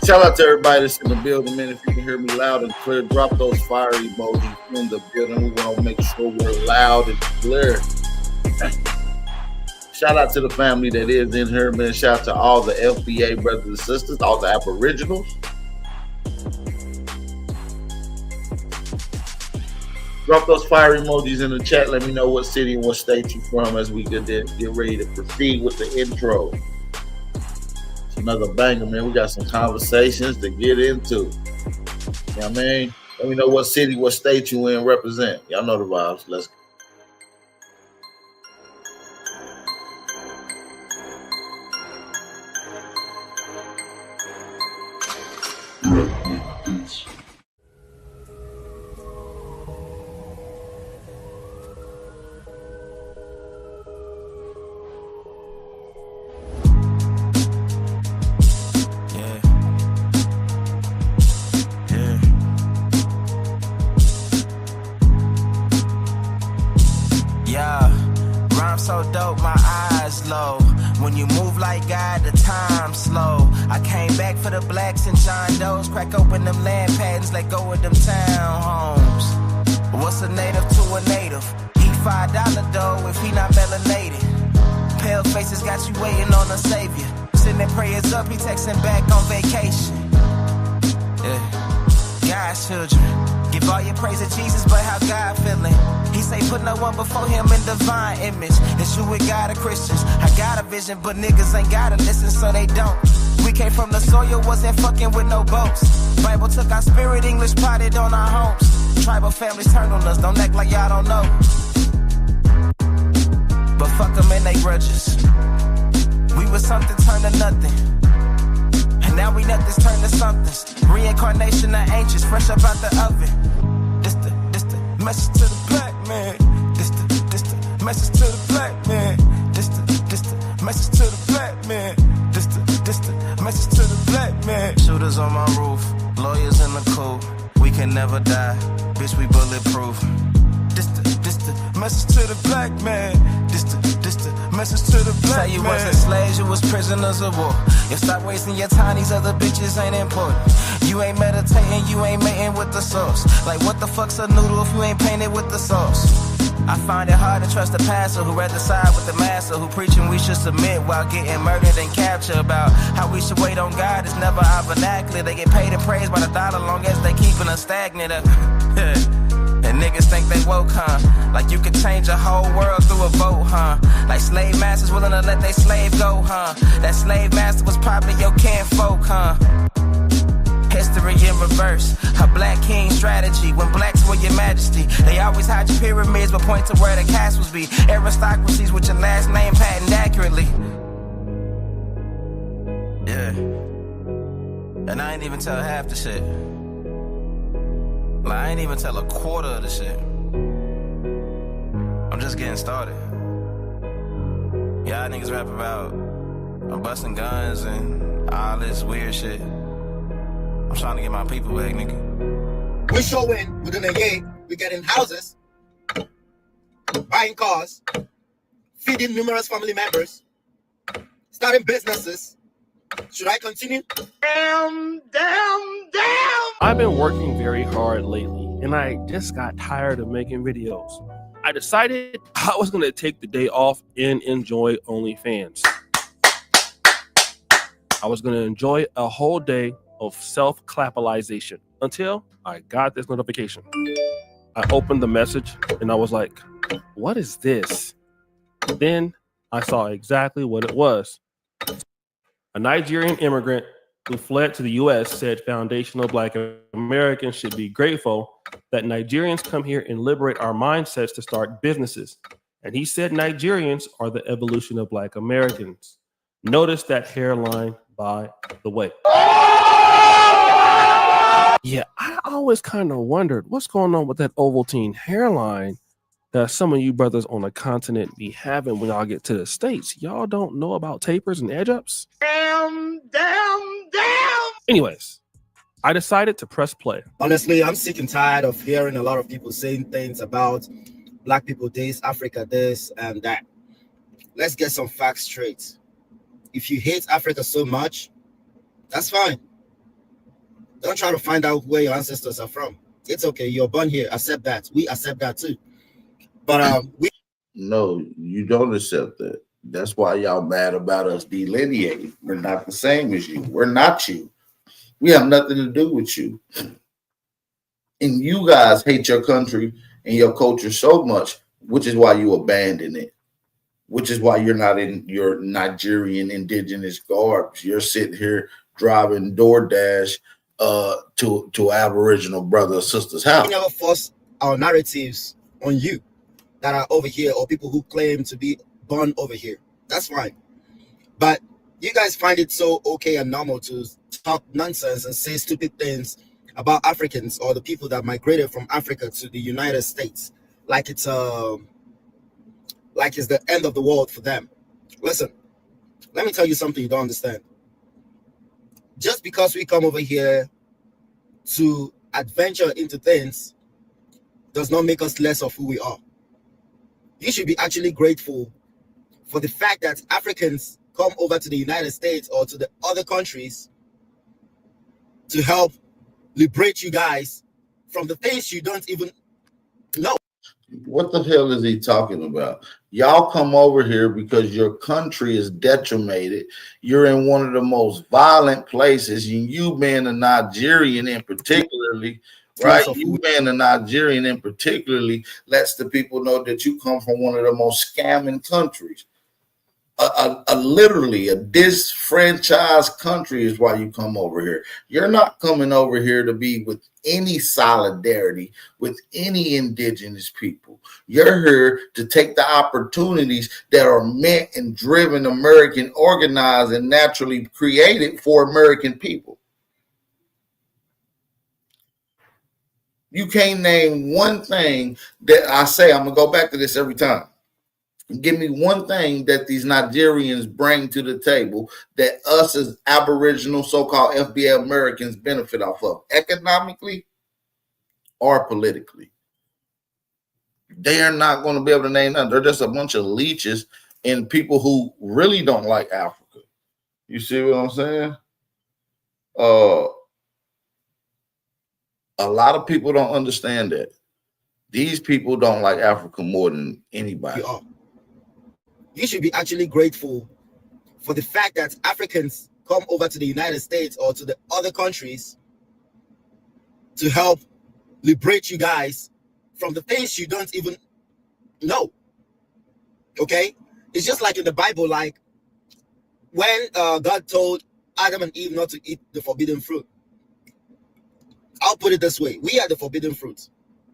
Shout out to everybody that's in the building, man. If you can hear me loud and clear, drop those fire emojis in the building. We want to make sure we're loud and clear. Shout out to the family that is in here, man. Shout out to all the FBA brothers and sisters, all the Aboriginals. Drop those fire emojis in the chat. Let me know what city and what state you're from as we get ready to proceed with the intro. It's another banger, man. We got some conversations to get into. You know what I mean? Let me know what city, what state you in, represent. Y'all know the vibes. Let's go. So dope, my eyes low. When you move like God, the time slow. I came back for the blacks and John Doe's. Crack open them land patents, let go of them townhomes. What's a native to a native? He $5 dough if he not melanated. Pale faces got you waiting on a savior. Sending prayers up, he texting back on vacation. Yeah, God's children. Give all your praise to Jesus, but how God feeling? He say put no one before him in divine image. It's you with God of Christians. I got a vision, but niggas ain't gotta listen, so they don't. We came from the soil, wasn't fucking with no boats. Bible took our spirit, English potted on our homes. Tribal families turned on us, don't act like y'all don't know. But fuck them and they grudges. We was something turned to nothing. And now we nothing's turned to somethings. Reincarnation of ancients, fresh up out the oven. This the message to the black man. This the message to the black man. This the message to the black man. This the message to the black man. Shooters on my roof, lawyers in the coop. We can never die, bitch, we bulletproof. This the message to the black man. This the message to the black man. Say you wasn't slaves, you was prisoners of war. You stop wasting your time, these other bitches ain't important. You ain't meditating, you ain't mating with the sauce. Like what the fuck's a noodle if you ain't painted with the sauce? I find it hard to trust the pastor who rather side with the master, who preaching we should submit while getting murdered and captured. About how we should wait on God is never our vernacular. They get paid and praised by the dollar long as they keeping us stagnant. And niggas think they woke, huh? Like you could change a whole world through a vote, huh? Like slave masters willing to let they slave go, huh? That slave master was probably your kinfolk, huh? History in reverse, a black king strategy. When blacks were your majesty, they always hide your pyramids but point to where the castles be. Aristocracies with your last name patented accurately. Yeah. And I ain't even tell half the shit. Like, I ain't even tell a quarter of the shit. I'm just getting started. Y'all niggas rap about busting guns and all this weird shit. I'm trying to get my people back, nigga. We showing within a year, we're getting houses, buying cars, feeding numerous family members, starting businesses. Should I continue? Damn. I've been working very hard lately, and I just got tired of making videos. I decided I was going to take the day off and enjoy OnlyFans. I was going to enjoy a whole day of self-clapalization until I got this notification. I opened the message and I was like, what is this? Then I saw exactly what it was. A Nigerian immigrant who fled to the US said foundational Black Americans should be grateful that Nigerians come here and liberate our mindsets to start businesses. And he said Nigerians are the evolution of Black Americans. Notice that hairline, by the way. Yeah, I always kind of wondered what's going on with that Ovaltine hairline that some of you brothers on the continent be having when y'all get to the States. Y'all don't know about tapers and edge ups? Damn. Anyways, I decided to press play. Honestly, I'm sick and tired of hearing a lot of people saying things about Black people this, Africa this, and that. Let's get some facts straight. If you hate Africa so much, that's fine. Don't try to find out where your ancestors are from. It's okay. You're born here. Accept that. We accept that too. But No, you don't accept that. That's why y'all mad about us delineating. We're not the same as you. We're not you. We have nothing to do with you. And you guys hate your country and your culture so much, which is why you abandon it. Which is why you're not in your Nigerian indigenous garbs. You're sitting here driving DoorDash to Aboriginal brother or sister's house. we never force our narratives on you that are over here or people who claim to be born over here. That's fine. But you guys find it so okay and normal to talk nonsense and say stupid things about Africans or the people that migrated from Africa to the United States, like it's the end of the world for them. Listen, let me tell you something you don't understand. Just because we come over here to adventure into things does not make us less of who we are. You should be actually grateful for the fact that Africans come over to the United States or to the other countries to help liberate you guys from the things you don't even know. What the hell is he talking about? Y'all come over here because your country is detrimented. You're in one of the most violent places, and you being a Nigerian in particularly, right? You being a Nigerian in particularly lets the people know that you come from one of the most scamming countries. Literally a disfranchised country is why you come over here. You're not coming over here to be with any solidarity with any indigenous people. You're here to take the opportunities that are meant and driven, American, organized, and naturally created for American people. You can't name one thing that I say, I'm gonna go back to this every time. Give me one thing that these Nigerians bring to the table that us as Aboriginal so-called FBA Americans benefit off of, economically or politically. They are not going to be able to name that. They're just a bunch of leeches and people who really don't like Africa. You see what I'm saying? A lot of people don't understand that. These people don't like Africa more than anybody. You are. You should be actually grateful for the fact that Africans come over to the United States or to the other countries to help liberate you guys from the things you don't even know. Okay? It's just like in the Bible, like when God told Adam and Eve not to eat the forbidden fruit. I'll put it this way. We are the forbidden fruit.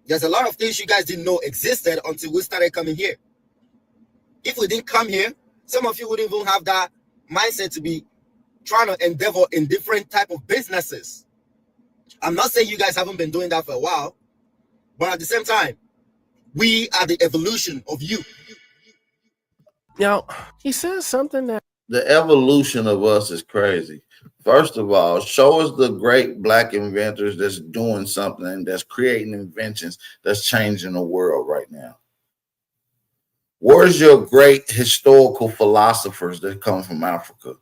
There's a lot of things you guys didn't know existed until we started coming here. If we didn't come here, some of you wouldn't even have that mindset to be trying to endeavor in different type of businesses. I'm not saying you guys haven't been doing that for a while, but at the same time, we are the evolution of you. Now, he says something that The evolution of us is crazy. First of all, show us the great black inventors that's doing something, that's creating inventions that's changing the world right now. Where's your great historical philosophers that come from Africa?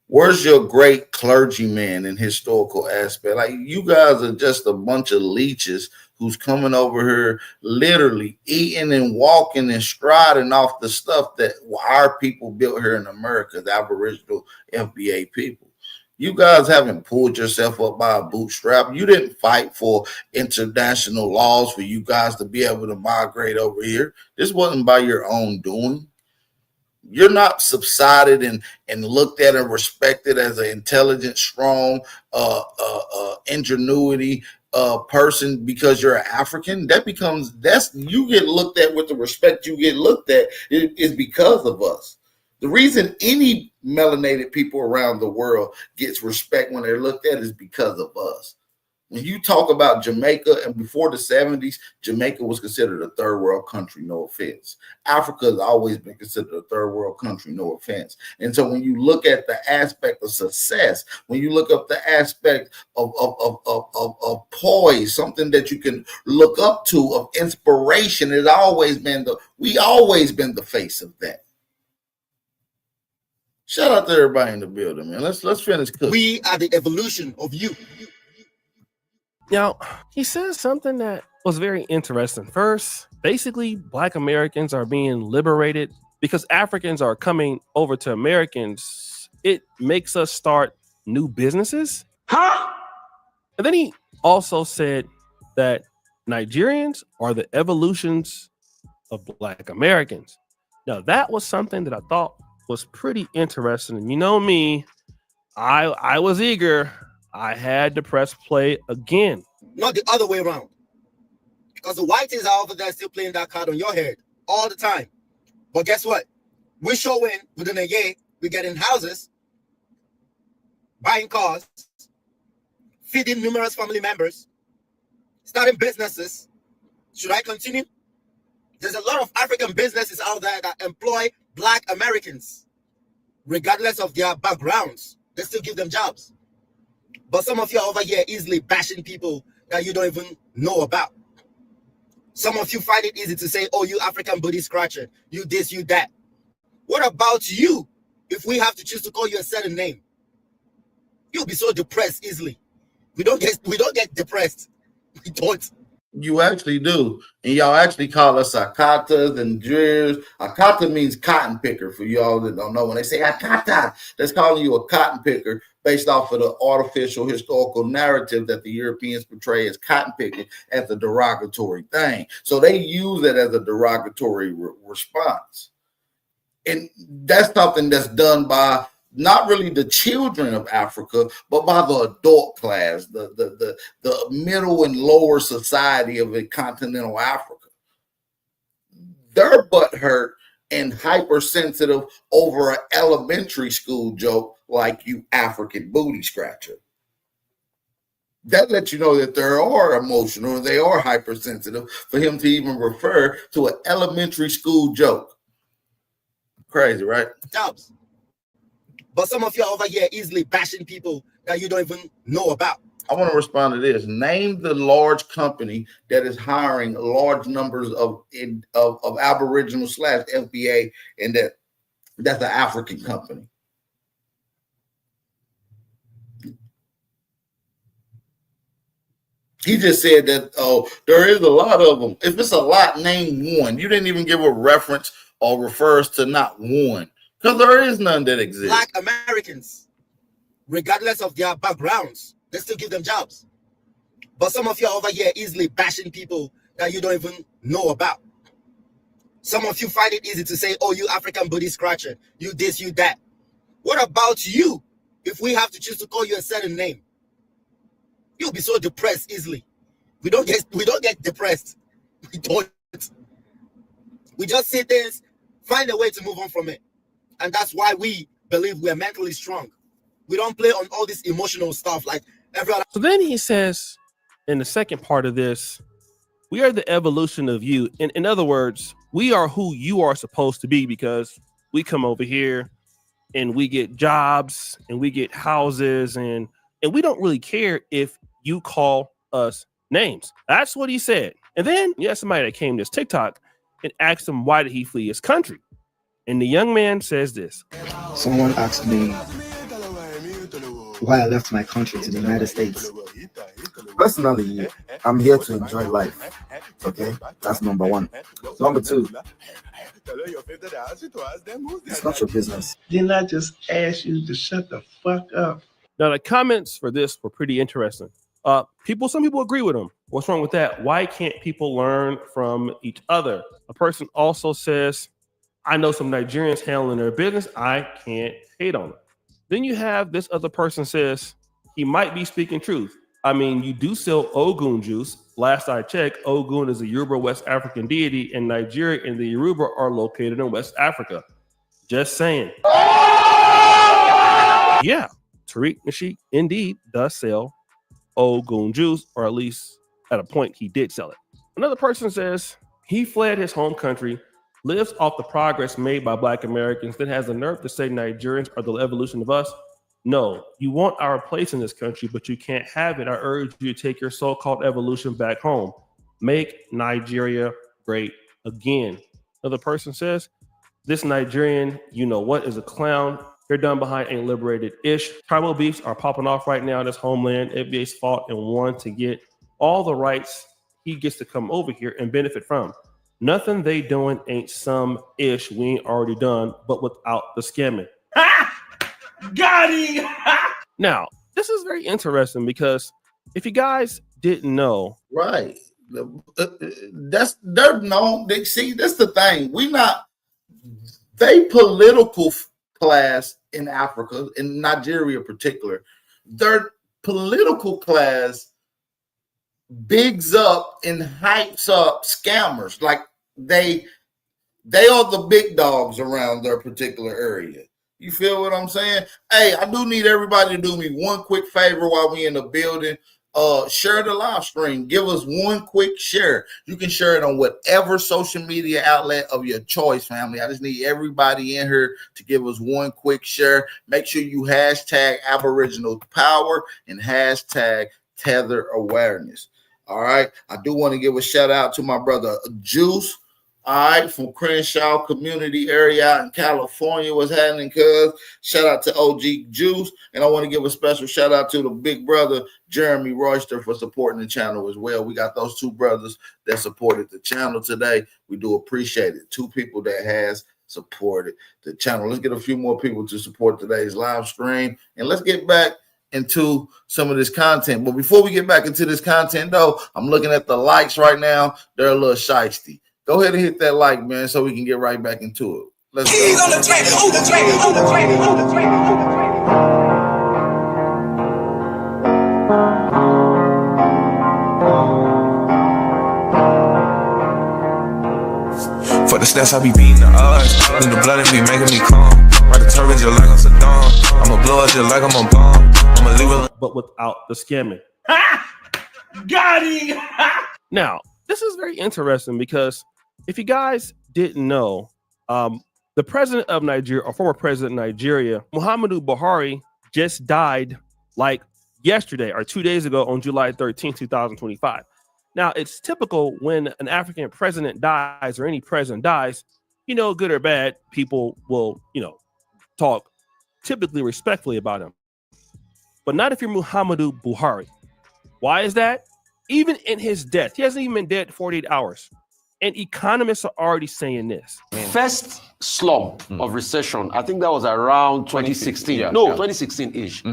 Where's your great clergyman in historical aspect? Like, you guys are just a bunch of leeches who's coming over here literally eating and walking and striding off the stuff that our people built here in America, the Aboriginal FBA people. You guys haven't pulled yourself up by a bootstrap. You didn't fight for international laws for you guys to be able to migrate over here. This wasn't by your own doing. You're not subsided and looked at and respected as an intelligent, strong, ingenuity person because you're an African. You get looked at with the respect you get looked at is because of us. The reason any melanated people around the world gets respect when they're looked at is because of us. When you talk about Jamaica, and before the 70s, Jamaica was considered a third world country, no offense. Africa has always been considered a third world country, no offense. And so when you look at the aspect of success, when you look up the aspect of poise, something that you can look up to, of inspiration, we always been the face of that. Shout out to everybody in the building, man. Let's finish cooking. We are the evolution of you. Now, he says something that was very interesting. First, basically, Black Americans are being liberated because Africans are coming over to Americans. It makes us start new businesses. Huh? And then he also said that Nigerians are the evolutions of Black Americans. Now, that was something that I thought was pretty interesting. And you know me, I was eager. I had to press play again. Not the other way around. Because the whites are over there still playing that card on your head all the time. But guess what? We show in within a year, we get in houses, buying cars, feeding numerous family members, starting businesses. Should I continue? There's a lot of African businesses out there that employ Black Americans. Regardless of their backgrounds, they still give them jobs. But some of you are over here easily bashing people that you don't even know about. Some of you find it easy to say, oh, you African booty scratcher, you this, you that. What about you if we have to choose to call you a certain name? You'll be so depressed easily. We don't get depressed. We don't. You actually do. And y'all actually call us Akatas and Dreers. Akata means cotton picker for y'all that don't know. When they say Akata, that's calling you a cotton picker based off of the artificial historical narrative that the Europeans portray as cotton picking as a derogatory thing. So they use it as a derogatory response. And that's something that's done by not really the children of Africa, but by the adult class, the middle and lower society of continental Africa. They're butthurt and hypersensitive over an elementary school joke like you African booty scratcher. That lets you know that they are emotional, they are hypersensitive for him to even refer to an elementary school joke. Crazy, right? Jobs. But some of you are over here easily bashing people that you don't even know about. I want to respond to this. Name the large company that is hiring large numbers of Aboriginal / FBA, and that's an African company. He just said that, oh, there is a lot of them. If it's a lot, name one. You didn't even give a reference or refers to not one. Because there is none that exists. Black Americans, regardless of their backgrounds, they still give them jobs. But some of you are over here easily bashing people that you don't even know about. Some of you find it easy to say, oh, you African booty scratcher, you this, you that. What about you if we have to choose to call you a certain name? You'll be so depressed easily. We don't get depressed. We don't. We just say things, find a way to move on from it. And that's why we believe we are mentally strong. We don't play on all this emotional stuff like every other. So then he says in the second part of this, we are the evolution of you. In other words, we are who you are supposed to be, because we come over here and we get jobs and we get houses and we don't really care if you call us names. That's what he said. And then you had somebody that came to this TikTok and asked him, why did he flee his country? And the young man says this. Someone asked me why I left my country to the United States. Personally, I'm here to enjoy life. Okay, that's number one. Number two, it's not your business. Didn't I just ask you to shut the fuck up? Now, the comments for this were pretty interesting. Some people agree with him. What's wrong with that? Why can't people learn from each other? A person also says, I know some Nigerians handling their business. I can't hate on them. Then you have this other person says, he might be speaking truth. I mean, you do sell Ogun juice. Last I checked, Ogun is a Yoruba West African deity, and Nigeria and the Yoruba are located in West Africa. Just saying. Yeah, Tariq Nasheed indeed does sell Ogun juice, or at least at a point he did sell it. Another person says he fled his home country, lives off the progress made by Black Americans, then has the nerve to say Nigerians are the evolution of us. No, you want our place in this country, but you can't have it. I urge you to take your so-called evolution back home. Make Nigeria great again. Another person says, this Nigerian, you know what, is a clown. They're done behind ain't liberated-ish. Tribal beefs are popping off right now in this homeland. FBA's fought and won to get all the rights he gets to come over here and benefit from. Nothing they doing ain't some ish we ain't already done, but without the scamming. Got him! Now, this is very interesting because if you guys didn't know, right? They're known. See, that's the thing. They political class in Africa, in Nigeria in particular, their political class bigs up and hypes up scammers. Like they are the big dogs around their particular area. You feel what I'm saying? Hey, I do need everybody to do me one quick favor while we in the building. Share the live stream. Give us one quick share. You can share it on whatever social media outlet of your choice, family. I just need everybody in here to give us one quick share. Make sure you hashtag Aboriginal Power and hashtag Tether Awareness. All right. I do want to give a shout out to my brother Juice. All right, from Crenshaw community area out in California. What's happening, cuz? Shout out to OG Juice. And I want to give a special shout out to the big brother, Jeremy Royster, for supporting the channel as well. We got those two brothers that supported the channel today. We do appreciate it. Two people that has supported the channel. Let's get a few more people to support today's live stream. And let's get back into some of this content. But before we get back into this content, though, I'm looking at the likes right now. They're a little shiesty. Go ahead and hit that like, man, so we can get right back into it. Let's go. For the stats, I be beating the odds. In the blood, it be making me calm. Ride the turret just like I'm Saddam. I'ma blow it just like I'm a bomb. I'ma leave it. But without the scamming. Got him! Now, this is very interesting because if you guys didn't know, the president of Nigeria, or former president of Nigeria, Muhammadu Buhari, just died like yesterday or 2 days ago on July 13, 2025. Now, it's typical when an African president dies or any president dies, good or bad, people will, talk typically respectfully about him. But not if you're Muhammadu Buhari. Why is that? even in his death, he hasn't even been dead 48 hours. And economists are already saying this. First slump of recession, I think that was around 2016. Yeah, 2016-ish.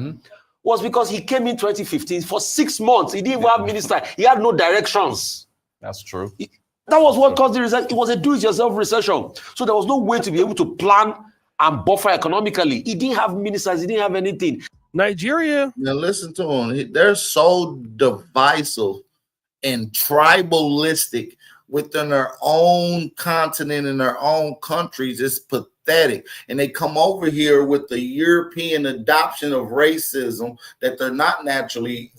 Was because he came in 2015 for 6 months. He didn't even have minister. He had no directions. That's true. That was what caused the recession. It was a do-it-yourself recession. So there was no way to be able to plan and buffer economically. He didn't have ministers. He didn't have anything. Nigeria. Now listen to them. They're so divisive and tribalistic within their own continent and their own countries. It's pathetic. And they come over here with the European adoption of racism that they're not naturally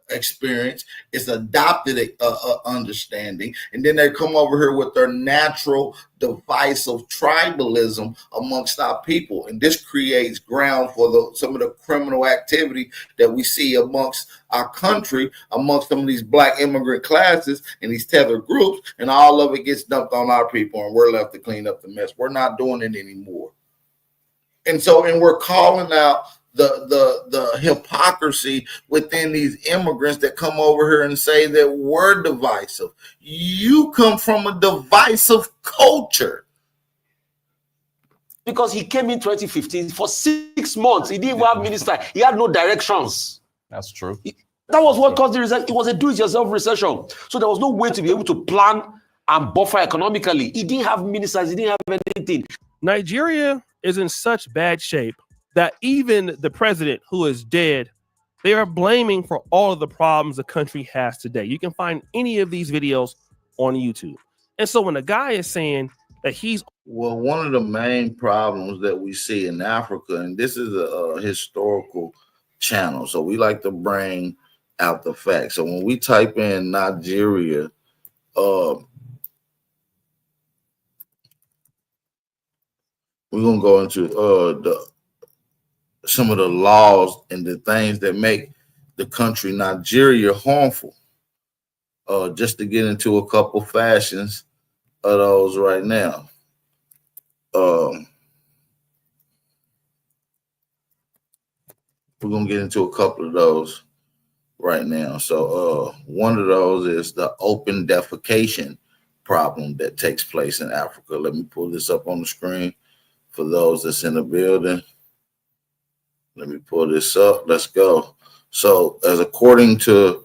experience. It's adopted understanding, and then they come over here with their natural divisive tribalism amongst our people, and this creates ground for some of the criminal activity that we see amongst our country, amongst some of these black immigrant classes and these tether groups, and all of it gets dumped on our people, and we're left to clean up the mess. We're not doing it anymore, and we're calling out the hypocrisy within these immigrants that come over here and say that we're divisive. You come from a divisive culture. Because he came in 2015 for 6 months. He didn't even have minister. He had no directions. That's true. That was what caused the recession. It was a do-it-yourself recession. So there was no way to be able to plan and buffer economically. He didn't have ministers. He didn't have anything. Nigeria is in such bad shape that even the president, who is dead, they are blaming for all of the problems the country has today. You can find any of these videos on YouTube. And so when a guy is saying that he's... Well, one of the main problems that we see in Africa, and this is a historical channel, so we like to bring out the facts. So when we type in Nigeria, we're going to go into some of the laws and the things that make the country Nigeria harmful. Just to get into a couple fashions of those right now. We're going to get into a couple of those right now. So one of those is the open defecation problem that takes place in Africa. Let me pull this up on the screen for those that's in the building. Let me pull this up. Let's go. So as according to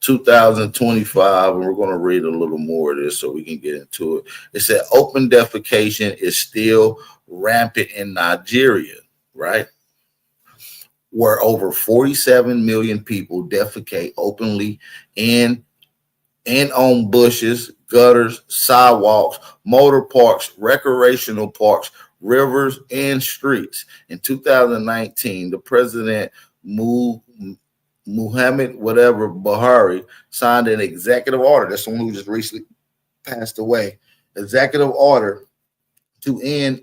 2025, and we're going to read a little more of this so we can get into it. It said open defecation is still rampant in Nigeria, right? Where over 47 million people defecate openly in and on bushes, gutters, sidewalks, motor parks, recreational parks, rivers, and streets. In 2019, the president Muhammad Buhari signed an executive order. That's someone who just recently passed away. Executive order to end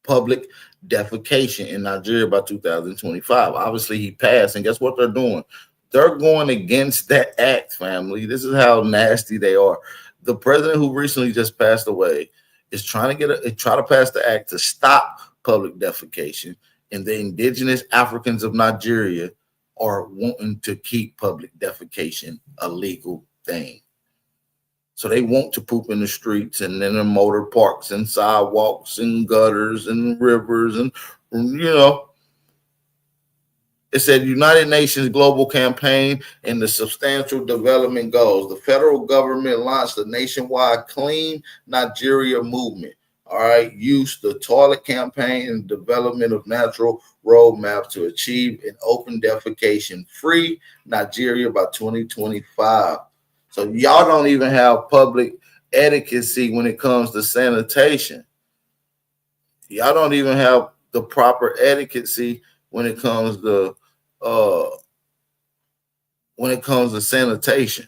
public defecation in Nigeria by 2025. Obviously, he passed, and guess what they're doing? They're going against that act, family. This is how nasty they are. The president who recently just passed away is trying to pass the act to stop public defecation, and the indigenous Africans of Nigeria are wanting to keep public defecation a legal thing. So they want to poop in the streets and in the motor parks and sidewalks and gutters and rivers and, it said United Nations Global Campaign and the Substantial Development Goals. The federal government launched a nationwide Clean Nigeria movement. All right, use the toilet campaign and development of natural roadmaps to achieve an open defecation-free Nigeria by 2025. So y'all don't even have public etiquette when it comes to sanitation. Y'all don't even have the proper etiquette when it comes to sanitation.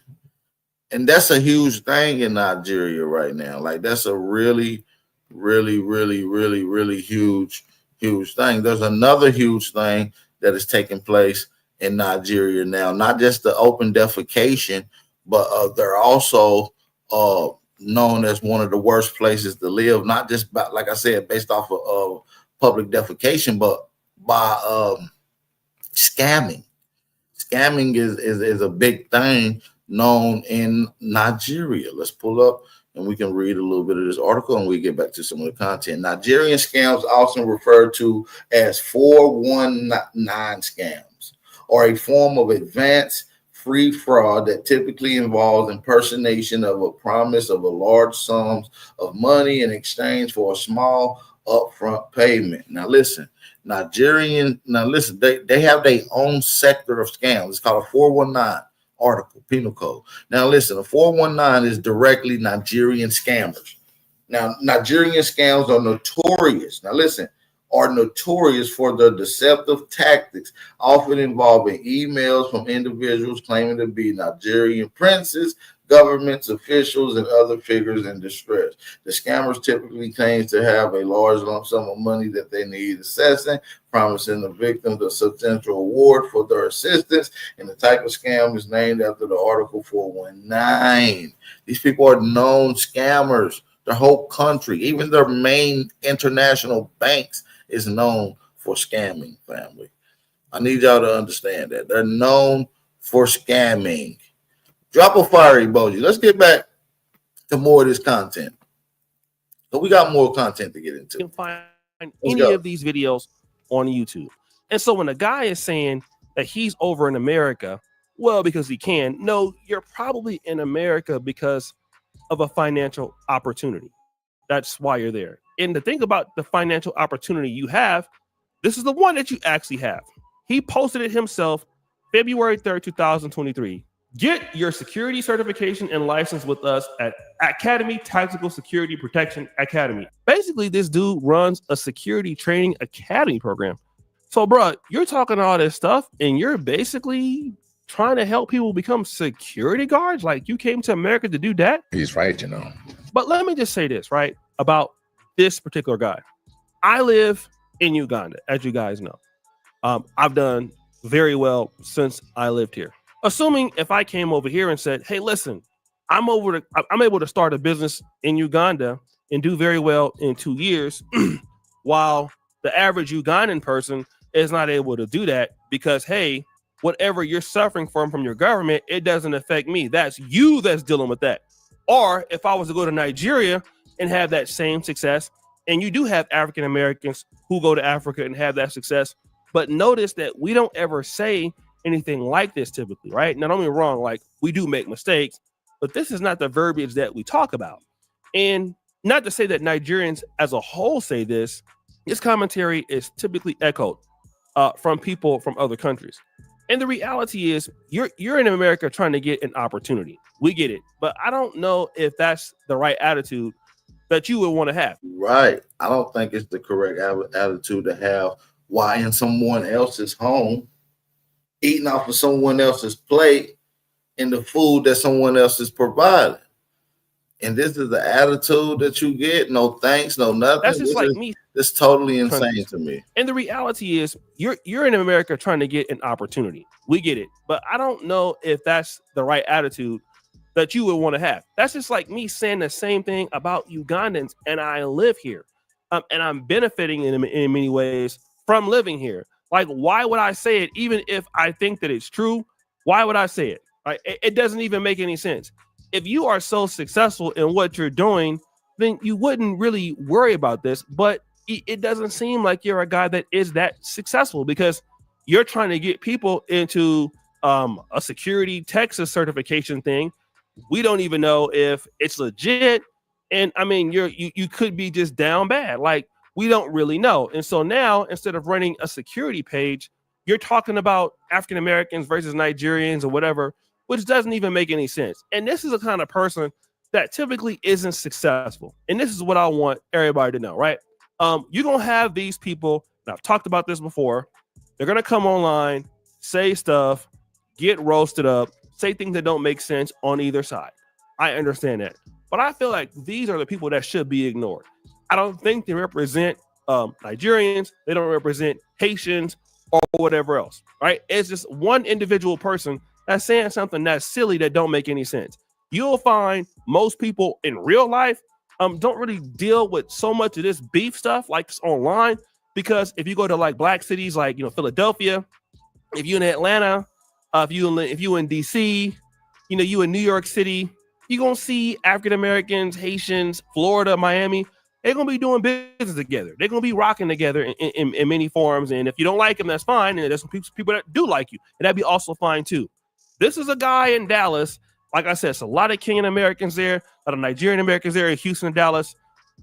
And that's a huge thing in Nigeria right now. Like that's a really huge thing. There's another huge thing that is taking place in Nigeria now, not just the open defecation, but they're also known as one of the worst places to live, not just by, like I said, based off of public defecation, but by scamming scamming is a big thing known in Nigeria. Let's pull up and we can read a little bit of this article and we get back to some of the content. Nigerian scams, also referred to as 419 scams, are a form of advanced free fraud that typically involves impersonation of a promise of a large sums of money in exchange for a small upfront payment. Now listen, they have their own sector of scams. It's called a 419 article, penal code. Now listen, a 419 is directly Nigerian scammers. Now, Nigerian scams are notorious. Now listen, are notorious for their deceptive tactics, often involving emails from individuals claiming to be Nigerian princes, governments, officials, and other figures in distress. The scammers typically claim to have a large lump sum of money that they need assessing, promising the victims a substantial reward for their assistance. And the type of scam is named after the article 419. These people are known scammers. The whole country, even their main international banks, is known for scamming, family. I need y'all to understand that. They're known for scamming. Drop a fire emoji. Let's get back to more of this content. So we got more content to get into. You can find any of these videos on YouTube. And so when a guy is saying that he's over in America, well, because he can, no, you're probably in America because of a financial opportunity. That's why you're there. And to think about the financial opportunity you have, this is the one that you actually have. He posted it himself February 3rd, 2023. Get your security certification and license with us at Academy Tactical Security Protection Academy. Basically, this dude runs a security training academy program. So, bro, you're talking all this stuff and you're basically trying to help people become security guards? Like you came to America to do that? He's right, you know. But let me just say this, right, about this particular guy. I live in Uganda, as you guys know. I've done very well since I lived here. Assuming if I came over here and said, hey, listen, I'm able to start a business in Uganda and do very well in 2 years, while the average Ugandan person is not able to do that because, hey, whatever you're suffering from your government, it doesn't affect me. That's you that's dealing with that. Or if I was to go to Nigeria and have that same success, and you do have African Americans who go to Africa and have that success, but notice that we don't ever say anything like this typically, right? Now, don't get me wrong, like we do make mistakes, but this is not the verbiage that we talk about. And not to say that Nigerians as a whole say this, this commentary is typically echoed from people from other countries. And the reality is you're in America trying to get an opportunity. We get it. But I don't know if that's the right attitude that you would want to have. Right. I don't think it's the correct attitude to have while in someone else's home, eating off of someone else's plate and the food that someone else is providing. And this is the attitude that you get. No thanks, no nothing. That's just like me. It's totally insane to me. And the reality is you're in America trying to get an opportunity. We get it. But I don't know if that's the right attitude that you would want to have. That's just like me saying the same thing about Ugandans, and I live here. And I'm benefiting in many ways from living here. Like, why would I say it even if I think that it's true? Why would I say it? Right? It doesn't even make any sense. If you are so successful in what you're doing, then you wouldn't really worry about this. But it doesn't seem like you're a guy that is that successful because you're trying to get people into a security Texas certification thing. We don't even know if it's legit. And I mean, you could be just down bad. Like, we don't really know. And so now, instead of running a security page, you're talking about African Americans versus Nigerians or whatever, which doesn't even make any sense. And this is a kind of person that typically isn't successful. And this is what I want everybody to know, right? You're going to have these people, and I've talked about this before, they're going to come online, say stuff, get roasted up, say things that don't make sense on either side. I understand that. But I feel like these are the people that should be ignored. I don't think they represent Nigerians. They don't represent Haitians or whatever else, right? It's just one individual person that's saying something that's silly that don't make any sense. You'll find most people in real life don't really deal with so much of this beef stuff like online, because if you go to like black cities like, Philadelphia, if you're in Atlanta, If you in DC, you know, you in New York City, you're gonna see African Americans, Haitians, Florida, Miami. They're gonna be doing business together. They're gonna be rocking together in many forms. And if you don't like them, that's fine. And there's some people that do like you, and that'd be also fine too. This is a guy in Dallas. Like I said, it's a lot of Kenyan Americans there, a lot of Nigerian Americans there in Houston and Dallas.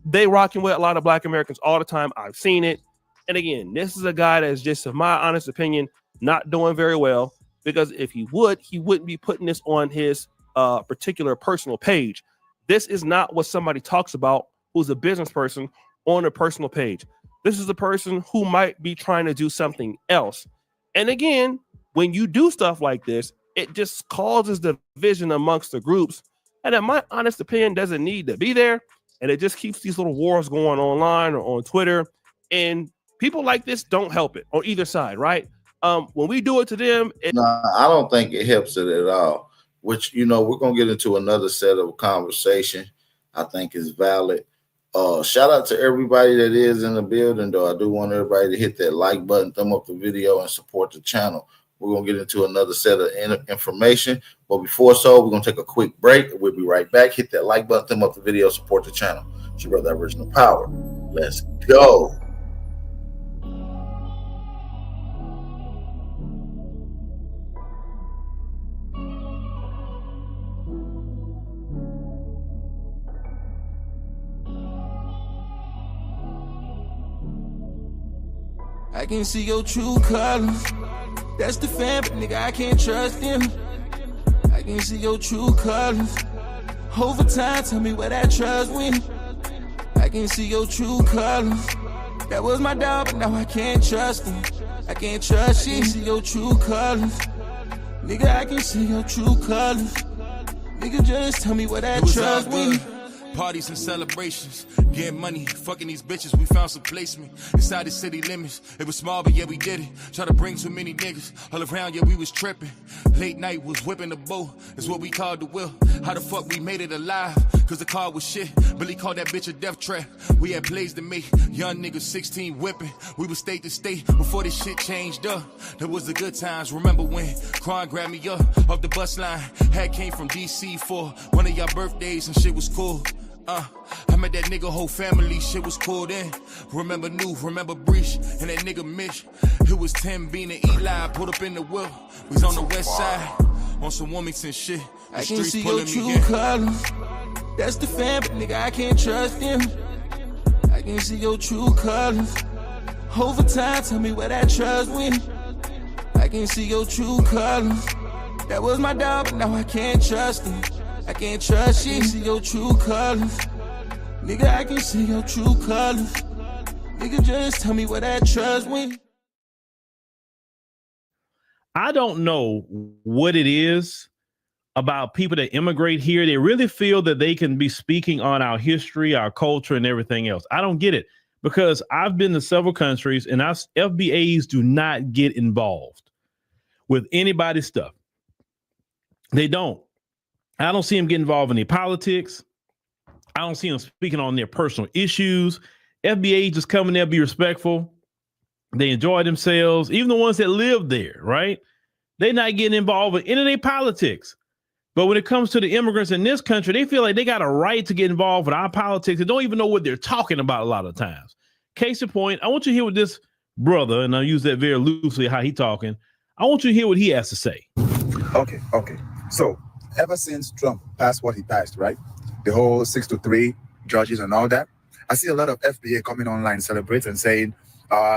They rocking with a lot of Black Americans all the time. I've seen it. And again, this is a guy that's just, in my honest opinion, not doing very well, because if he wouldn't be putting this on his particular personal page. This is not what somebody talks about who's a business person on a personal page. This is a person who might be trying to do something else. And again, when you do stuff like this, it just causes division amongst the groups. And in my honest opinion, doesn't need to be there. And it just keeps these little wars going online or on Twitter. And people like this don't help it on either side, right? When we do it to them, no, I don't think it helps it at all. Which, you know, we're gonna get into another set of conversation. I think is valid. Shout out to everybody that is in the building, though. I do want everybody to hit that like button, thumb up the video, and support the channel. We're gonna get into another set of information, but before so, we're gonna take a quick break. We'll be right back. Hit that like button, thumb up the video, support the channel. It's your brother, Original Power. Let's go. I can see your true colors. That's the fan, but nigga, I can't trust them. I can see your true colors. Over time, tell me where that trust went. I can see your true colors. That was my dog, but now I can't trust him. I can't trust you. I can see your true colors. Nigga, I can see your true colors. Nigga, just tell me where that trust went. Parties and celebrations, getting money, fucking these bitches, we found some placement inside the city limits. It was small, but yeah, we did it. Try to bring too many niggas all around, yeah, we was tripping. Late night was whipping the bow, is what we called the will. How the fuck we made it alive? Cause the car was shit. Billy called that bitch a death trap. We had plays to make, young niggas 16 whipping. We was state to state before this shit changed up. That was the good times. Remember when Kron grabbed me up off the bus line? Had came from DC for one of y'all birthdays and shit was cool. I met that nigga whole family, shit was cool then. Remember New, remember Breach, and that nigga Mitch. It was Tim, Bean, and Eli, put up in the wheel. We was on the west side, on some Wilmington shit. The I can see your true colors. That's the fan, but nigga, I can't trust them. I can see your true colors. Over time, tell me where that trust went. I can see your true colors. That was my dog, but now I can't trust him. I can't trust you. I can see your true colors. Nigga, I can see your true colors. Nigga, just tell me where that trust went. I don't know what it is about people that immigrate here. They really feel that they can be speaking on our history, our culture, and everything else. I don't get it, because I've been to several countries and our FBAs do not get involved with anybody's stuff. They don't. I don't see them get involved in any politics. I don't see them speaking on their personal issues. FBA just come in there, be respectful. They enjoy themselves. Even the ones that live there, right? They're not getting involved in any of their politics. But when it comes to the immigrants in this country, they feel like they got a right to get involved with our politics. They don't even know what they're talking about a lot of times. Case in point, I want you to hear what this brother, and I'll use that very loosely, how he talking. I want you to hear what he has to say. Okay. So, ever since Trump passed what he passed, right? The whole 6-3 judges and all that. I see a lot of FBA coming online celebrating, saying,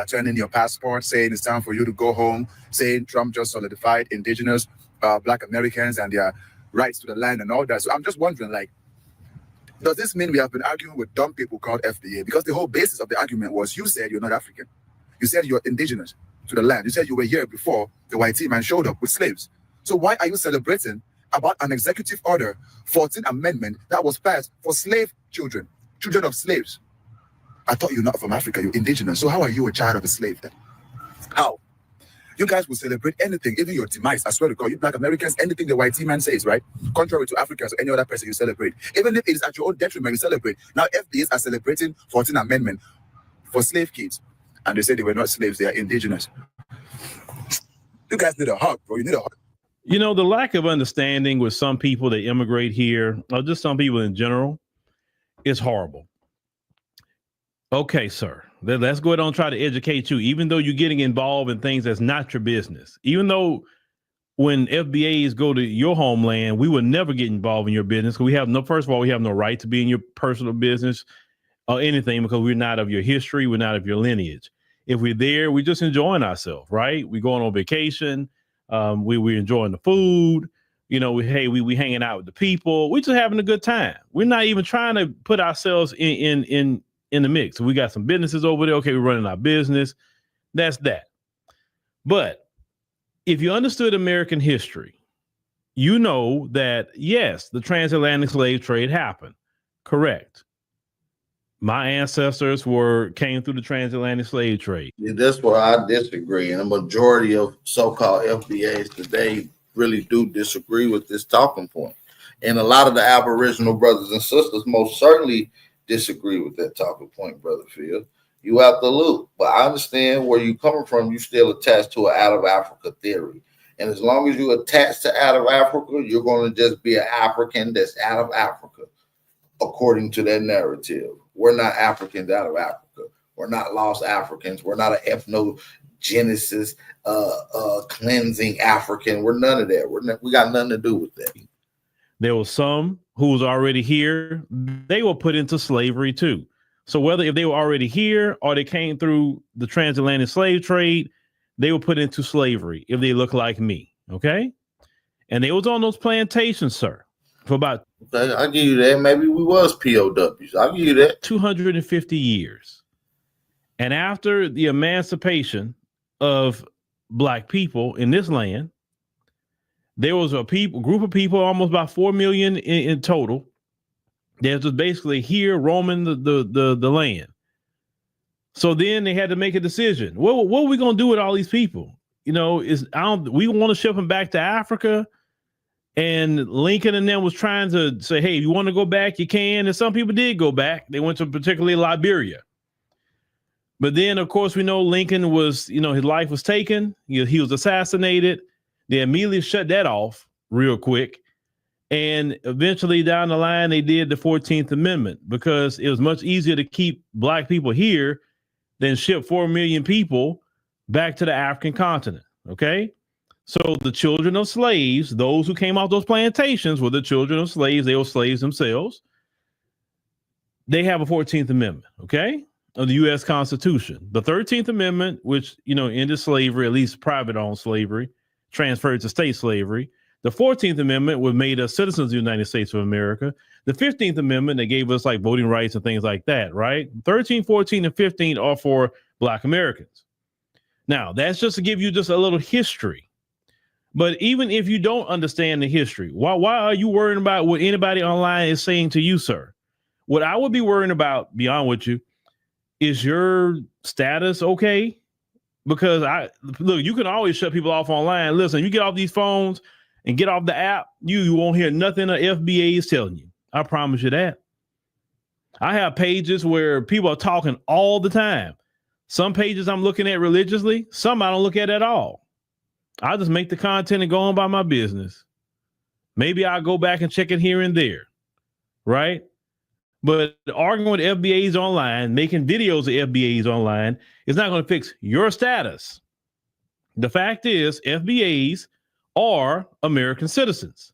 turn in your passport, saying it's time for you to go home, saying Trump just solidified indigenous Black Americans and their rights to the land and all that. So I'm just wondering, like, does this mean we have been arguing with dumb people called FBA? Because the whole basis of the argument was you said you're not African. You said you're indigenous to the land. You said you were here before the white man showed up with slaves. So why are you celebrating about an executive order, 14th Amendment, that was passed for slave children of slaves? I thought you're not from Africa, you're indigenous. So how are you a child of a slave then? How? You guys will celebrate anything, even your demise. I swear to God, you Black Americans, anything the white man says, right? Contrary to Africans or any other person, you celebrate. Even if it is at your own detriment, you celebrate. Now FBAs are celebrating 14th Amendment for slave kids. And they say they were not slaves, they are indigenous. You guys need a hug, bro. You need a hug. You know, the lack of understanding with some people that immigrate here, or just some people in general, is horrible. Okay, sir. Let's go ahead and try to educate you, even though you're getting involved in things that's not your business. Even though when FBAs go to your homeland, we would never get involved in your business. We have first of all, we have no right to be in your personal business or anything because we're not of your history. We're not of your lineage. If we're there, we're just enjoying ourselves, right? We're going on vacation. We're enjoying the food. You know, we hanging out with the people. We're just having a good time. We're not even trying to put ourselves in the mix. So we got some businesses over there. Okay, we're running our business. That's that. But if you understood American history, you know that, yes, the transatlantic slave trade happened. Correct. My ancestors came through the transatlantic slave trade. Yeah, that's where I disagree. And a majority of so-called FBAs today really do disagree with this talking point. And a lot of the Aboriginal brothers and sisters most certainly disagree with that talking point, Brother Phil. You out the loop. But I understand where you're coming from. You still attached to an out of Africa theory. And as long as you attach to out of Africa, you're going to just be an African that's out of Africa, according to that narrative. We're not Africans out of Africa. We're not lost Africans. We're not an ethnogenesis cleansing African. We're none of that. We got nothing to do with that. There was some who was already here. They were put into slavery too. So whether if they were already here or they came through the transatlantic slave trade, they were put into slavery if they look like me. Okay. And they was on those plantations, sir, for about, okay, I'll give you that. Maybe we was POWs. I'll give you that. 250 years. And after the emancipation of Black people in this land, there was a group of people, almost about 4 million in total. That was basically here roaming the land. So then they had to make a decision. What are we going to do with all these people? You know, we want to ship them back to Africa. And Lincoln and them was trying to say, hey, if you want to go back, you can. And some people did go back. They went to particularly Liberia. But then, of course, we know Lincoln was, his life was taken. He was assassinated. They immediately shut that off real quick. And eventually down the line, they did the 14th Amendment because it was much easier to keep Black people here than ship 4 million people back to the African continent. Okay. So the children of slaves, those who came off those plantations were the children of slaves. They were slaves themselves. They have a 14th Amendment, okay, of the U.S. Constitution. The 13th Amendment, which, ended slavery, at least private-owned slavery, transferred to state slavery. The 14th Amendment was made us citizens of the United States of America. The 15th Amendment, they gave us like voting rights and things like that, right? 13, 14, and 15 are for Black Americans. Now, that's just to give you just a little history. But even if you don't understand the history, why are you worrying about what anybody online is saying to you, sir? What I would be worrying about, beyond with you, is your status okay? Because look, you can always shut people off online. Listen, you get off these phones and get off the app, you won't hear nothing the FBA is telling you. I promise you that. I have pages where people are talking all the time. Some pages I'm looking at religiously, some I don't look at all. I just make the content and go on by my business. Maybe I'll go back and check it here and there, right? But arguing with FBAs online, making videos of FBAs online is not going to fix your status. The fact is, FBAs are American citizens.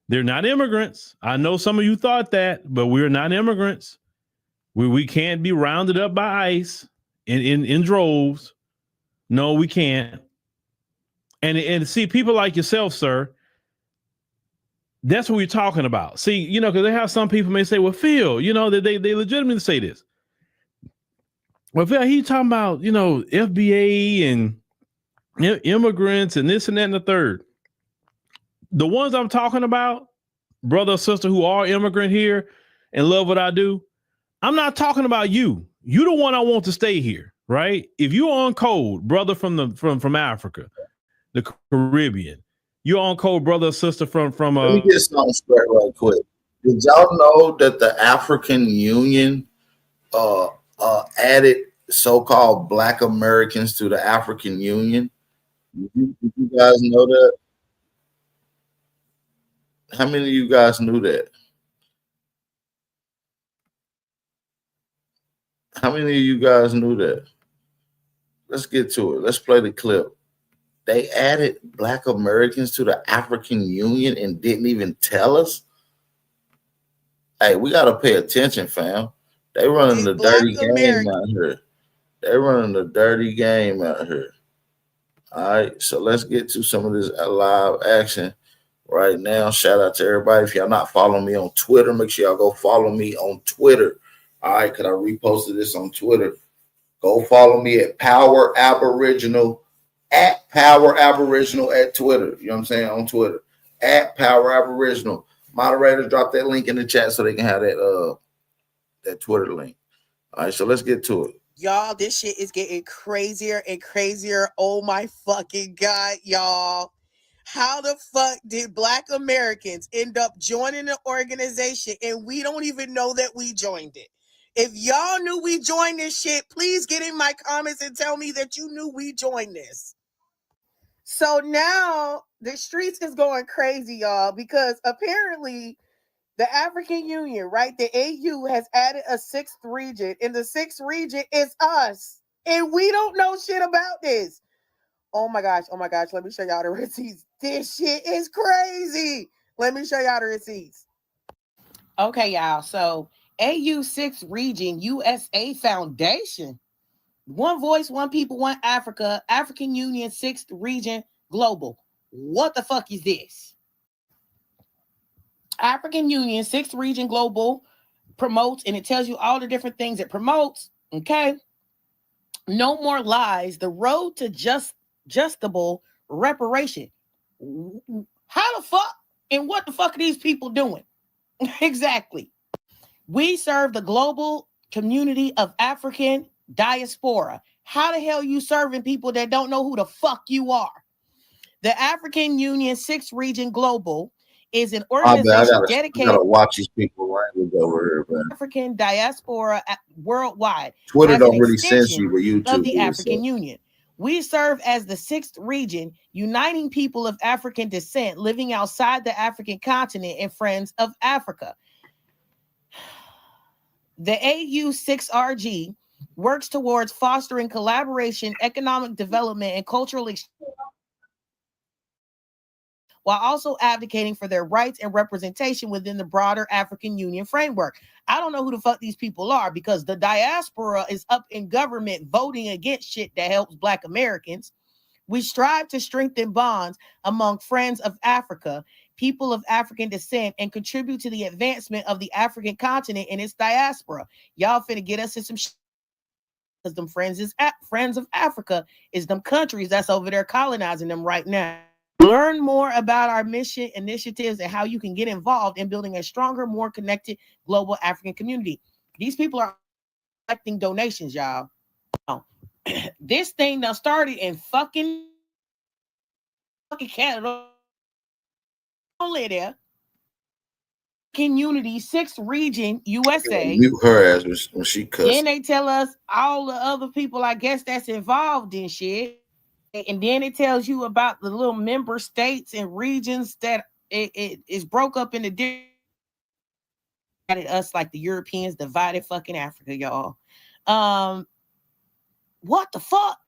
They're not immigrants. I know some of you thought that, but we're not immigrants. We can't be rounded up by ICE in droves. No, we can't. And see, people like yourself, sir, that's what we're talking about. See, because they have some people may say, well, Phil, they legitimately say this. Well, Phil, he talking about, FBA and immigrants and this and that and the third. The ones I'm talking about, brother or sister who are immigrant here and love what I do, I'm not talking about you. You the one I want to stay here, right? If you're on code, brother from Africa, the Caribbean, you're on code, brother or sister from Let me get something straight right quick. Did y'all know that the African Union added so-called Black Americans to the African Union? Did you guys know that? How many of you guys knew that? How many of you guys knew that? Let's get to it. Let's play the clip. They added Black Americans to the African Union and didn't even tell us. Hey, we gotta pay attention, fam. They running the dirty game out here. They running the dirty game out here. All right, so let's get to some of this live action right now. Shout out to everybody. If y'all not following me on Twitter, make sure y'all go follow me on Twitter. All right, because I reposted this on Twitter. Go follow me at Power Aboriginal, at Power Aboriginal at Twitter. You know what I'm saying? On Twitter. At Power Aboriginal. Moderators, drop that link in the chat so they can have that Twitter link. All right, so let's get to it. Y'all, this shit is getting crazier and crazier. Oh my fucking God, y'all. How the fuck did Black Americans end up joining an organization and we don't even know that we joined it? If y'all knew we joined this shit, please get in my comments and tell me that you knew we joined this. So now the streets is going crazy, y'all, because apparently the African Union, right? The AU has added a 6th region, and the 6th region is us. And we don't know shit about this. Oh my gosh. Let me show y'all the receipts. This shit is crazy. Let me show y'all the receipts. Okay, y'all. So AU 6th region, USA Foundation. One voice, one people, one Africa. African Union 6th region, global. What the fuck is this? African Union 6th region, global promotes, and it tells you all the different things it promotes. Okay. No more lies. The road to justable reparation. How the fuck and what the fuck are these people doing? Exactly. We serve the global community of African diaspora. How the hell you serving people that don't know who the fuck you are? The African Union 6th region global is an organization dedicated. I gotta watch these people language over here, man. African diaspora worldwide. Twitter don't really sense you, but YouTube of the African Union. We serve as the 6th region, uniting people of African descent living outside the African continent and friends of Africa. The AU 6RG works towards fostering collaboration, economic development, and cultural exchange, while also advocating for their rights and representation within the broader African Union framework. I don't know who the fuck these people are, because the diaspora is up in government voting against shit that helps Black Americans. We strive to strengthen bonds among friends of Africa, people of African descent, and contribute to the advancement of the African continent and its diaspora. Y'all finna get us in some shit, because them friends of Africa is them countries that's over there colonizing them right now. Learn more about our mission, initiatives, and how you can get involved in building a stronger, more connected global African community. These people are collecting donations, y'all. This thing done started in fucking Canada. Only there. Community 6th region, USA. Mute her ass when she cussed. Then they tell us all the other people, I guess, that's involved in shit. And then it tells you about the little member states and regions that it is broke up into different. Us like the Europeans divided fucking Africa, y'all. What the fuck?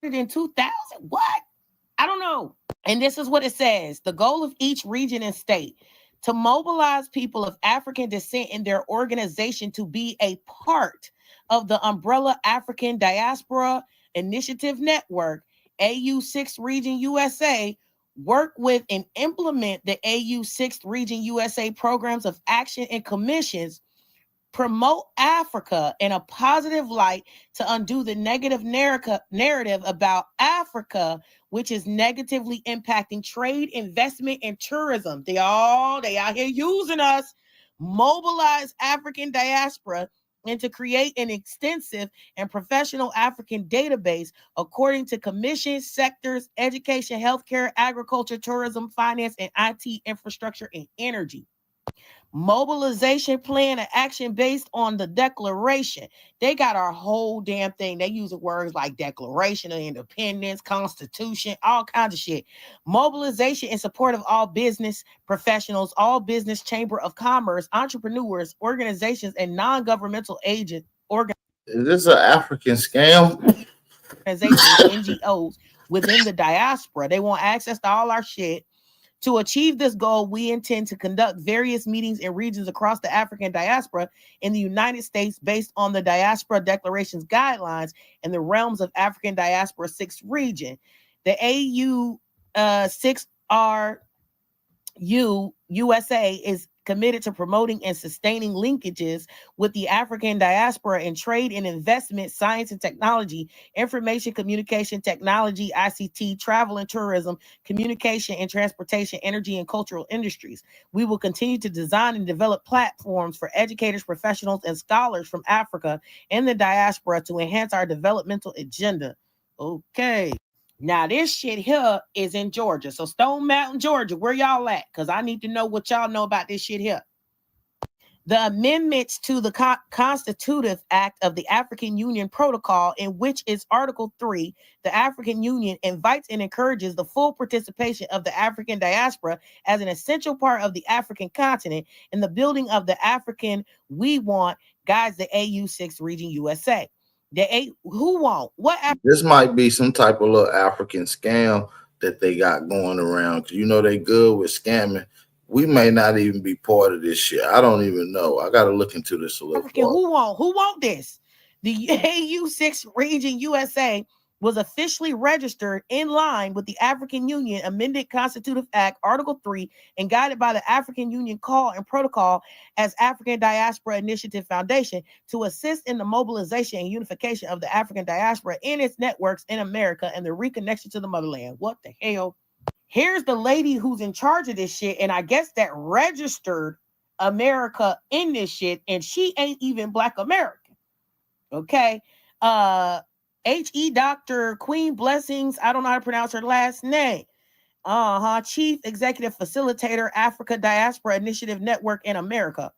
In 2000? What? I don't know. And this is what it says. The goal of each region and state to mobilize people of African descent in their organization to be a part of the umbrella African Diaspora Initiative Network, AU 6th Region USA, work with and implement the AU 6th Region USA programs of action and commissions, promote Africa in a positive light to undo the negative narrative about Africa, which is negatively impacting trade, investment, and tourism. They out here using us. Mobilize African diaspora and to create an extensive and professional African database according to commission sectors, education, healthcare, agriculture, tourism, finance, and IT infrastructure and energy. mobilization plan and action based on the Declaration. They got our whole damn thing. They use words like Declaration of Independence, Constitution, all kinds of shit. Mobilization in support of all business professionals, all business chamber of commerce, entrepreneurs, organizations, and non-governmental agent Is this an African scam? organizations, NGOs within the diaspora. They want access to all our shit. To achieve this goal, we intend to conduct various meetings in regions across the African diaspora in the United States based on the Diaspora Declaration's guidelines in the realms of African Diaspora 6th region. The AU 6RU USA is committed to promoting and sustaining linkages with the African diaspora in trade and investment, science and technology, information communication technology, ICT, travel and tourism, communication and transportation, energy and cultural industries. We will continue to design and develop platforms for educators, professionals, and scholars from Africa and the diaspora to enhance our developmental agenda. Okay. Now, this shit here is in Georgia. So Stone Mountain, Georgia, where y'all at? Because I need to know what y'all know about this shit here. The amendments to the Constitutive Act of the African Union Protocol, in which is Article 3, the African Union invites and encourages the full participation of the African diaspora as an essential part of the African continent in the building of the African we want, guides the AU 6th region USA. Who won't? This might be some type of little African scam that they got going around. Cause you know they good with scamming. We may not even be part of this shit. I don't even know. I got to look into this a little. African, who want this? The AU 6 region USA was officially registered in line with the African Union Amended Constitutive Act, Article 3, and guided by the African Union Call and Protocol as African Diaspora Initiative Foundation to assist in the mobilization and unification of the African diaspora in its networks in America and the reconnection to the motherland. What the hell? Here's the lady who's in charge of this shit, and I guess that registered America in this shit, and she ain't even Black American. Okay. H.E. Dr. Queen Blessings, I don't know how to pronounce her last name. Chief Executive Facilitator, Africa Diaspora Initiative Network in America.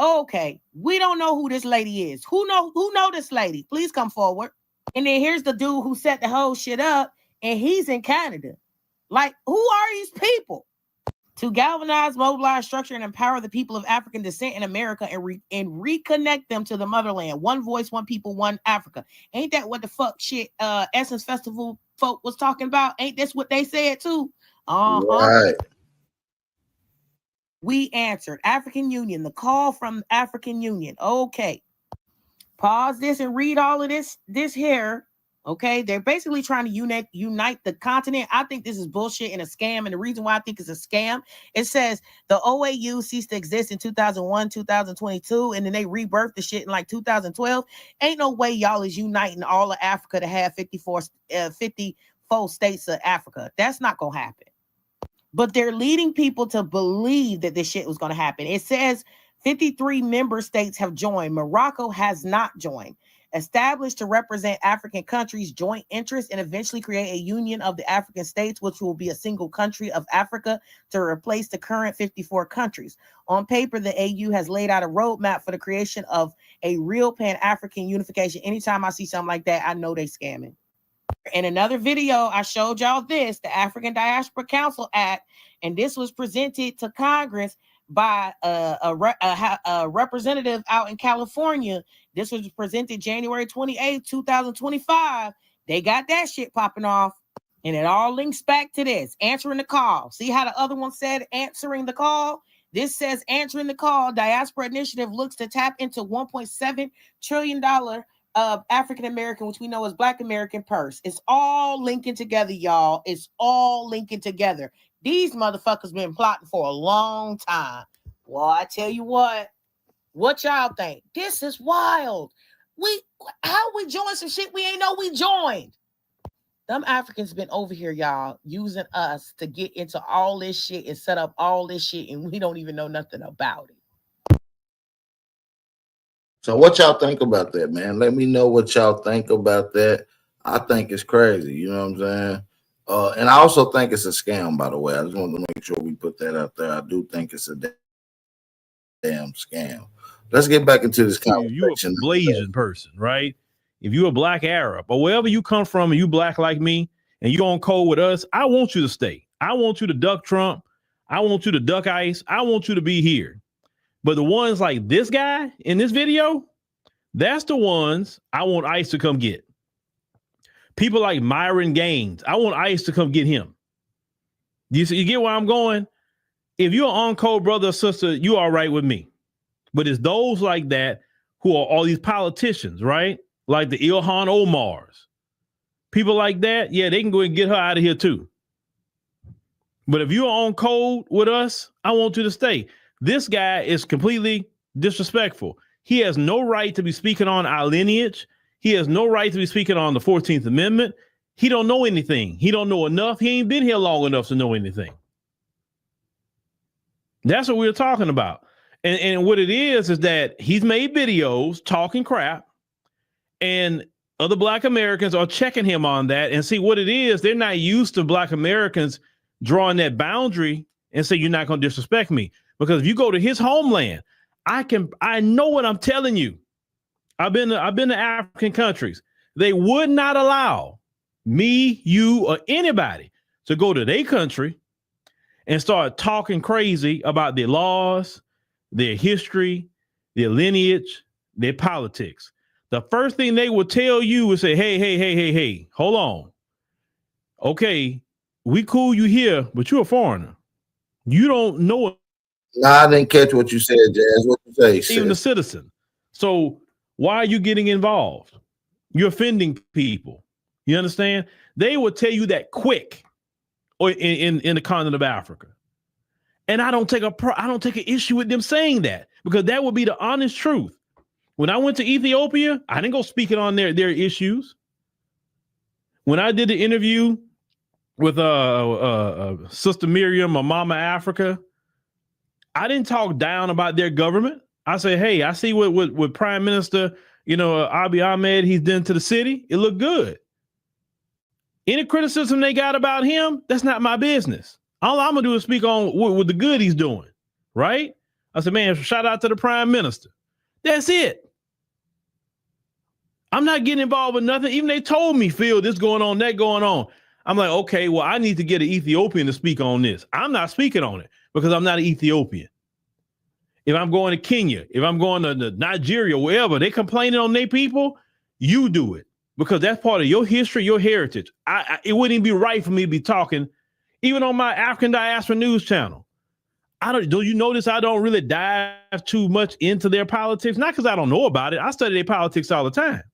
Okay, we don't know who this lady is. Who know this lady? Please come forward. And then here's the dude who set the whole shit up, and he's in Canada. Like, who are these people? To galvanize, mobilize, structure, and empower the people of African descent in America and reconnect them to the motherland. One voice, one people, one Africa. Ain't that what the fuck shit Essence Festival folk was talking about? Ain't this what they said too? Right. We answered. African Union, the call from African Union. Okay. Pause this and read all of this here. Okay, they're basically trying to unite the continent. I think this is bullshit and a scam. And the reason why I think it's a scam, it says the OAU ceased to exist in 2001, 2022, and then they rebirthed the shit in like 2012. Ain't no way y'all is uniting all of Africa to have 54 states of Africa. That's not going to happen. But they're leading people to believe that this shit was going to happen. It says 53 member states have joined. Morocco has not joined. Established to represent African countries' joint interests and eventually create a union of the African states, which will be a single country of Africa to replace the current 54 countries. On paper, the AU has laid out a roadmap for the creation of a real Pan-African unification. Anytime I see something like that, I know they scamming. In another video, I showed y'all this, the African Diaspora Council Act, and this was presented to Congress by a representative out in California. This was presented January 28, 2025. They got that shit popping off. And it all links back to this, answering the call. See how the other one said answering the call? This says answering the call. Diaspora Initiative looks to tap into $1.7 trillion of African American, which we know as Black American purse. It's all linking together, y'all. It's all linking together. These motherfuckers been plotting for a long time. Well, I tell you what y'all think? This is wild. How we joined some shit we ain't know we joined? Them Africans been over here, y'all, using us to get into all this shit and set up all this shit, and we don't even know nothing about it. So what y'all think about that, man? Let me know what y'all think about that. I think it's crazy. You know what I'm saying? And I also think it's a scam, by the way. I just wanted to make sure we put that out there. I do think it's a damn scam. Let's get back into this You're conversation. a Blasian person, right? If you're a black Arab or wherever you come from and you black like me and you on code with us, I want you to stay. I want you to duck Trump. I want you to duck ICE. I want you to be here. But the ones like this guy in this video, that's the ones I want ICE to come get. People like Myron Gaines, I want ICE to come get him. You get where I'm going? If you're on code brother or sister, you all right with me. But it's those like that who are all these politicians, right? Like the Ilhan Omars. People like that, yeah, they can go and get her out of here too. But if you're on code with us, I want you to stay. This guy is completely disrespectful. He has no right to be speaking on our lineage. He has no right to be speaking on the 14th Amendment. He don't know anything. He don't know enough. He ain't been here long enough to know anything. That's what we're talking about. And what it is that he's made videos talking crap, and other black Americans are checking him on that and see what it is. They're not used to black Americans drawing that boundary and say, you're not going to disrespect me. Because if you go to his homeland, I know what I'm telling you. I've been to African countries. They would not allow me, you, or anybody to go to their country and start talking crazy about their laws, their history, their lineage, their politics. The first thing they will tell you is say, hey, hold on. Okay, we cool you here, but you're a foreigner. You don't know. Nah, I didn't catch what you said, Jazz. What you say? Even a citizen. So why are you getting involved? You're offending people. You understand? They will tell you that quick, or in the continent of Africa. And I don't take an issue with them saying that, because that would be the honest truth. When I went to Ethiopia, I didn't go speaking on their issues. When I did the interview with Sister Miriam or Mama Africa, I didn't talk down about their government. I say, hey, I see what Prime Minister, Abiy Ahmed, he's done to the city. It looked good. Any criticism they got about him, that's not my business. All I'm gonna do is speak on what the good he's doing, right? I said, man, shout out to the Prime Minister. That's it. I'm not getting involved with nothing. Even they told me, Phil, this going on, that going on. I'm like, okay, well, I need to get an Ethiopian to speak on this. I'm not speaking on it because I'm not an Ethiopian. If I'm going to Kenya, if I'm going to Nigeria, wherever, they complaining on their people, you do it, because that's part of your history, your heritage. It wouldn't even be right for me to be talking, even on my African Diaspora News channel. Do you notice I don't really dive too much into their politics? Not because I don't know about it. I study their politics all the time.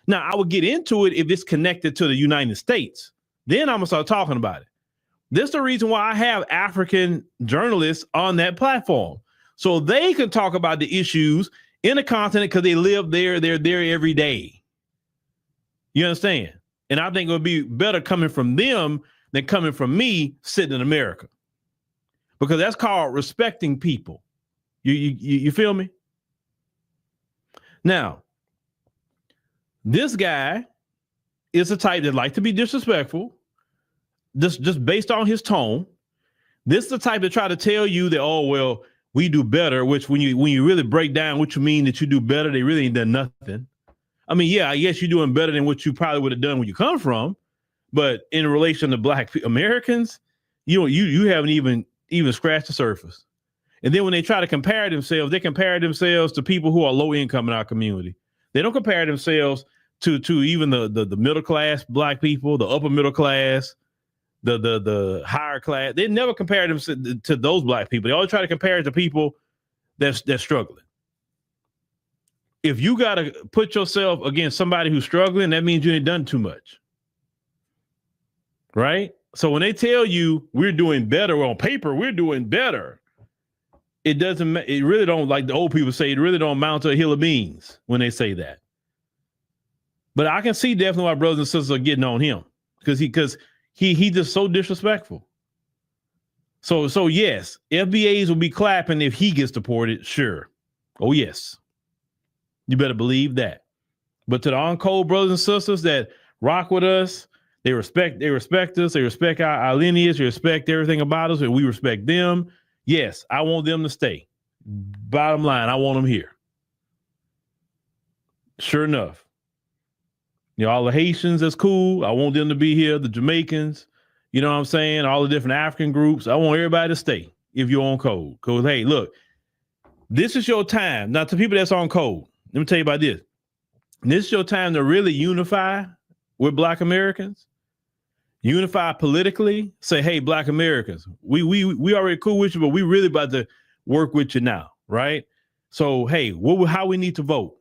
Now, I would get into it if it's connected to the United States. Then I'm going to start talking about it. This is the reason why I have African journalists on that platform, so they can talk about the issues in the continent, because they live there. They're there every day. You understand? And I think it would be better coming from them than coming from me sitting in America, because that's called respecting people. You feel me? Now, this guy is a type that like to be disrespectful, just based on his tone. This is the type that try to tell you that, oh, well, we do better, which when you really break down what you mean that you do better, they really ain't done nothing. I mean, yeah, I guess you're doing better than what you probably would have done when you come from, but in relation to black Americans, you haven't even scratched the surface. And then when they try to compare themselves, they compare themselves to people who are low income in our community. They don't compare themselves to even the middle class black people, the upper middle class, the higher class. They never compare them to those black people. They always try to compare it to people that's struggling. If you got to put yourself against somebody who's struggling, that means you ain't done too much. Right? So when they tell you we're doing better on paper, we're doing better, it really don't, like the old people say, it really don't amount to a hill of beans when they say that. But I can see definitely why brothers and sisters are getting on him, because he just so disrespectful. So yes, FBAs will be clapping if he gets deported. Sure. Oh yes. You better believe that. But to the on-code brothers and sisters that rock with us, they respect us, they respect our lineage, they respect everything about us, and we respect them. Yes, I want them to stay. Bottom line, I want them here. Sure enough. You know, all the Haitians, that's cool. I want them to be here. The Jamaicans, you know what I'm saying? All the different African groups. I want everybody to stay if you're on code. Because, hey, look, this is your time. Now, to people that's on code, let me tell you about this. This is your time to really unify with Black Americans. Unify politically. Say, hey, Black Americans, we already cool with you, but we really about to work with you now, right? So, hey, how we need to vote?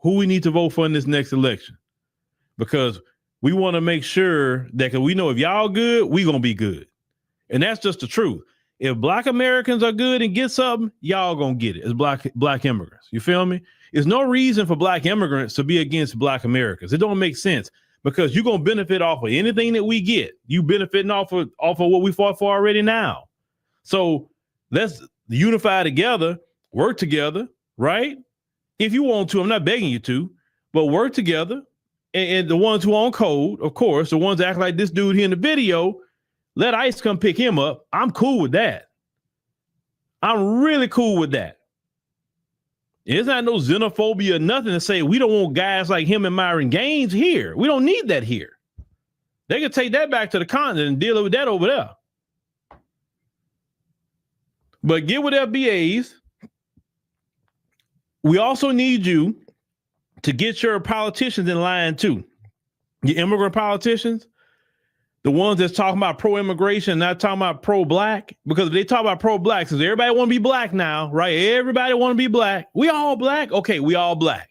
Who we need to vote for in this next election? Because we want to make sure that, cause we know if y'all good, we gonna be good. And that's just the truth. If Black Americans are good and get something, y'all gonna get it as black immigrants. You feel me? There's no reason for Black immigrants to be against Black Americans. It don't make sense because you're gonna benefit off of anything that we get. You benefiting off of what we fought for already now. So let's unify together, work together, right? If you want to, I'm not begging you to, but work together. And the ones who are on code, of course, the ones that act like this dude here in the video, let ICE come pick him up. I'm cool with that. I'm really cool with that. It's not no xenophobia or nothing to say we don't want guys like him and Myron Gaines here. We don't need that here. They can take that back to the continent and deal with that over there. But get with FBAs. We also need you to get your politicians in line too. Your immigrant politicians, the ones that's talking about pro-immigration, not talking about pro-Black, because if they talk about pro-Black, because everybody want to be Black now, right? Everybody want to be Black. We all Black? Okay, we all Black.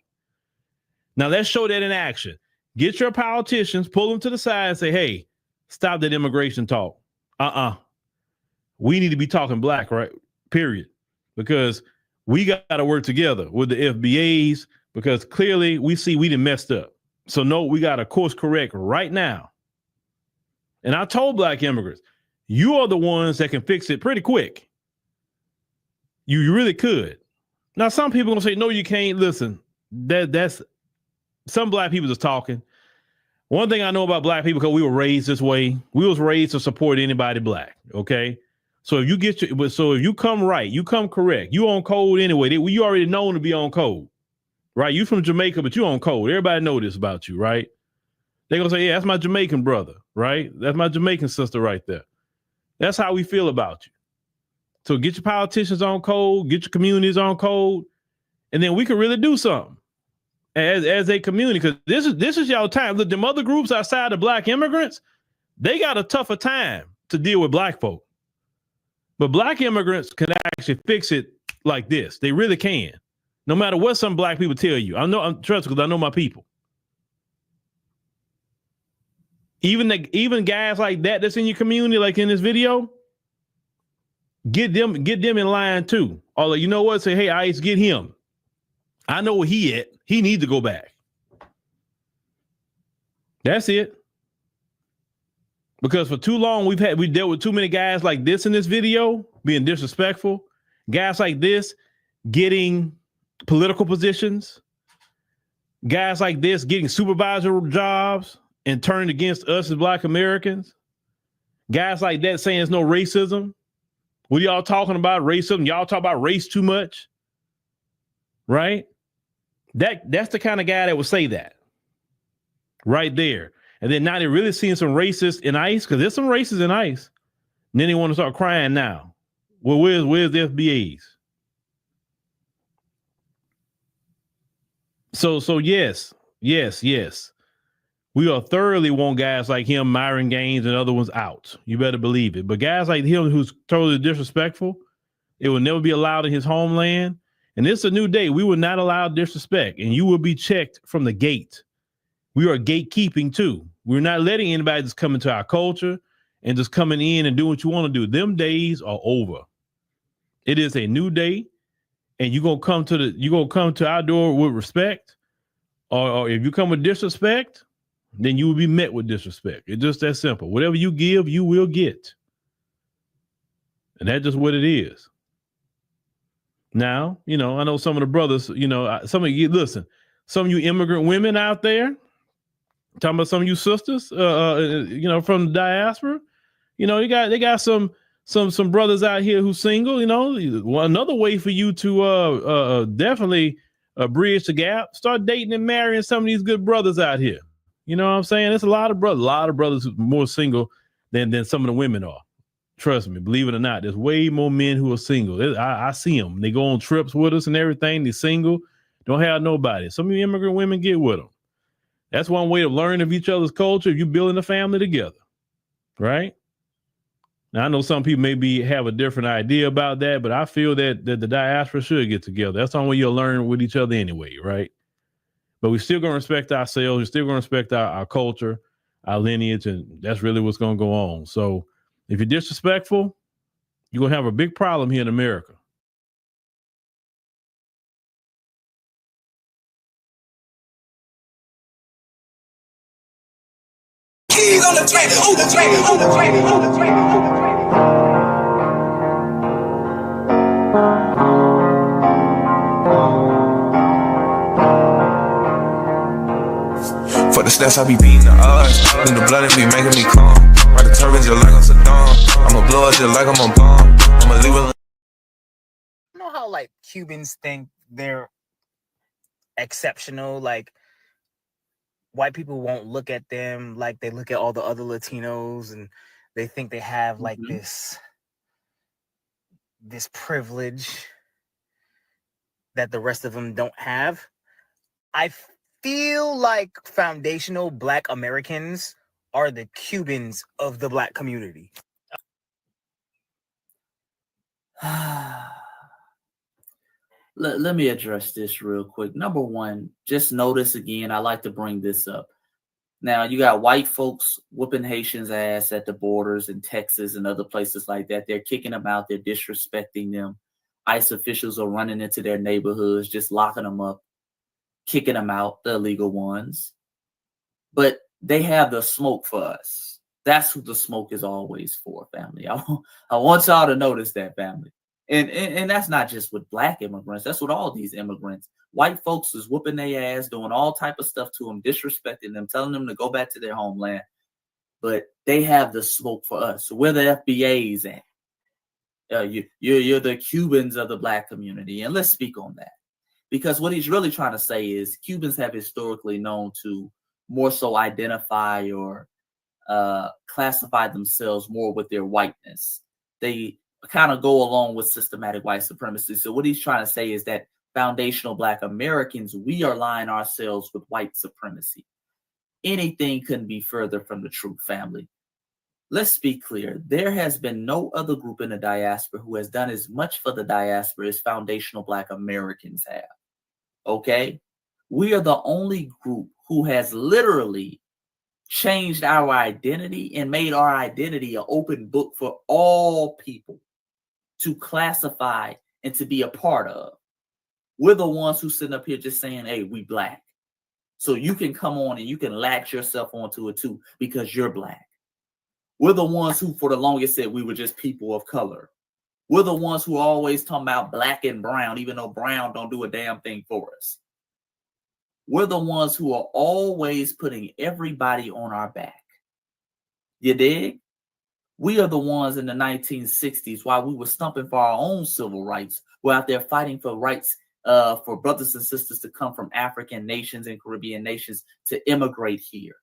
Now let's show that in action. Get your politicians, pull them to the side and say, hey, stop that immigration talk. We need to be talking Black, right? Period. Because we got to work together with the FBAs, because clearly we see we done messed up. So no, we got to course correct right now. And I told Black immigrants, you are the ones that can fix it pretty quick. You really could. Now, some people gonna say, no, you can't. Listen, that's some Black people just talking. One thing I know about Black people, because we were raised this way, we was raised to support anybody Black. Okay. So if you come right, you come correct, you on code anyway. You already known to be on code. Right, you from Jamaica, but you on code. Everybody know this about you, right? They gonna say, yeah, that's my Jamaican brother, right? That's my Jamaican sister right there. That's how we feel about you. So get your politicians on code, get your communities on code, and then we can really do something as a community. Because this is y'all time. Look, them other groups outside of Black immigrants, they got a tougher time to deal with Black folk. But Black immigrants can actually fix it like this. They really can. No matter what some Black people tell you. I'm trust because I know my people. Even guys like that's in your community, like in this video, get them in line too. Or like, you know what? Say, hey, ICE, get him. I know where he at. He needs to go back. That's it. Because for too long we dealt with too many guys like this in this video, being disrespectful. Guys like this getting political positions, guys like this getting supervisor jobs and turning against us as Black Americans, guys like that saying there's no racism. What are y'all talking about? Racism? Y'all talk about race too much, right? That's the kind of guy that would say that right there. And then now they're really seeing some racists in ICE, because there's some racists in ICE. And then they want to start crying now. Well, where's the FBAs? So yes. We are thoroughly want guys like him, Myron Gaines, and other ones out. You better believe it. But guys like him who's totally disrespectful, it will never be allowed in his homeland. And this is a new day. We will not allow disrespect, and you will be checked from the gate. We are gatekeeping too. We're not letting anybody just come into our culture and just coming in and do what you want to do. Them days are over. It is a new day. And you're gonna come to our door with respect, or if you come with disrespect, then you will be met with disrespect. It's just that simple. Whatever you give, you will get. And that's just what it is. Now, I know some of the brothers, some of you immigrant women out there, talking about some of you sisters, from the diaspora, they got some some brothers out here who single, another way for you to definitely bridge the gap, start dating and marrying some of these good brothers out here. You know what I'm saying? There's a lot of brothers who are more single than some of the women are. Trust me, believe it or not, there's way more men who are single. I see them. They go on trips with us and everything. They're single, don't have nobody. Some of the immigrant women get with them. That's one way of learning of each other's culture. If you're building a family together, right? Now, I know some people maybe have a different idea about that, but I feel that the diaspora should get together. That's the only way you'll learn with each other anyway, right? But we're still going to respect ourselves. We're still going to respect our culture, our lineage, and that's really what's going to go on. So if you're disrespectful, you're going to have a big problem here in America. Keys on the track, on the track, on the track, on the track, on the track. For the stats, I be beating the odds. In the blood, it be making me calm. Ride the turbines just like I'm Saddam. I'ma blow up just like I'm a bomb. I'ma leave it. You know how like Cubans think they're exceptional, like white people won't look at them like they look at all the other Latinos, and they think they have like this privilege that the rest of them don't have. I feel like foundational Black Americans are the Cubans of the Black community. Let me address this real quick. Number one, just notice again, I like to bring this up. Now, you got white folks whooping Haitians' ass at the borders in Texas and other places like that. They're kicking them out. They're disrespecting them. ICE officials are running into their neighborhoods, just locking them up, kicking them out, the illegal ones. But they have the smoke for us. That's what the smoke is always for, family. I want y'all to notice that, family. And that's not just with Black immigrants. That's with all these immigrants. White folks is whooping their ass, doing all type of stuff to them, disrespecting them, telling them to go back to their homeland. But they have the smoke for us. So where the Fba'S at? You're the Cubans of the Black community. And let's speak on that. Because what he's really trying to say is Cubans have historically known to more so identify or classify themselves more with their whiteness. They kind of go along with systematic white supremacy. So what he's trying to say is that foundational Black Americans, we align ourselves with white supremacy. Anything couldn't be further from the truth, family. Let's be clear. There has been no other group in the diaspora who has done as much for the diaspora as foundational Black Americans have. Okay? We are the only group who has literally changed our identity and made our identity an open book for all people to classify and to be a part of. We're the ones who sitting up here just saying, hey, we Black. So you can come on and you can latch yourself onto it too because you're Black. We're the ones who for the longest said we were just people of color. We're the ones who are always talking about Black and brown, even though brown don't do a damn thing for us. We're the ones who are always putting everybody on our back. You dig? We are the ones in the 1960s, while we were stumping for our own civil rights, we're out there fighting for rights for brothers and sisters to come from African nations and Caribbean nations to immigrate here.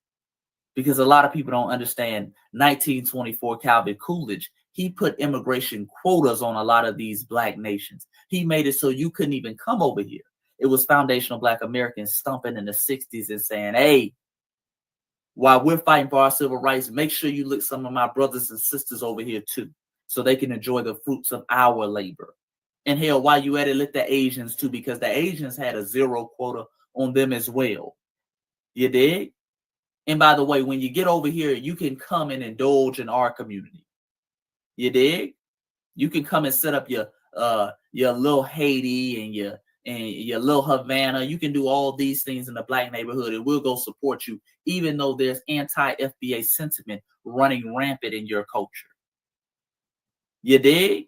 Because a lot of people don't understand 1924 Calvin Coolidge, he put immigration quotas on a lot of these Black nations. He made it so you couldn't even come over here. It was foundational Black Americans stumping in the 60s and saying, hey, while we're fighting for our civil rights, make sure you look some of my brothers and sisters over here too, so they can enjoy the fruits of our labor. And hell, while you at it, let the Asians too, because the Asians had a zero quota on them as well. You dig? And by the way, when you get over here, you can come and indulge in our community. You dig? You can come and set up your little Haiti and your little Havana. You can do all these things in the Black neighborhood, and we'll go support you, even though there's anti-FBA sentiment running rampant in your culture. You dig?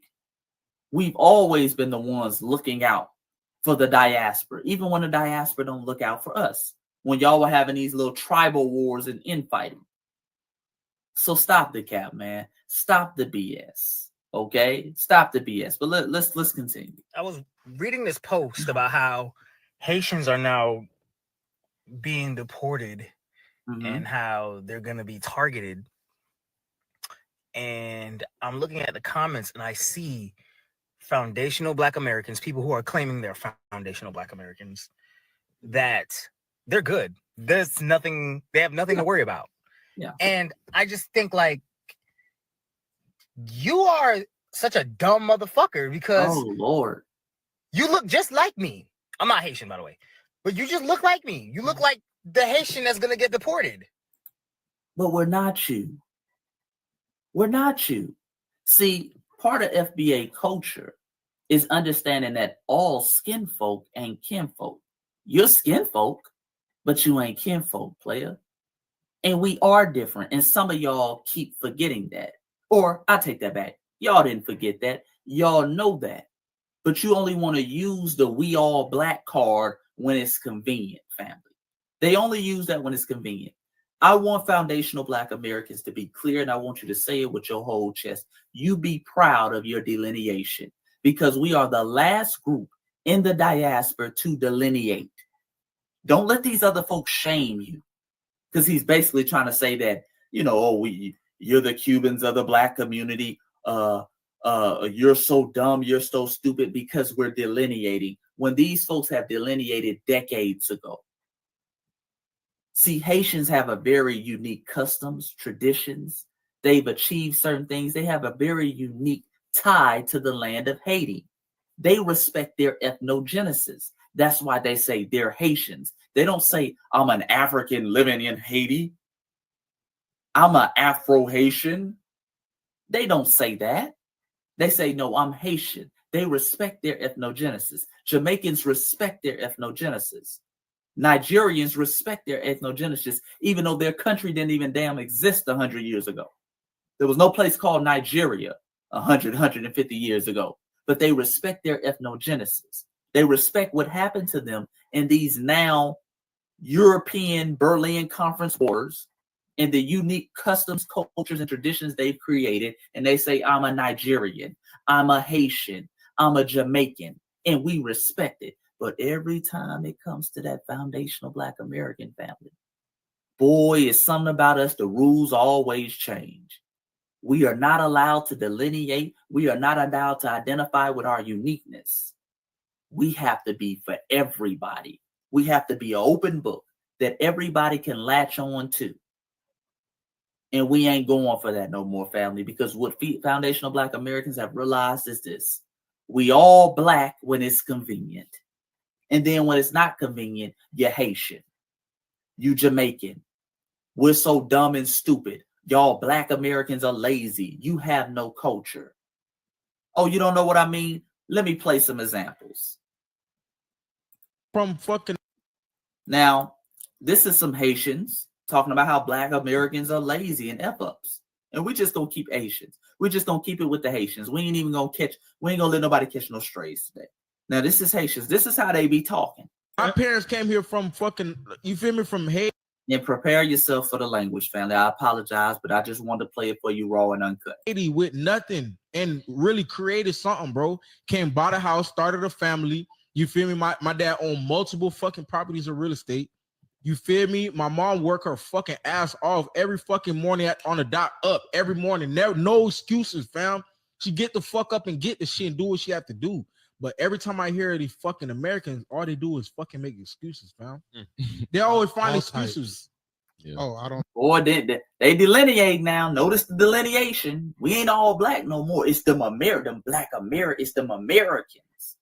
We've always been the ones looking out for the diaspora, even when the diaspora don't look out for us. When y'all were having these little tribal wars and infighting. So stop the cap, man. Stop the BS. Okay, stop the BS. But let's continue. I was reading this post about how Haitians are now being deported and how they're going to be targeted. And I'm looking at the comments and I see foundational Black Americans, people who are claiming they're foundational Black Americans, that they're good. There's nothing, they have nothing to worry about. Yeah. And I just think, like, you are such a dumb motherfucker because oh Lord, you look just like me. I'm not Haitian, by the way, but you just look like me. You look like the Haitian that's gonna get deported. But we're not you. We're not you. See, part of FBA culture is understanding that all skin folk ain't kinfolk. You're skin folk, but you ain't kinfolk, player. And we are different. And some of y'all keep forgetting that. Or I take that back. Y'all didn't forget that. Y'all know that. But you only want to use the we all black card when it's convenient, family. They only use that when it's convenient. I want foundational Black Americans to be clear, and I want you to say it with your whole chest. You be proud of your delineation, because we are the last group in the diaspora to delineate. Don't let these other folks shame you, because he's basically trying to say that, you know, oh, you're the Cubans of the Black community. You're so dumb, you're so stupid because we're delineating, when these folks have delineated decades ago. See, Haitians have a very unique customs, traditions. They've achieved certain things. They have a very unique tie to the land of Haiti. They respect their ethnogenesis. That's why they say they're Haitians. They don't say, I'm an African living in Haiti. I'm an Afro-Haitian. They don't say that. They say, no, I'm Haitian. They respect their ethnogenesis. Jamaicans respect their ethnogenesis. Nigerians respect their ethnogenesis, even though their country didn't even damn exist 100 years ago. There was no place called Nigeria 150 years ago, but they respect their ethnogenesis. They respect what happened to them in these now European Berlin Conference borders and the unique customs, cultures, and traditions they've created. And they say, I'm a Nigerian, I'm a Haitian, I'm a Jamaican, and we respect it. But every time it comes to that foundational Black American family, boy, it's something about us. The rules always change. We are not allowed to delineate. We are not allowed to identify with our uniqueness. We have to be for everybody. We have to be an open book that everybody can latch on to. And we ain't going for that no more, family, because what foundational Black Americans have realized is this: we all Black when it's convenient. And then when it's not convenient, you're Haitian, you Jamaican. We're so dumb and stupid. Y'all Black Americans are lazy. You have no culture. Oh, you don't know what I mean? Let me play some examples. Now, this is some Haitians talking about how Black Americans are lazy and F-ups. And we just gonna keep Haitians. We just gonna keep it with the Haitians. We ain't gonna let nobody catch no strays today. Now, this is Haitians. This is how they be talking. My parents came here from fucking, you feel me, from Haiti. And prepare yourself for the language, family. I apologize, but I just wanted to play it for you raw and uncut. Haiti with nothing and really created something, bro. Came, bought a house, started a family. You feel me? My dad owned multiple fucking properties of real estate. You feel me? My mom worked her fucking ass off every fucking morning on the dot up every morning. No excuses, fam. She get the fuck up and get the shit and do what she have to do. But every time I hear these fucking Americans, all they do is fucking make excuses, fam. They always find excuses. Yeah. Oh, I don't. Boy, they delineate now. Notice the delineation. We ain't all Black no more. It's them Black America. It's them Americans.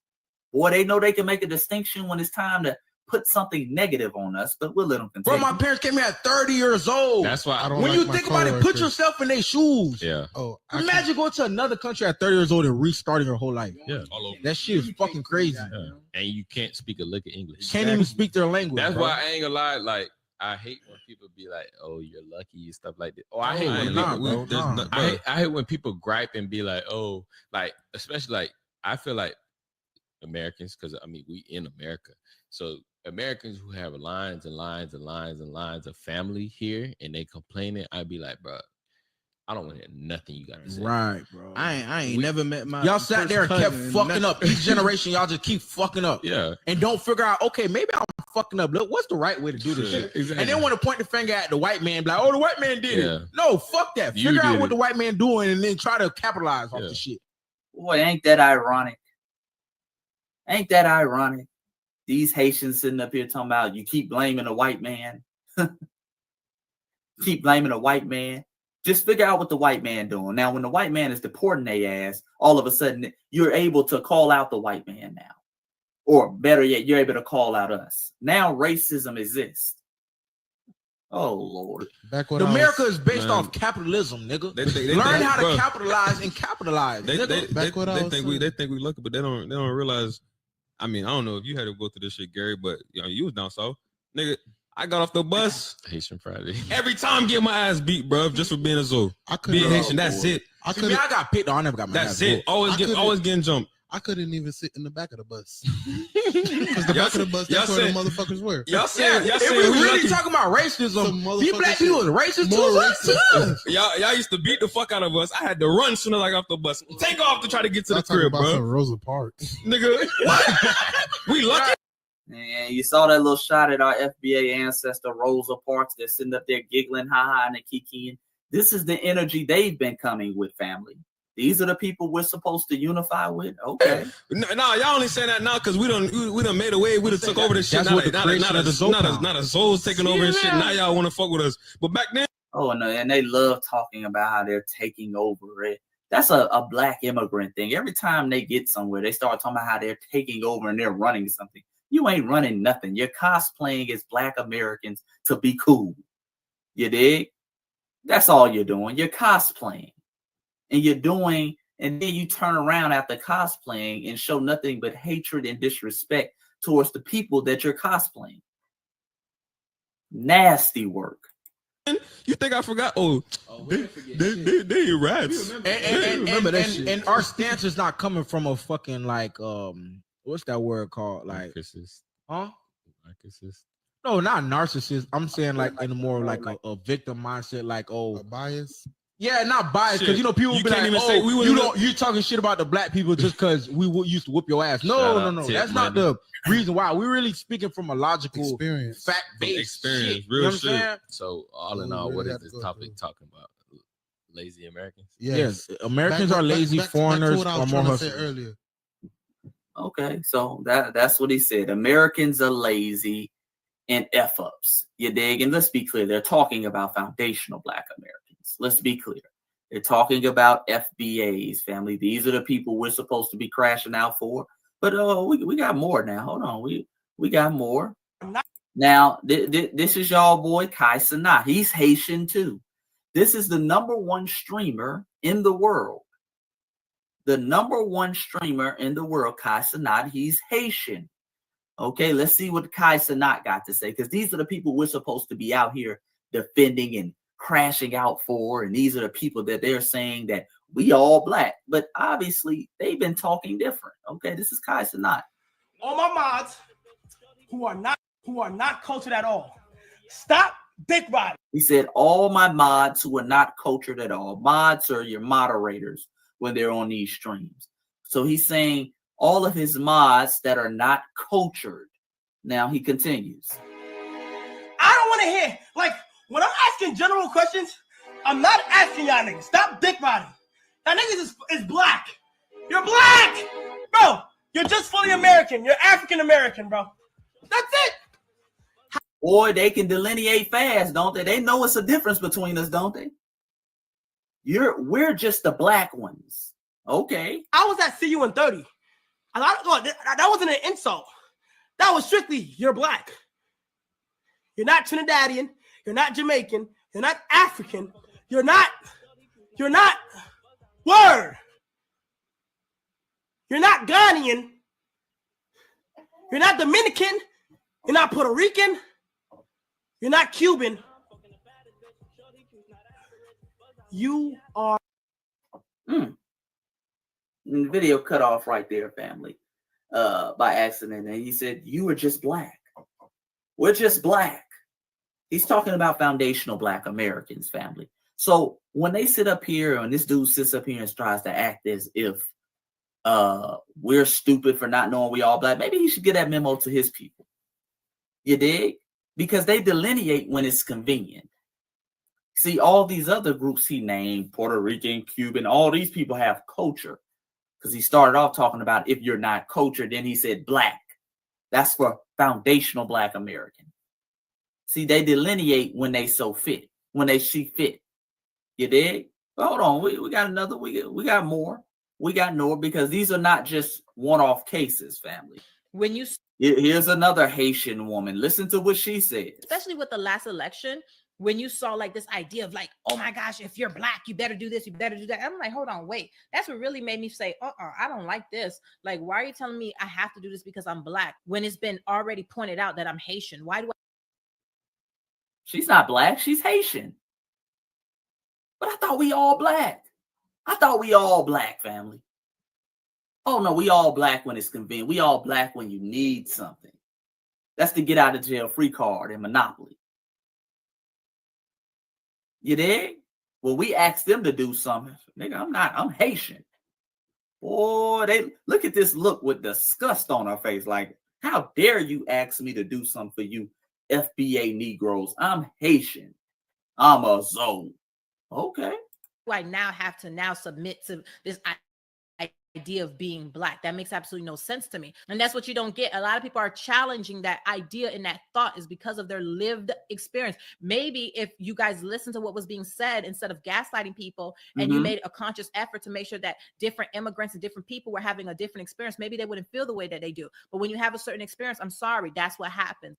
Boy, they know they can make a distinction when it's time to put something negative on us, but we'll let them continue. Bro, my parents came here at 30 years old. That's why I don't. When you think about it, put yourself in their shoes. Yeah. Oh, imagine going to another country at 30 years old and restarting your whole life. Yeah. All over. That shit is fucking crazy. Yeah. And you can't speak a lick of English. Can't even speak their language. That's bro. why I ain't gonna lie. Like, I hate when people be like, "Oh, you're lucky," and stuff like that. Oh, I hate when I hate when people gripe and be like, "Oh," like, especially like, I feel like Americans, because I mean we in America, so Americans who have lines and lines and lines and lines of family here and they complaining, I'd be like, bro, I don't want to hear nothing you got to say. Right, bro. I ain't never met my. Y'all sat there and kept fucking up. Each generation, y'all just keep fucking up. Yeah. And don't figure out, okay, maybe I'm fucking up. Look, what's the right way to do this shit? Exactly. And then want to point the finger at the white man, be like, oh, the white man did it. No, fuck that. You Figure out did what it. the white man doing and then try to capitalize off the shit. Boy, ain't that ironic? Ain't that ironic? These Haitians sitting up here talking about you keep blaming a white man. Keep blaming a white man. Just figure out what the white man doing. Now, when the white man is deporting their ass, all of a sudden you're able to call out the white man now. Or better yet, you're able to call out us. Now racism exists. Oh, Lord. America is based off capitalism, nigga. Learn how to capitalize and capitalize. They think we lucky, but they don't realize. I mean, I don't know if you had to go through this shit, Gary, but you was down south. Nigga, I got off the bus. Haitian Friday. Every time get my ass beat, bro, just for being a zoo. Being Haitian, that's it. I got picked on. I never got my ass That's it. whooped. Always getting jumped. I couldn't even sit in the back of the bus. Because the back of the bus, that's where the motherfuckers were. Y'all said if we really talking about racism, these black people was racist too. Y'all used to beat the fuck out of us. I had to run as soon as I got off the bus. Take off to try to get to the crib, bro. Some Rosa Parks. Nigga, what? We lucky. And you saw that little shot at our FBA ancestor, Rosa Parks. They're sitting up there giggling, ha-ha, and kikiing. This is the energy they've been coming with, family. These are the people we're supposed to unify with. Okay. No, y'all only say that now because we done made a way. We done took over this shit. That's Not a Zoes taking over and shit. Now y'all want to fuck with us. But back then. Oh, no. And they love talking about how they're taking over it. That's a black immigrant thing. Every time they get somewhere, they start talking about how they're taking over and they're running something. You ain't running nothing. You're cosplaying as black Americans to be cool. You dig? That's all you're doing. You're cosplaying. And then you turn around after cosplaying and show nothing but hatred and disrespect towards the people that you're cosplaying. Nasty work. You think I forgot? Oh, they rats. Remember that shit. And our stance is not coming from a fucking like what's that word called? Like narcissist. Huh? Narcissist. No, not narcissist. I'm saying like in a more like a victim mindset, like a bias. Yeah, not biased, because people be like, you're talking shit about the black people just because we used to whoop your ass. No. That's not the reason why. We're really speaking from a logical experience, fact-based experience, shit. real shit. So all in all, what is this topic talking about? Lazy Americans? Yes. Americans are lazy. Foreigners are more hustlers. Okay, so that's what he said. Americans are lazy and F-ups. You dig? And let's be clear, they're talking about foundational black Americans. Let's be clear. They're talking about Fba'S, family. These are the people we're supposed to be crashing out for. But we got more now. Hold on. We got more. Now, this is y'all boy Kai Cenat. He's Haitian too. This is the #1 streamer in the world. The #1 streamer in the world, Kai Cenat. He's Haitian. Okay, let's see what Kai Cenat got to say, because these are the people we're supposed to be out here defending and crashing out for, and these are the people that they're saying that we all black, but obviously they've been talking different. Okay, this is Kai Cenat. All my mods who are not cultured at all, stop dick riding. He said all my mods who are not cultured at all. Mods are your moderators when they're on these streams. So he's saying all of his mods that are not cultured. Now he continues. I don't want to hear, like, when I'm asking general questions, I'm not asking y'all niggas. Stop dick riding. That niggas is black. You're black, bro. You're just fully American. You're African American, bro. That's it. Boy, they can delineate fast, don't they? They know it's a difference between us, don't they? We're just the black ones. Okay. I was at CU in 30. That wasn't an insult. That was strictly you're black. You're not Trinidadian. You're not Jamaican. You're not African. You're not word. You're not Ghanaian. You're not Dominican. You're not Puerto Rican. You're not Cuban. You are. The video cut off right there, family, by accident. And he said, you are just black. We're just black. He's talking about foundational black Americans, family. So when they sit up here and this dude sits up here and tries to act as if we're stupid for not knowing we all black, maybe he should get that memo to his people. You dig? Because they delineate when it's convenient. See, all these other groups he named, Puerto Rican, Cuban, all these people have culture. Because he started off talking about if you're not cultured, then he said black. That's for foundational Black American. See, they delineate when they so fit, when they see fit. You dig? But hold on, we got another, we got more. We got more because these are not just one-off cases, family. When you here's another Haitian woman. Listen to what she said. Especially with the last election, when you saw like this idea of like, oh my gosh, if you're black, you better do this, you better do that. I'm like, hold on, wait. That's what really made me say, I don't like this. Like, why are you telling me I have to do this because I'm black when it's been already pointed out that I'm Haitian? Why do I? She's not black, she's Haitian. But I thought we all black. I thought we all black, family. Oh no, we all black when it's convenient. We all black when you need something. That's the get out of jail free card and Monopoly. You dig? Well, we asked them to do something. Nigga, I'm Haitian. Boy, they look at this look with disgust on her face. Like, how dare you ask me to do something for you, FBA Negroes? I'm Haitian. I'm a Zoe. Okay. I now have to submit to this idea of being black. That makes absolutely no sense to me. And that's what you don't get. A lot of people are challenging that idea and that thought is because of their lived experience. Maybe if you guys listen to what was being said instead of gaslighting people and you made a conscious effort to make sure that different immigrants and different people were having a different experience, maybe they wouldn't feel the way that they do. But when you have a certain experience, I'm sorry, that's what happens.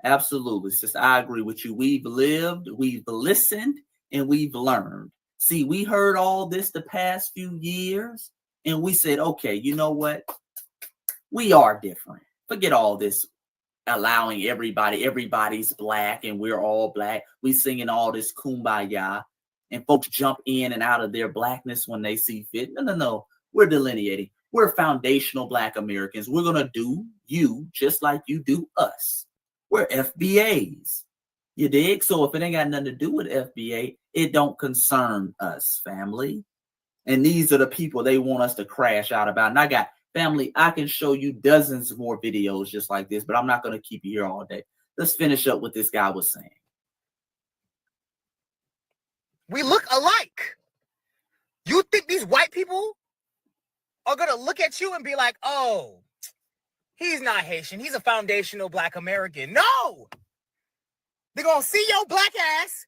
Absolutely, sister. I agree with you. We've lived, we've listened, and we've learned. See, we heard all this the past few years. And we said, okay, you know what? We are different. Forget all this allowing everybody's black and we're all black. We singing all this kumbaya and folks jump in and out of their blackness when they see fit. No. We're delineating. We're foundational Black Americans. We're going to do you just like you do us. We're FBAs. You dig? So if it ain't got nothing to do with FBA, it don't concern us, family. And these are the people they want us to crash out about. And I got family, I can show you dozens more videos just like this, but I'm not going to keep you here all day. Let's finish up what this guy was saying. We look alike. You think these white people are going to look at you and be like, oh, he's not Haitian. He's a foundational Black American. No! They're going to see your black ass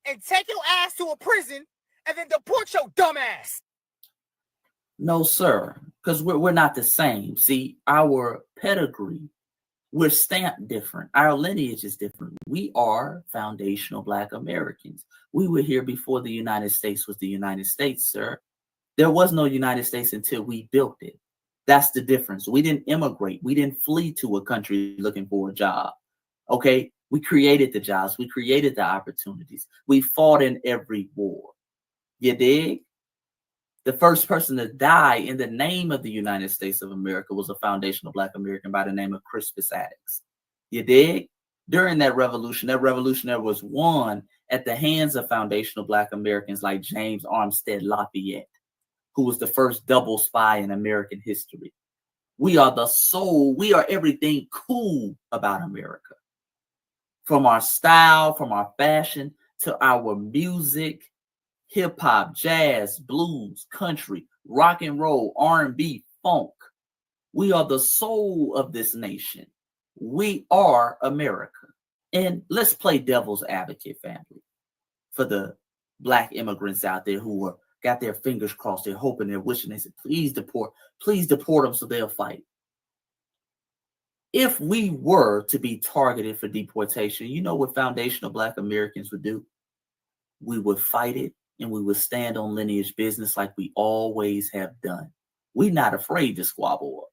and take your ass to a prison and then deport your dumb ass. No, sir, because we're not the same. See, our pedigree, we're stamped different. Our lineage is different. We are foundational Black Americans. We were here before the United States was the United States, sir. There was no United States until we built it. That's the difference. We didn't immigrate. We didn't flee to a country looking for a job. Okay? We created the jobs. We created the opportunities. We fought in every war. You dig? The first person to die in the name of the United States of America was a foundational Black American by the name of Crispus Attucks. You dig? During that revolution there was won at the hands of foundational Black Americans like James Armstead Lafayette, who was the first double spy in American history. We are the soul. We are everything cool about America. From our style, from our fashion, to our music, hip hop, jazz, blues, country, rock and roll, R&B, funk. We are the soul of this nation. We are America. And let's play devil's advocate, family, for the Black immigrants out there who are got their fingers crossed, they're hoping, they're wishing, they said, please deport them so they'll fight. If we were to be targeted for deportation, you know what foundational Black Americans would do? We would fight it. And we would stand on lineage business like we always have done. We're not afraid to squabble up.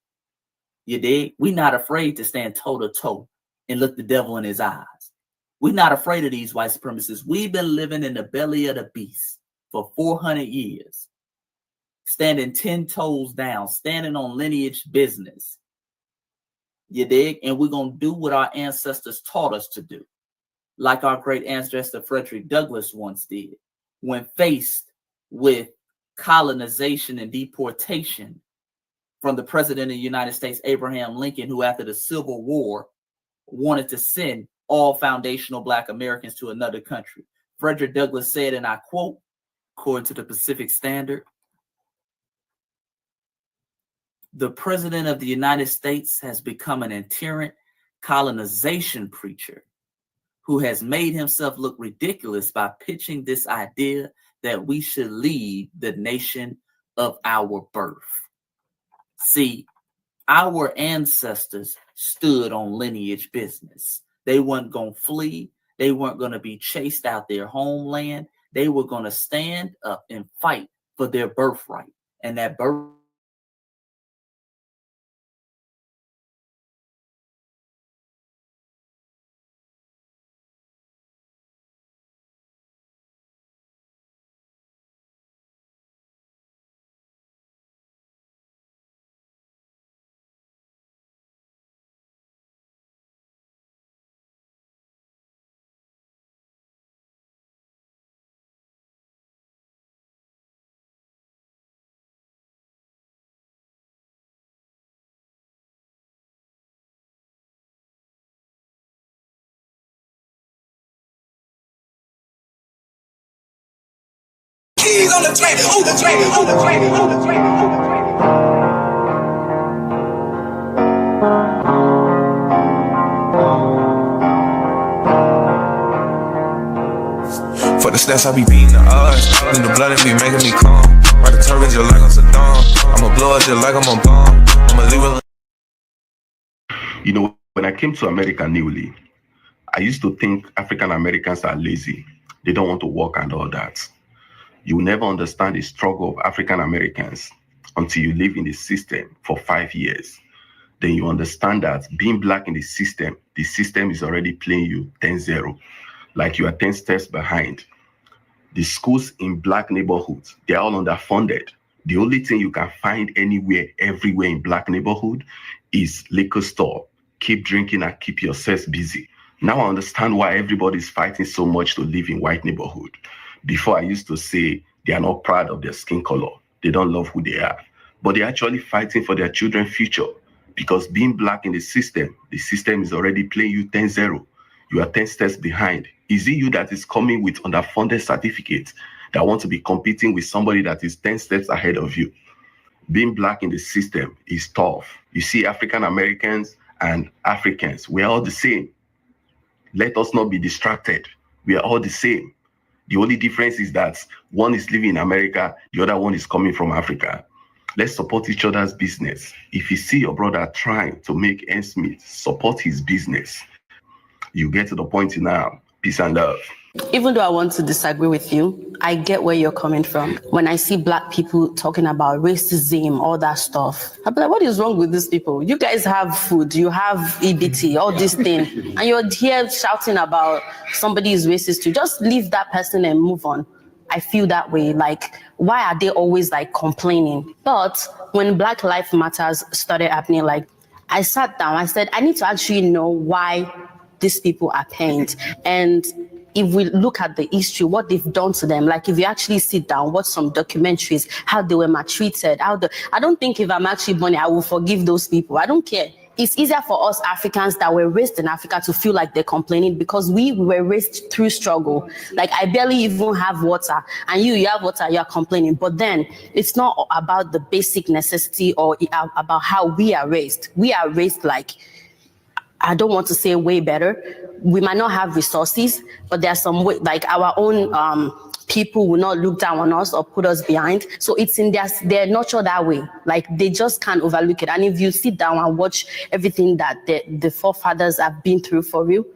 You dig? We're not afraid to stand toe-to-toe and look the devil in his eyes. We're not afraid of these white supremacists. We've been living in the belly of the beast for 400 years, standing 10 toes down, standing on lineage business. You dig? And we're going to do what our ancestors taught us to do, like our great ancestor Frederick Douglass once did. when faced with colonization and deportation from the President of the United States, Abraham Lincoln, who after the Civil War wanted to send all foundational Black Americans to another country. Frederick Douglass said, and I quote, according to the Pacific Standard, "The President of the United States has become an itinerant colonization preacher who has made himself look ridiculous by pitching this idea that we should leave the nation of our birth." See, our ancestors stood on lineage business. They weren't going to flee. They weren't going to be chased out their homeland. They were going to stand up and fight for their birthright. And that birthright keys on the train, on the train, on the train, on the train, on the train. For the stats, I be beating the odds. In the blood, it be making me calm. Ride the turbines just like I'm Saddam. I'ma blow it just like I'm a bomb. I'ma leave it. You know, when I came to America newly, I used to think African Americans are lazy. They don't want to work and all that. You will never understand the struggle of African Americans until you live in the system for 5 years. Then you understand that being Black in the system is already playing you 10-0. Like you are 10 steps behind. The schools in Black neighborhoods, they're all underfunded. The only thing you can find anywhere, everywhere in Black neighborhood is liquor store. Keep drinking and keep yourselves busy. Now I understand why everybody's fighting so much to live in white neighborhood. Before I used to say they are not proud of their skin color. They don't love who they are. But they're actually fighting for their children's future because being Black in the system is already playing you 10-0. You are 10 steps behind. Is it you that is coming with underfunded certificates that want to be competing with somebody that is 10 steps ahead of you? Being Black in the system is tough. You see, African Americans and Africans, we're all the same. Let us not be distracted. We are all the same. The only difference is that one is living in America, the other one is coming from Africa. Let's support each other's business. If you see your brother trying to make ends meet, support his business. You get to the point now. Peace and love. Even though I want to disagree with you, I get where you're coming from. When I see Black people talking about racism, all that stuff, I'm like, what is wrong with these people? You guys have food, you have EBT, all this thing, and you're here shouting about somebody is racist too. Just leave that person and move on. I feel that way. Like, why are they always like complaining? But when Black Lives Matters started happening, like, I sat down, I said, I need to actually know why these people are pained. And if we look at the history, what they've done to them, like if you actually sit down, watch some documentaries, how they were maltreated, I don't think if I'm actually born, I will forgive those people. I don't care. It's easier for us Africans that were raised in Africa to feel like they're complaining because we were raised through struggle. Like I barely even have water and you have water, you're complaining. But then it's not about the basic necessity or about how we are raised. We are raised like, I don't want to say way better. We might not have resources, but there's some way, like our own people will not look down on us or put us behind. So it's in they're nurtured that way. Like they just can't overlook it. And if you sit down and watch everything that the forefathers have been through for you,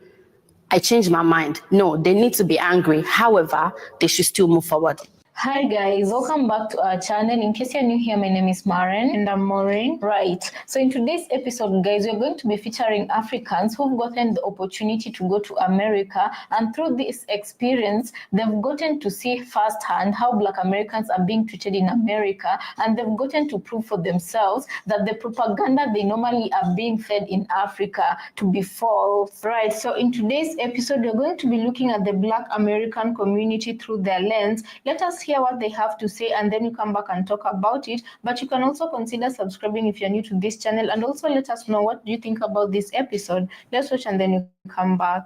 I changed my mind. No, they need to be angry. However, they should still move forward. Hi guys, welcome back to our channel. In case you're new here, my name is Maren. And I'm Maureen. Right. So in today's episode, guys, we're going to be featuring Africans who've gotten the opportunity to go to America. And through this experience, they've gotten to see firsthand how Black Americans are being treated in America. And they've gotten to prove for themselves that the propaganda they normally are being fed in Africa to be false. Right. So in today's episode, we're going to be looking at the Black American community through their lens. Let us hear what they have to say, and then you come back and talk about it. But you can also consider subscribing if you're new to this channel, and also let us know what do you think about this episode. Let's watch and then you come back.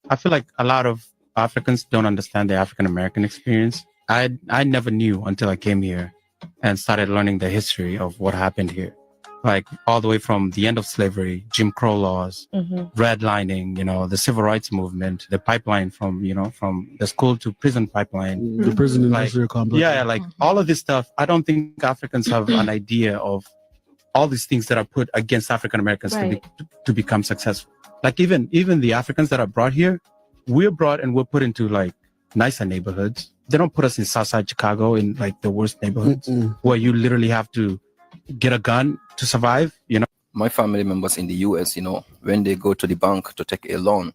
I feel like a lot of Africans don't understand the African American experience. I never knew until I came here and started learning the history of what happened here. Like all the way from the end of slavery, Jim Crow laws, redlining, the civil rights movement, the pipeline from the school to prison pipeline. The prison industrial complex. Yeah, like all of this stuff. I don't think Africans have an idea of all these things that are put against African Americans to become successful. Like even the Africans that are brought here, we're brought and we're put into like nicer neighborhoods. They don't put us in Southside Chicago in like the worst neighborhoods where you literally have to get a gun to survive, My family members in the US, when they go to the bank to take a loan,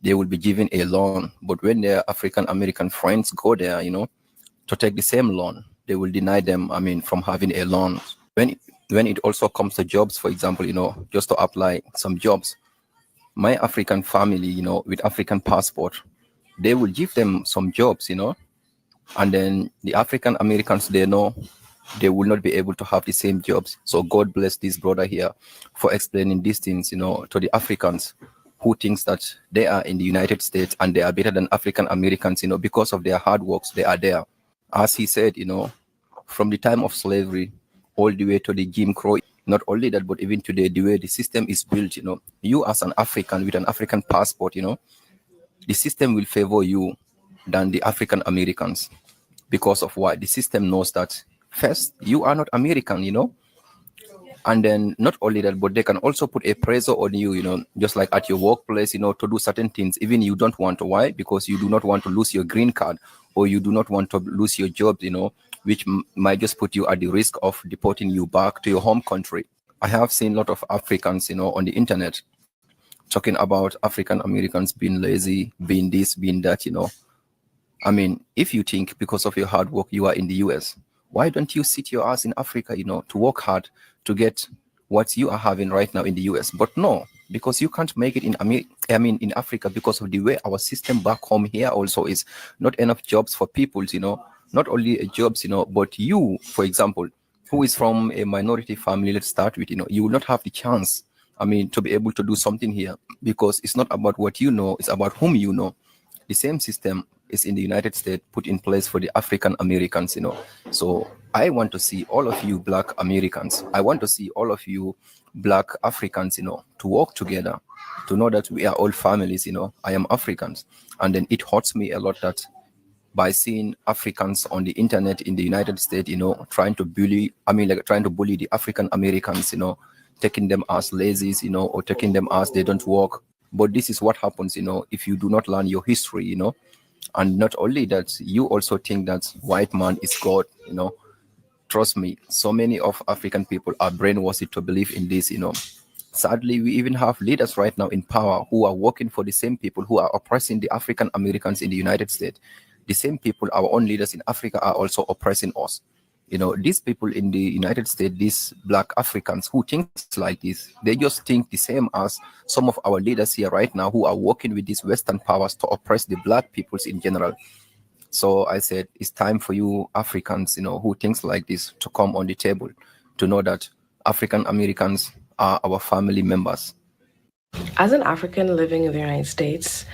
they will be given a loan. But when their African American friends go there, to take the same loan, they will deny them, from having a loan. When it also comes to jobs, for example, just to apply some jobs, my African family, with African passport, they will give them some jobs, and then the African Americans, they know they will not be able to have the same jobs. So God bless this brother here for explaining these things, to the Africans who thinks that they are in the United States and they are better than African Americans, because of their hard works, they are there. As he said, from the time of slavery all the way to the Jim Crow, not only that, but even today, the way the system is built, you as an African with an African passport, the system will favor you than the African Americans. Because of why? The system knows that first, you are not American, and then not only that, but they can also put a pressure on you, just like at your workplace, to do certain things, even you don't want to. Why? Because you do not want to lose your green card, or you do not want to lose your job, which might just put you at the risk of deporting you back to your home country. I have seen a lot of Africans, on the internet, talking about African Americans being lazy, being this, being that, if you think because of your hard work you are in the US, why don't you sit your ass in Africa, to work hard to get what you are having right now in the US? But no, because you can't make it in Africa because of the way our system back home here also is not enough jobs for people, not only jobs, but you, for example, who is from a minority family, let's start with, you will not have the chance, to be able to do something here because it's not about what you know, it's about whom you know. The same system is in the United States put in place for the African Americans, So I want to see all of you Black Americans. I want to see all of you Black Africans, to work together, to know that we are all families, I am Africans. And then it hurts me a lot that by seeing Africans on the internet in the United States, trying to bully the African Americans, taking them as lazies, or taking them as they don't work. But this is what happens, if you do not learn your history, and not only that, you also think that white man is God, Trust me, so many of African people are brainwashed to believe in this, Sadly, we even have leaders right now in power who are working for the same people who are oppressing the African Americans in the United States. The same people, our own leaders in Africa, are also oppressing us. These people in the United States, these Black Africans who think like this, they just think the same as some of our leaders here right now who are working with these Western powers to oppress the Black peoples in general. So I said, it's time for you Africans, who thinks like this to come on the table, to know that African Americans are our family members. As an African living in the United States,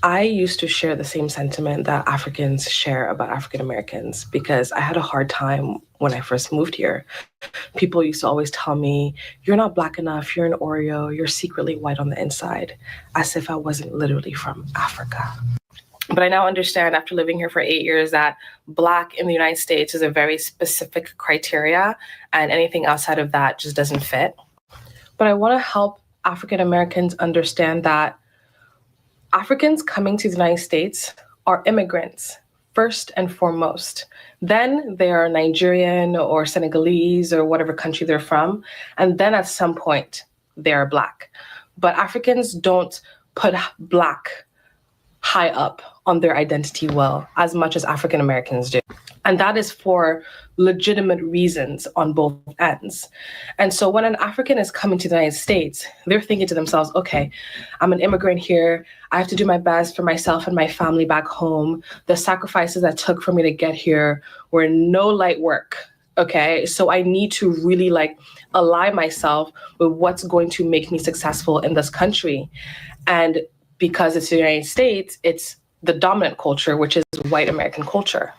I used to share the same sentiment that Africans share about African Americans because I had a hard time when I first moved here. People used to always tell me, you're not Black enough, you're an Oreo, you're secretly white on the inside, as if I wasn't literally from Africa. But I now understand after living here for 8 years that Black in the United States is a very specific criteria and anything outside of that just doesn't fit. But I want to help African Americans understand that Africans coming to the United States are immigrants. first and foremost. Then they are Nigerian or Senegalese or whatever country they're from. And then at some point, they are Black. But Africans don't put Black high up on their identity well as much as African Americans do. And that is for legitimate reasons on both ends. And so when an African is coming to the United States, they're thinking to themselves, okay, I'm an immigrant here. I have to do my best for myself and my family back home. The sacrifices that took for me to get here were no light work. Okay, so I need to really like align myself with what's going to make me successful in this country. And because it's the United States, it's the dominant culture, which is white American culture.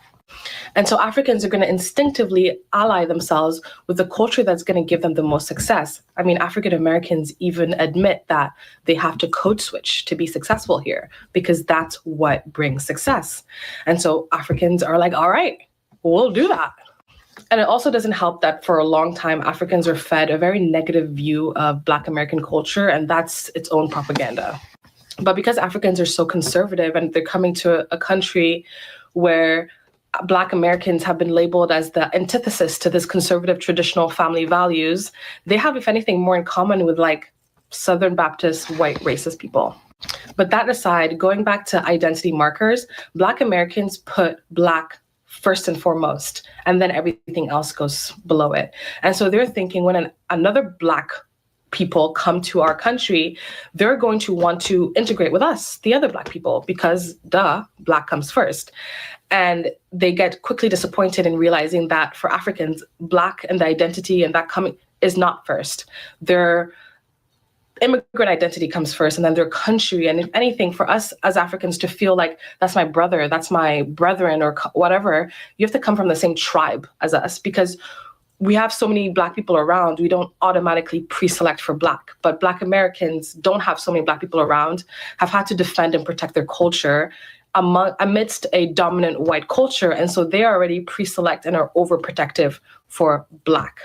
And so Africans are going to instinctively ally themselves with the culture that's going to give them the most success. I mean, African Americans even admit that they have to code switch to be successful here because that's what brings success. And so Africans are like, all right, we'll do that. And it also doesn't help that for a long time, Africans are fed a very negative view of Black American culture, and that's its own propaganda. But because Africans are so conservative and they're coming to a country where Black Americans have been labeled as the antithesis to this conservative traditional family values, they have, if anything, more in common with like Southern Baptist white racist people. But that aside, going back to identity markers, Black Americans put Black first and foremost, and then everything else goes below it. And so they're thinking when another Black people come to our country, they're going to want to integrate with us, the other Black people, because Black comes first. And they get quickly disappointed in realizing that for Africans, Black and the identity and that coming is not first. Their immigrant identity comes first, and then their country. And if anything, for us as Africans to feel like that's my brother, that's my brethren, or whatever, you have to come from the same tribe as us, because we have so many Black people around, we don't automatically pre-select for Black. But Black Americans don't have so many Black people around, have had to defend and protect their culture amidst a dominant white culture. And so they already pre-select and are overprotective for Black.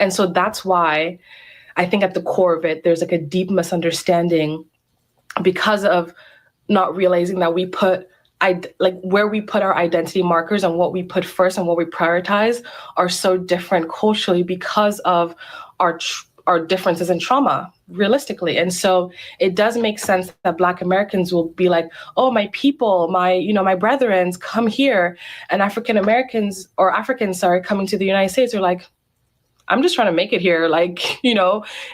And so that's why I think at the core of it, there's like a deep misunderstanding because of not realizing that we put where we put our identity markers and what we put first and what we prioritize are so different culturally because of our differences in trauma, realistically. And so it does make sense that Black Americans will be like, oh, my people, my brethren come here. And African Americans or Africans, coming to the United States are like, I'm just trying to make it here. Like,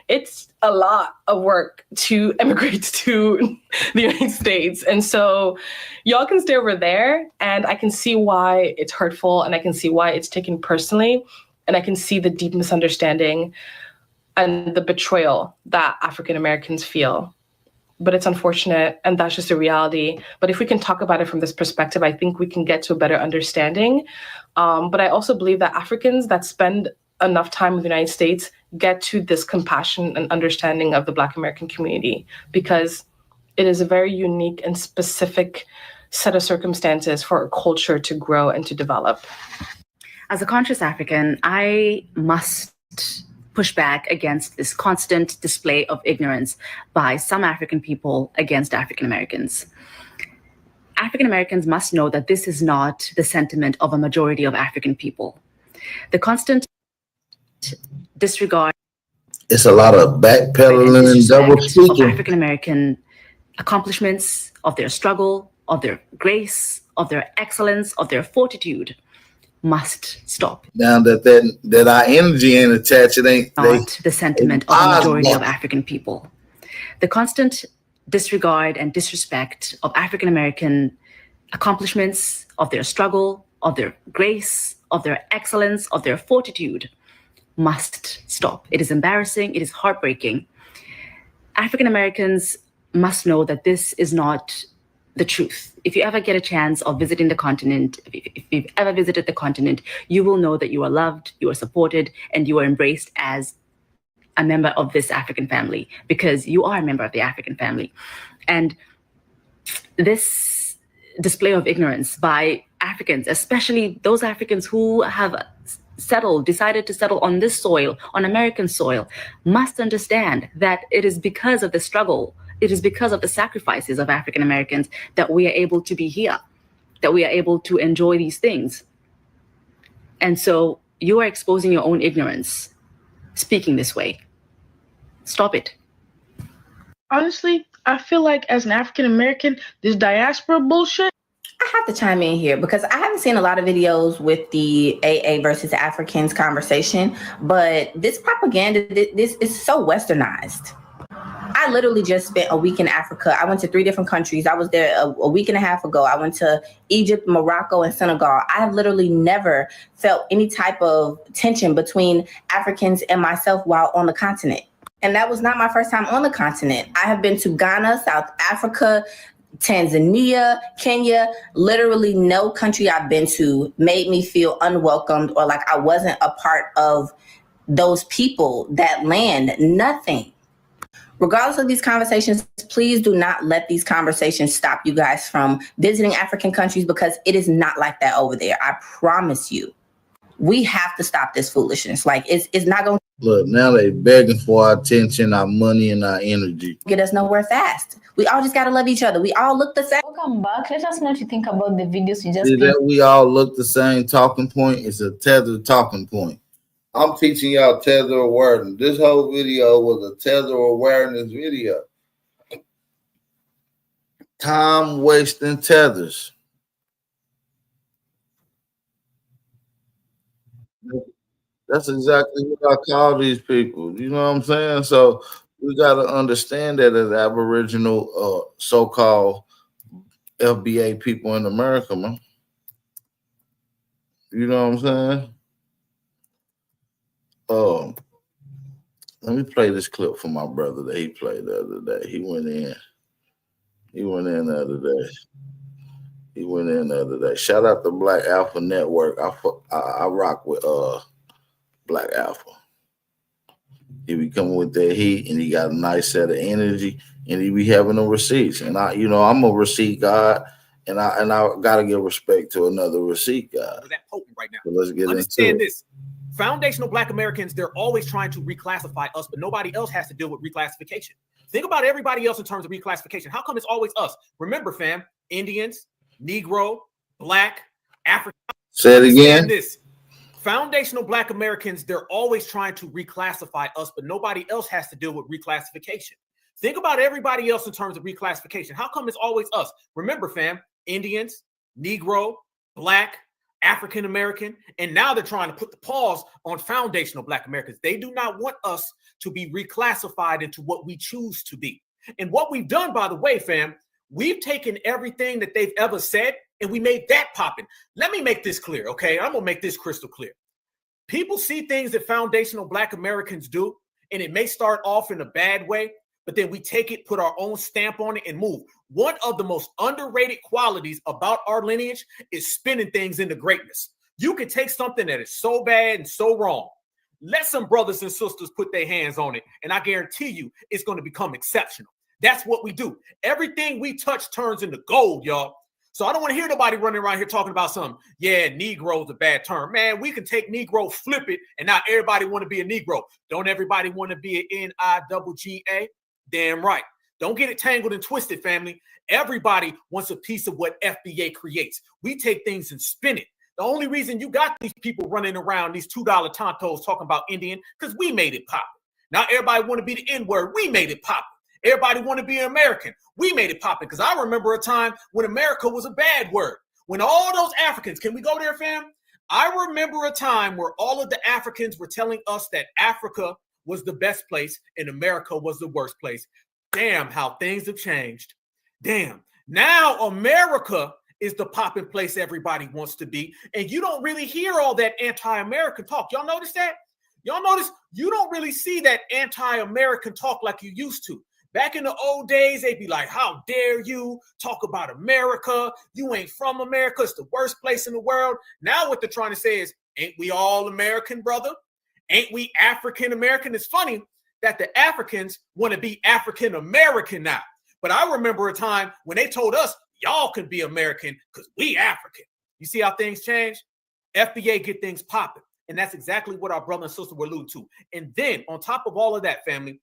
it's a lot of work to immigrate to the United States. And so y'all can stay over there, and I can see why it's hurtful, and I can see why it's taken personally, and I can see the deep misunderstanding and the betrayal that African Americans feel. But it's unfortunate, and that's just a reality. But if we can talk about it from this perspective, I think we can get to a better understanding. But I also believe that Africans that spend enough time in the United States get to this compassion and understanding of the Black American community, because it is a very unique and specific set of circumstances for a culture to grow and to develop. As a conscious African, I must push back against this constant display of ignorance by some African people against African Americans. African Americans must know that this is not the sentiment of a majority of African people. The constant disregard. It's a lot of backpedaling and double speaking. Of African American accomplishments, of their struggle, of their grace, of their excellence, of their fortitude must stop. Now that our energy ain't attached, it ain't not the sentiment of the majority of African people. The constant disregard and disrespect of African American accomplishments, of their struggle, of their grace, of their excellence, of their fortitude must stop. It is embarrassing. It is heartbreaking. African Americans must know that this is not the truth. If you ever get a chance of visiting the continent, if you've ever visited the continent, you will know that you are loved, you are supported, and you are embraced as a member of this African family, because you are a member of the African family. And this display of ignorance by Africans, especially those Africans who have decided to settle on this soil, on American soil, must understand that it is because of the struggle, it is because of the sacrifices of African Americans that we are able to be here. that we are able to enjoy these things. And so you are exposing your own ignorance speaking this way. Stop it. Honestly, I feel like as an African American, this diaspora bullshit. I have to chime in here because I haven't seen a lot of videos with the AA versus Africans conversation, but this propaganda, this is so westernized. I literally just spent a week in Africa. I went to 3 different countries. I was there a week and a half ago. I went to Egypt, Morocco, and Senegal. I have literally never felt any type of tension between Africans and myself while on the continent. And that was not my first time on the continent. I have been to Ghana, South Africa, Tanzania, Kenya. Literally no country I've been to made me feel unwelcomed or like I wasn't a part of those people, that land, nothing. Regardless of these conversations, please do not let these conversations stop you guys from visiting African countries because it is not like that over there. I promise you. We have to stop this foolishness. Like it's not going to look, now they begging for our attention, our money, and our energy. Get us nowhere fast. We all just got to love each other. We all look the same. Welcome back. Let us know what you think about the videos you just See that we all look the same talking point? It's a tether talking point. I'm teaching y'all tether awareness. This whole video was a tether awareness video. Time wasting tethers. That's exactly what I call these people. You know what I'm saying? So we got to understand that as Aboriginal, so-called FBA people in America, man. You know what I'm saying? Let me play this clip for my brother that he played the other day. He went in the other day. Shout out to Black Alpha Network. I rock with Black Alpha. He be coming with that heat, and he got a nice set of energy, and he be having the receipts. And I'm a receipt god, and I gotta give respect to another receipt guy. That potent right now. So let's get Understand into this. Foundational Black Americans, they're always trying to reclassify us, but nobody else has to deal with reclassification. Think about everybody else in terms of reclassification. How come it's always us? Remember, fam, Indians, Negro, Black, African. Say it again. This. Foundational Black Americans, they're always trying to reclassify us, but nobody else has to deal with reclassification. Think about everybody else in terms of reclassification. How come it's always us? Remember, fam, Indians, Negro, Black, African American, and now they're trying to put the pause on foundational Black Americans. They do not want us to be reclassified into what we choose to be. And what we've done, by the way, fam, we've taken everything that they've ever said and we made that popping. Let me make this clear, okay? I'm gonna make this crystal clear. People see things that foundational Black Americans do, and it may start off in a bad way, but then we take it, put our own stamp on it, and move. One of the most underrated qualities about our lineage is spinning things into greatness. You can take something that is so bad and so wrong, let some brothers and sisters put their hands on it, and I guarantee you it's going to become exceptional. That's what we do. Everything we touch turns into gold, y'all. So I don't want to hear nobody running around here talking about something. Yeah, Negro is a bad term. Man, we can take Negro, flip it, and now everybody want to be a Negro. Don't everybody want to be an NIGGA? Damn right. Don't get it tangled and twisted, family. Everybody wants a piece of what FBA creates. We take things and spin it. The only reason you got these people running around, these $2 tontos talking about Indian, because we made it pop. Now everybody want to be the N-word. We made it pop. Everybody want to be an American. We made it popping because I remember a time when America was a bad word. When all those Africans, can we go there, fam? I remember a time where all of the Africans were telling us that Africa was the best place and America was the worst place. Damn, how things have changed. Damn. Now America is the popping place everybody wants to be. And you don't really hear all that anti-American talk. Y'all notice that? Y'all notice you don't really see that anti-American talk like you used to. Back in the old days, they'd be like, how dare you talk about America? You ain't from America. It's the worst place in the world. Now what they're trying to say is, ain't we all American, brother? Ain't we African American? It's funny that the Africans want to be African American now. But I remember a time when they told us, y'all can be American because we African. You see how things change? FBA get things popping. And that's exactly what our brother and sister were alluding to. And then on top of all of that, family,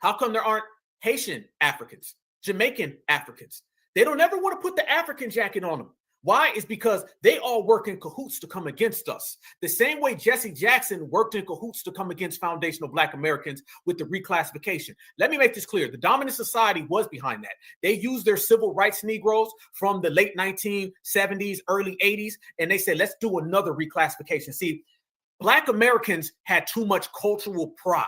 how come there aren't Haitian Africans, Jamaican Africans? They don't ever want to put the African jacket on them. Why? Is because they all work in cahoots to come against us. The same way Jesse Jackson worked in cahoots to come against foundational Black Americans with the reclassification. Let me make this clear. The dominant society was behind that. They used their civil rights Negroes from the late 1970s, early 80s, and they said, let's do another reclassification. See, Black Americans had too much cultural pride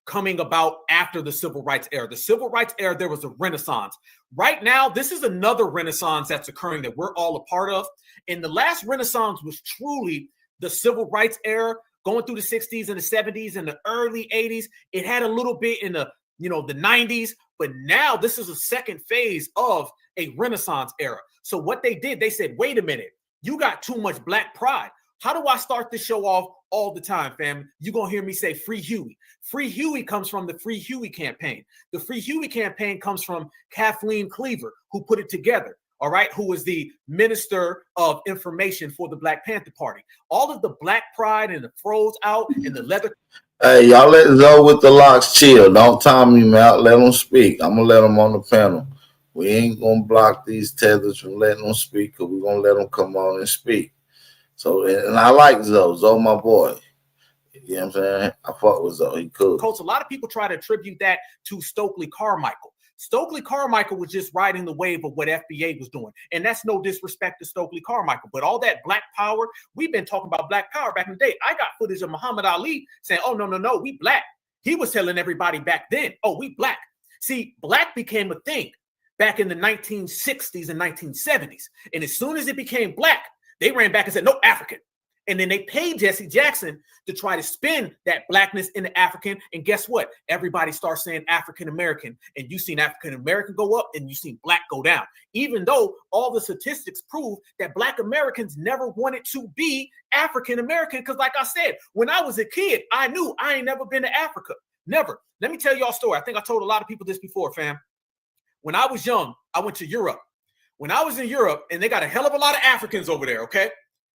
coming about after the civil rights era. The civil rights era, there was a renaissance. Right now, this is another renaissance that's occurring that we're all a part of. And the last renaissance was truly the civil rights era, going through the 60s and the 70s and the early 80s. It had a little bit in the, the 90s, but now this is a second phase of a renaissance era. So what they did, they said, wait a minute, you got too much Black pride. How do I start this show off all the time, fam? You're going to hear me say Free Huey. Free Huey comes from the Free Huey campaign. The Free Huey campaign comes from Kathleen Cleaver, who put it together, all right, who was the Minister of Information for the Black Panther Party. All of the Black pride and the froze out and the leather. Hey, y'all let Zoe with the locks chill. Don't time him out. Let them speak. I'm going to let them on the panel. We ain't going to block these tethers from letting them speak because we're going to let them come on and speak. So, and I like Zoe. Zoe, my boy. You know what I'm saying? I fuck with Zoe. He cool. Coach, a lot of people try to attribute that to Stokely Carmichael. Stokely Carmichael was just riding the wave of what FBA was doing. And that's no disrespect to Stokely Carmichael. But all that Black power, we've been talking about Black power back in the day. I got footage of Muhammad Ali saying, oh, no, we Black. He was telling everybody back then, oh, we Black. See, Black became a thing back in the 1960s and 1970s. And as soon as it became Black, they ran back and said, no, African. And then they paid Jesse Jackson to try to spin that Blackness into African. And guess what? Everybody starts saying African American. And you've seen African American go up and you've seen Black go down. Even though all the statistics prove that Black Americans never wanted to be African American. Because like I said, when I was a kid, I knew I ain't never been to Africa. Never. Let me tell y'all a story. I think I told a lot of people this before, fam. When I was young, I went to Europe. When I was in Europe, and they got a hell of a lot of Africans over there, okay?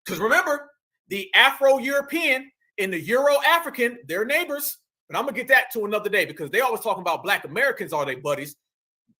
Because remember, the Afro-European and the Euro-African, they're neighbors. But I'm going to get that to another day because they always talking about Black Americans, are they buddies?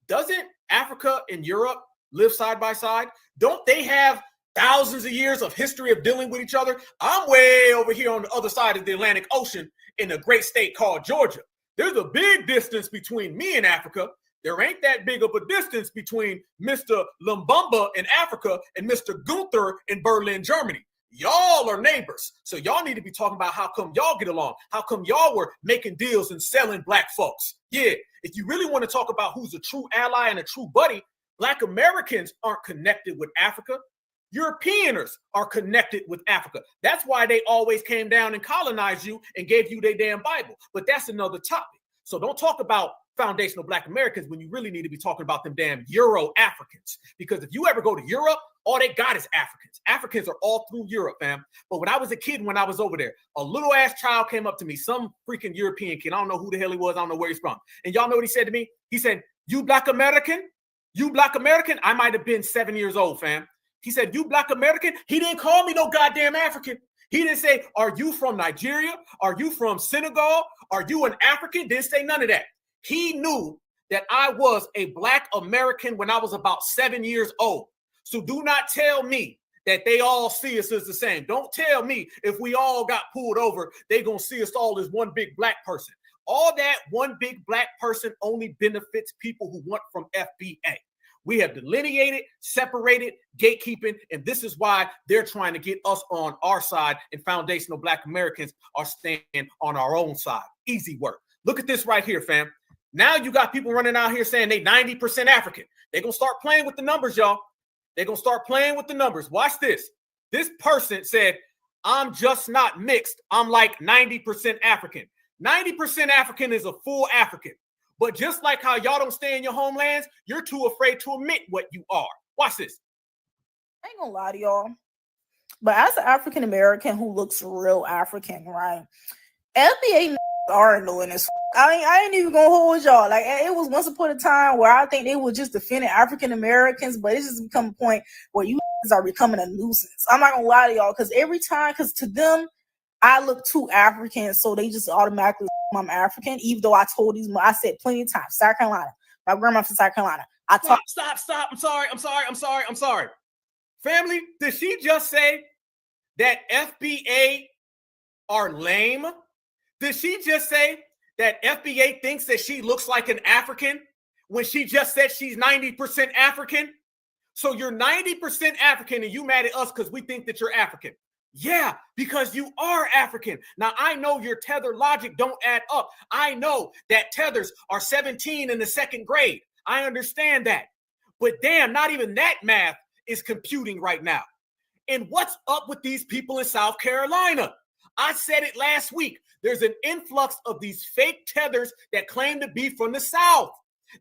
Doesn't Africa and Europe live side by side? Don't they have thousands of years of history of dealing with each other? I'm way over here on the other side of the Atlantic Ocean in a great state called Georgia. There's a big distance between me and Africa. There ain't that big of a distance between Mr. Lumbumba in Africa and Mr. Gunther in Berlin, Germany. Y'all are neighbors. So y'all need to be talking about how come y'all get along. How come y'all were making deals and selling Black folks? Yeah, if you really want to talk about who's a true ally and a true buddy, Black Americans aren't connected with Africa. Europeaners are connected with Africa. That's why they always came down and colonized you and gave you their damn Bible. But that's another topic. So don't talk about foundational Black Americans when you really need to be talking about them damn Euro-Africans. Because if you ever go to Europe, all they got is Africans. Africans are all through Europe, fam. But when I was a kid, when I was over there, a little ass child came up to me, some freaking European kid. I don't know who the hell he was. I don't know where he's from. And y'all know what he said to me? He said, you Black American? You Black American? I might have been 7 years old, fam. He said, you Black American? He didn't call me no goddamn African. He didn't say, are you from Nigeria? Are you from Senegal? Are you an African? Didn't say none of that. He knew that I was a Black American when I was about 7 years old. So do not tell me that they all see us as the same. Don't tell me if we all got pulled over, they're going to see us all as one big Black person. All that one big Black person only benefits people who want from FBA. We have delineated, separated, gatekeeping, and this is why they're trying to get us on our side, and foundational Black Americans are staying on our own side. Easy work. Look at this right here, fam. Now you got people running out here saying they 90% African. They're going to start playing with the numbers, y'all. They're going to start playing with the numbers. Watch this. This person said, I'm just not mixed. I'm like 90% African. 90% African is a full African. But just like how y'all don't stay in your homelands, you're too afraid to admit what you are. Watch this. I ain't gonna lie to y'all, but as an African American who looks real African, right? FBA are annoying as I ain't even gonna hold y'all. Like, it was once upon a time where I think they were just defending African Americans, but it's just become a point where you are becoming a nuisance. I'm not gonna lie to y'all, because to them, I look too African, so they just automatically I'm African, even though I told these, I said plenty of times, South Carolina. My grandma's from South Carolina. Stop. I'm sorry. Family, did she just say that FBA are lame? Did she just say that FBA thinks that she looks like an African when she just said she's 90% African? So you're 90% African and you mad at us because we think that you're African. Yeah, because you are African. Now, I know your tether logic don't add up. I know that tethers are 17 in the second grade. I understand that. But damn, not even that math is computing right now. And what's up with these people in South Carolina? I said it last week. There's an influx of these fake tethers that claim to be from the South.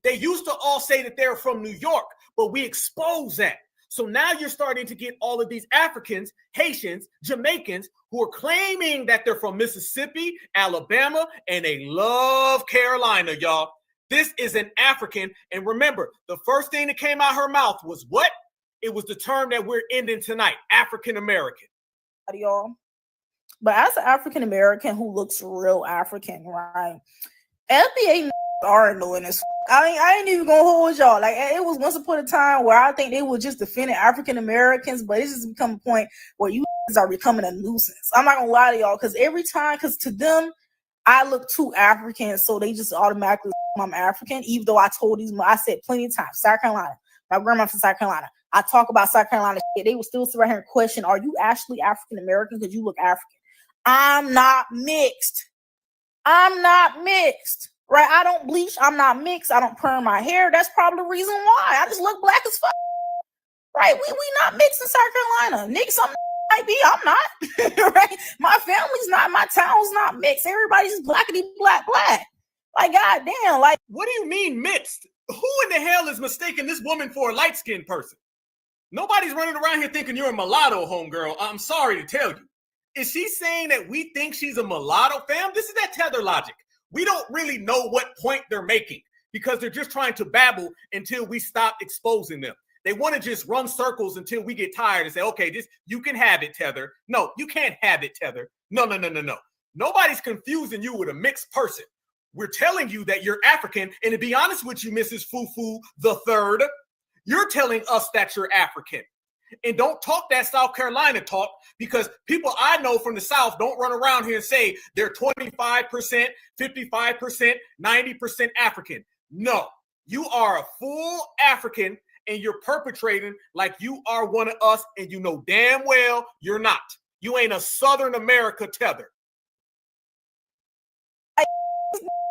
They used to all say that they're from New York, but we expose that. So now you're starting to get all of these Africans, Haitians, Jamaicans who are claiming that they're from Mississippi, Alabama, and they love Carolina, y'all. This is an African. And remember, the first thing that came out her mouth was what? It was the term that we're ending tonight, African American. Y'all. But as an African American who looks real African, right? FBA are annoying as I ain't even gonna hold y'all. Like, it was once upon a time where I think they were just defending African Americans, but it's just become a point where you are becoming a nuisance. I'm not gonna lie to y'all, because every time, because to them, I look too African, so they just automatically I'm African, even though I told these, I said plenty of times, South Carolina, my grandma from South Carolina. I talk about South Carolina shit. They would still sit right here and question, are you actually African American because you look African? I'm not mixed. I'm not mixed. Right? I don't bleach. I'm not mixed. I don't perm my hair. That's probably the reason why. I just look black as fuck. Right? We not mixed in South Carolina. Niggas, some might be. I'm not. Right? My family's not. My town's not mixed. Everybody's just blackity black. Like, goddamn. Like, what do you mean mixed? Who in the hell is mistaking this woman for a light-skinned person? Nobody's running around here thinking you're a mulatto, homegirl. I'm sorry to tell you. Is she saying that we think she's a mulatto, fam? This is that tether logic. We don't really know what point they're making because they're just trying to babble until we stop exposing them. They want to just run circles until we get tired and say, okay, you can have it, Tether. No, you can't have it, Tether. No. Nobody's confusing you with a mixed person. We're telling you that you're African. And to be honest with you, Mrs. Fufu the Third, you're telling us that you're African. And don't talk that South Carolina talk, because people I know from the South don't run around here and say they're 25%, 55%, 90% African. No, you are a full African and you're perpetrating like you are one of us, and you know damn well you're not. You ain't a Southern America tether.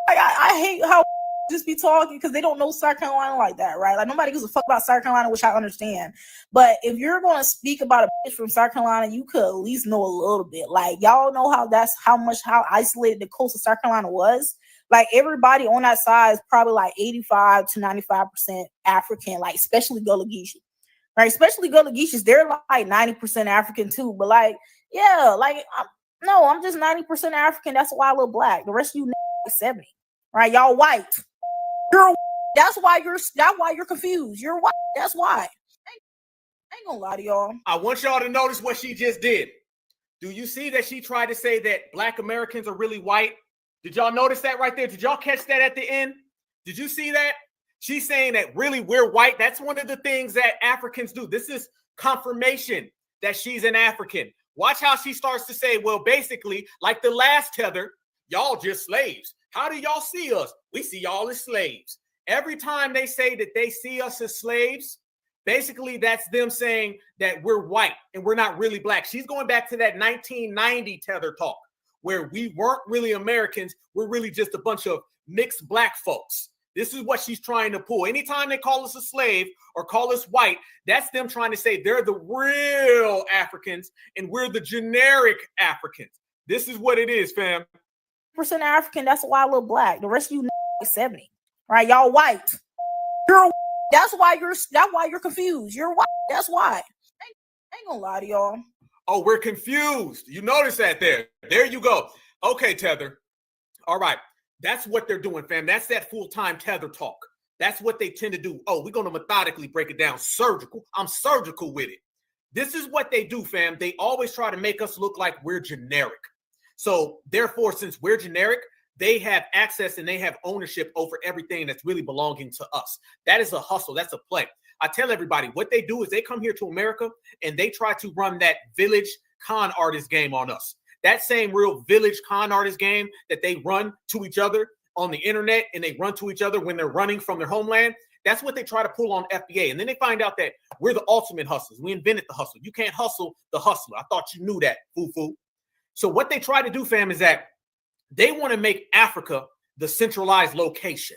I hate how just be talking because they don't know South Carolina like that, right? Like, nobody gives a fuck about South Carolina, which I understand. But if you're going to speak about a bitch from South Carolina, you could at least know a little bit. Like, y'all know how isolated the coast of South Carolina was. Like, everybody on that side is probably like 85 to 95% African, like, especially Gullah Geechee, right? Especially Gullah Geechees, they're like 90% African too. But like, yeah, like, I'm just 90% African. That's why I look black. The rest of you 70, right? Y'all white. That's why you're confused. You're white. That's why. I ain't gonna lie to y'all. I want y'all to notice what she just did. Do you see that she tried to say that Black Americans are really white? Did y'all notice that right there? Did y'all catch that at the end? Did you see that? She's saying that really we're white. That's one of the things that Africans do. This is confirmation that she's an African. Watch how she starts to say, well, basically, like the last tether, y'all just slaves. How do y'all see us? We see y'all as slaves. Every time they say that they see us as slaves, basically that's them saying that we're white and we're not really black. She's going back to that 1990 tether talk where we weren't really Americans. We're really just a bunch of mixed black folks. This is what she's trying to pull. Anytime they call us a slave or call us white, that's them trying to say they're the real Africans and we're the generic Africans. This is what it is, fam. % African, that's why I look black. The rest of you 70, right? Y'all white. That's why you're confused. You're white. That's why. I ain't gonna lie to y'all. Oh, we're confused. You notice that there. There you go. Okay, Tether. All right. That's what they're doing, fam. That's that full-time tether talk. That's what they tend to do. Oh, we're going to methodically break it down. Surgical. I'm surgical with it. This is what they do, fam. They always try to make us look like we're generic. So therefore, since we're generic, they have access and they have ownership over everything that's really belonging to us. That is a hustle. That's a play. I tell everybody what they do is they come here to America and they try to run that village con artist game on us. That same real village con artist game that they run to each other on the internet and they run to each other when they're running from their homeland. That's what they try to pull on FBA. And then they find out that we're the ultimate hustlers. We invented the hustle. You can't hustle the hustler. I thought you knew that, foo-foo. So what they try to do, fam, is that they want to make Africa the centralized location.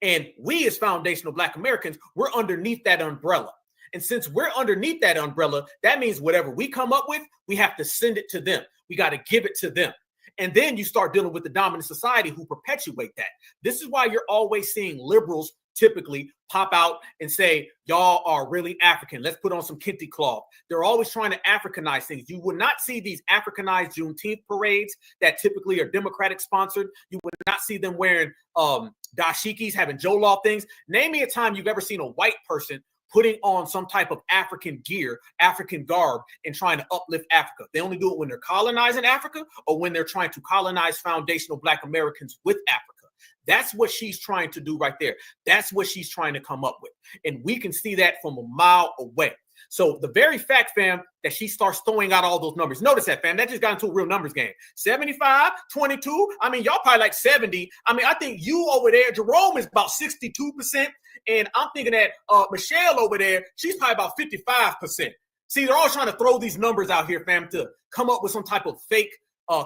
And we as foundational Black Americans, we're underneath that umbrella. And since we're underneath that umbrella, that means whatever we come up with, we have to send it to them. We got to give it to them. And then you start dealing with the dominant society who perpetuate that. This is why you're always seeing liberals typically pop out and say, y'all are really African. Let's put on some kente cloth. They're always trying to Africanize things. You would not see these Africanized Juneteenth parades that typically are Democratic sponsored. You would not see them wearing dashikis, having Jollof things. Name me a time you've ever seen a white person putting on some type of African gear, African garb, and trying to uplift Africa. They only do it when they're colonizing Africa or when they're trying to colonize foundational Black Americans with Africa. That's what she's trying to do right there. That's what she's trying to come up with. And we can see that from a mile away. So the very fact, fam, that she starts throwing out all those numbers. Notice that, fam. That just got into a real numbers game. 75, 22. I mean, y'all probably like 70. I mean, I think you over there, Jerome, is about 62%. And I'm thinking that Michelle over there, she's probably about 55%. See, they're all trying to throw these numbers out here, fam, to come up with some type of fake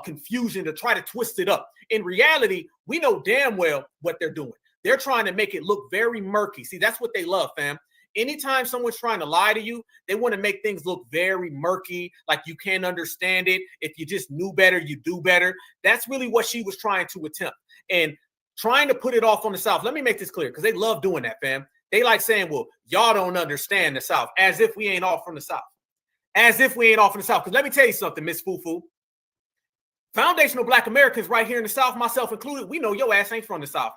confusion to try to twist it up. In reality, we know damn well what they're doing. They're trying to make it look very murky. See, that's what they love, fam. Anytime someone's trying to lie to you, they want to make things look very murky, like you can't understand it. If you just knew better, you do better. That's really what she was trying to attempt. And trying to put it off on the South. Let me make this clear, because they love doing that, fam. They like saying, well, y'all don't understand the South, as if we ain't all from the South. As if we ain't all from the South. Because let me tell you something, Miss Fufu. Foundational Black Americans right here in the South, myself included, we know your ass ain't from the South.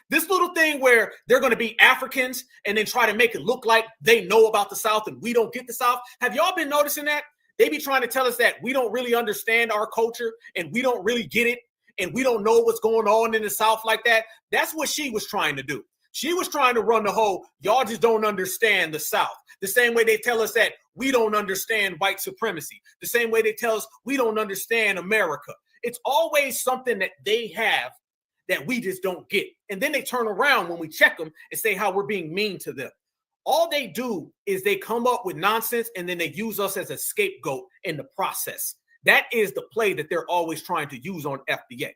This little thing where they're going to be Africans and then try to make it look like they know about the South and we don't get the South. Have y'all been noticing that? They be trying to tell us that we don't really understand our culture and we don't really get it and we don't know what's going on in the South like that. That's what she was trying to do. She was trying to run the whole, y'all just don't understand the South. The same way they tell us that we don't understand white supremacy. The same way they tell us we don't understand America. It's always something that they have that we just don't get. And then they turn around when we check them and say how we're being mean to them. All they do is they come up with nonsense and then they use us as a scapegoat in the process. That is the play that they're always trying to use on FBA.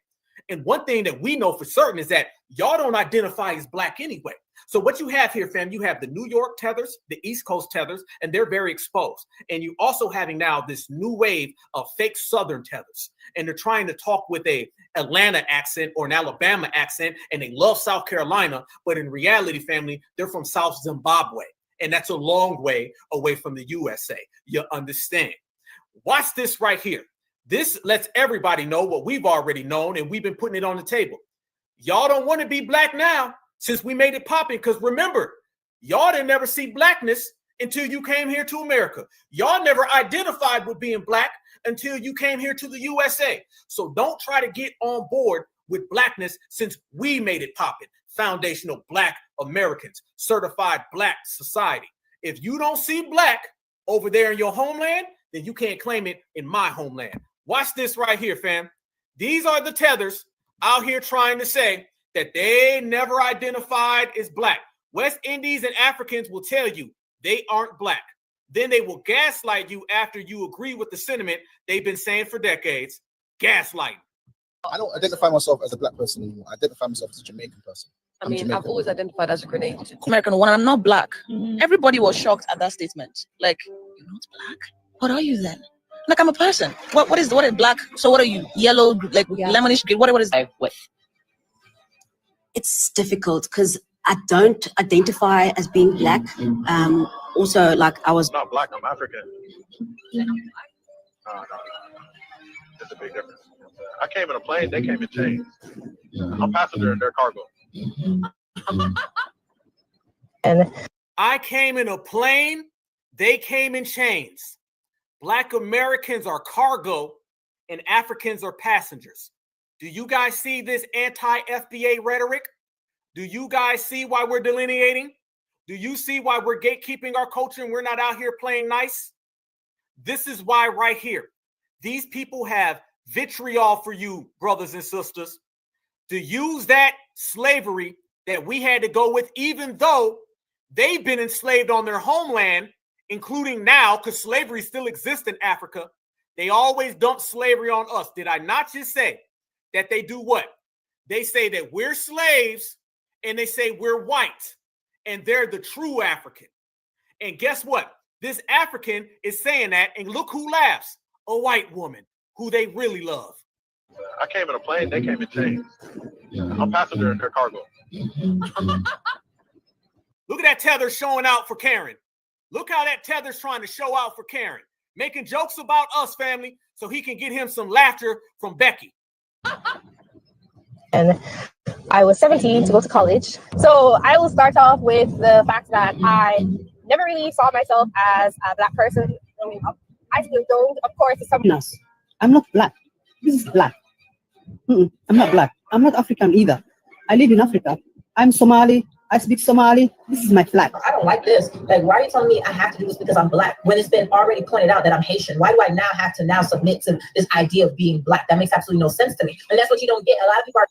And one thing that we know for certain is that y'all don't identify as Black anyway. So what you have here, fam, you have the New York Tethers, the East Coast Tethers, and they're very exposed. And you also having now this new wave of fake Southern Tethers. And they're trying to talk with a Atlanta accent or an Alabama accent, and they love South Carolina. But in reality, family, they're from South Zimbabwe. And that's a long way away from the USA. You understand? Watch this right here. This lets everybody know what we've already known, and we've been putting it on the table. Y'all don't want to be Black now since we made it popping, because remember, y'all didn't never see Blackness until you came here to America. Y'all never identified with being Black until you came here to the USA. So don't try to get on board with Blackness since we made it popping. Foundational Black Americans, certified Black society. If you don't see Black over there in your homeland, then you can't claim it in my homeland. Watch this right here, fam. These are the Tethers out here trying to say that they never identified as Black. West Indies and Africans will tell you they aren't Black. Then they will gaslight you after you agree with the sentiment they've been saying for decades. Gaslighting. I don't identify myself as a Black person anymore. I identify myself as a Jamaican person. I mean, I've always identified as a Grenadian. American, when I'm not Black, everybody was shocked at that statement. Like, you're not Black? What are you then? Like, I'm a person. What is Black? So what are you? Yellow, like lemonish green? What is what? It's difficult because I don't identify as being Black. Also, like I was not Black, I'm African. No. There's a big difference. I came in a plane, they came in chains. I'm passenger in their cargo. And I came in a plane, they came in chains. Black Americans are cargo and Africans are passengers. Do you guys see this anti-FBA rhetoric? Do you guys see why we're delineating? Do you see why we're gatekeeping our culture and we're not out here playing nice? This is why right here. These people have vitriol for you, brothers and sisters, to use that slavery that we had to go with, even though they've been enslaved on their homeland, including now, because slavery still exists in Africa. They always dump slavery on us. Did I not just say that they do what? They say that we're slaves, and they say we're white, and they're the true African. And guess what? This African is saying that, and look who laughs. A white woman who they really love. I came in a plane, they came in chains. I'm passenger in their cargo. Look at that tether showing out for Karen. Look how that tether's trying to show out for Karen. Making jokes about us, family, so he can get him some laughter from Becky. And I was 17 to go to college. So I will start off with the fact that I never really saw myself as a Black person growing up. I still don't, of course. I'm not Black. This is Black. I'm not Black. I'm not African either. I live in Africa. I'm Somali. I speak Somali. This is my flag. I don't like this. Like, why are you telling me I have to do this because I'm Black when it's been already pointed out that I'm Haitian? Why do I now have to now submit to this idea of being Black? That makes absolutely no sense to me. And that's what you don't get. A lot of people are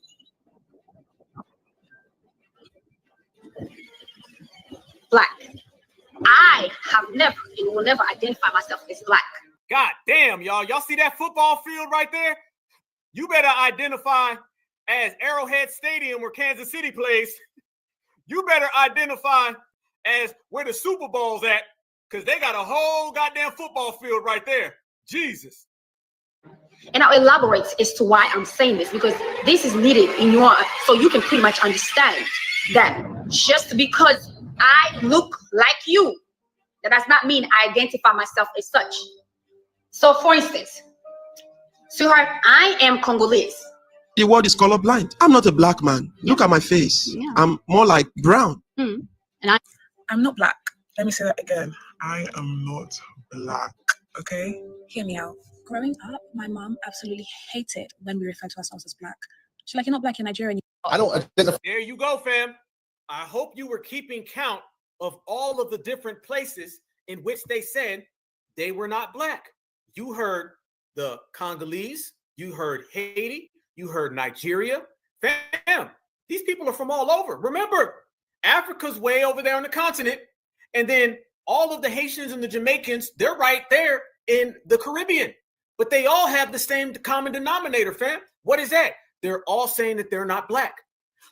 Black. I have never and will never identify myself as Black. God damn, y'all. Y'all see that football field right there? You better identify as Arrowhead Stadium where Kansas City plays. You better identify as where the Super Bowl's at, because they got a whole goddamn football field right there. Jesus. And I'll elaborate as to why I'm saying this, because this is needed in your, so you can pretty much understand that just because I look like you, that does not mean I identify myself as such. So for instance, sweetheart, I am Congolese. The world is colorblind. I'm not a Black man. Yeah. Look at my face. Yeah. I'm more like brown. And I'm not Black. Let me say that again. I am not Black. Okay? Hear me out. Growing up, my mom absolutely hated when we refer to ourselves as Black. She's like, you're not Black, you're Nigerian. I don't. There you go, fam. I hope you were keeping count of all of the different places in which they said they were not Black. You heard the Congolese. You heard Haiti. You heard Nigeria. Fam, these people are from all over. Remember, Africa's way over there on the continent. And then all of the Haitians and the Jamaicans, they're right there in the Caribbean. But they all have the same common denominator, fam. What is that? They're all saying that they're not Black.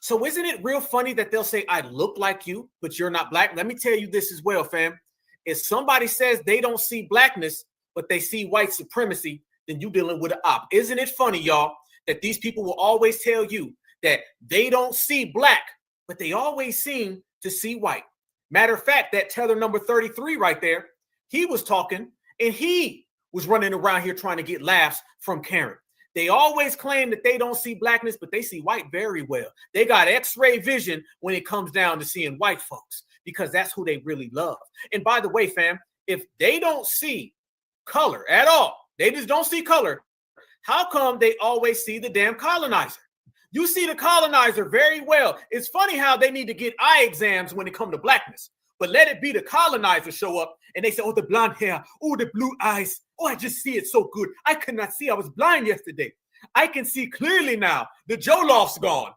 So isn't it real funny that they'll say, I look like you, but you're not Black? Let me tell you this as well, fam. If somebody says they don't see Blackness, but they see white supremacy, then you dealing with an op. Isn't it funny, y'all, that these people will always tell you that they don't see Black, but they always seem to see white? Matter of fact, that tether number 33 right there, he was talking and he was running around here trying to get laughs from Karen. They always claim that they don't see Blackness, but they see white very well. They got X-ray vision when it comes down to seeing white folks, because that's who they really love. And by the way, fam, if they don't see color at all, they just don't see color, how come they always see the damn colonizer? You see the colonizer very well. It's funny how they need to get eye exams when it comes to Blackness, but let it be the colonizer show up and they say, oh, the blonde hair, oh, the blue eyes. Oh, I just see it so good. I could not see. I was blind yesterday. I can see clearly now. The Joloff's gone.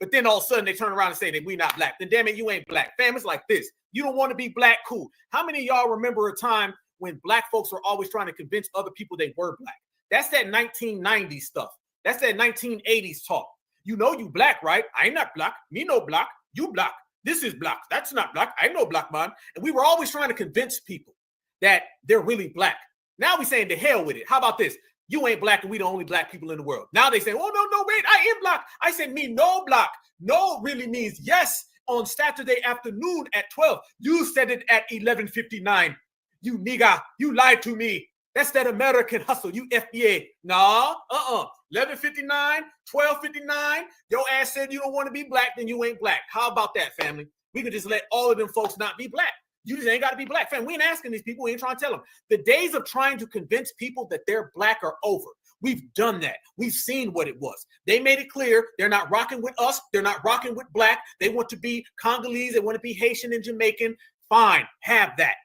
But then all of a sudden they turn around and say that we not Black. Then damn it, you ain't Black. Fam, it's like this. You don't want to be Black, cool. How many of y'all remember a time when Black folks were always trying to convince other people they were Black? That's that 1990s stuff. That's that 1980s talk. You know you Black, right? I ain't not Black. Me no Black. You Black. This is Black. That's not Black. I know Black, man. And we were always trying to convince people that they're really Black. Now we saying to hell with it. How about this? You ain't Black and we the only Black people in the world. Now they say, oh, no, wait, I am Black. I said, me no Black. No really means yes on Saturday afternoon at 12. You said it at 11:59. You nigga, you lied to me. That's that American hustle, you FBA. Nah, 11:59, 12:59. Your ass said you don't want to be Black, then you ain't Black. How about that, family? We can just let all of them folks not be Black. You just ain't got to be Black. Fam, we ain't asking these people. We ain't trying to tell them. The days of trying to convince people that they're Black are over. We've done that. We've seen what it was. They made it clear they're not rocking with us. They're not rocking with black. They want to be Congolese. They want to be Haitian and Jamaican. Fine, have that.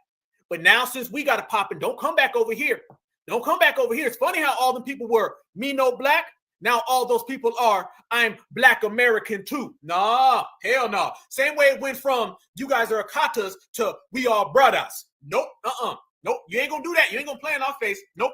But now since we got to pop in, don't come back over here. Don't come back over here. It's funny how all the people were me no black. Now all those people are I'm Black American too. Nah, hell no. Same way it went from you guys are Akatas to we are brothers. Nope, nope. You ain't gonna do that. You ain't gonna play in our face. Nope.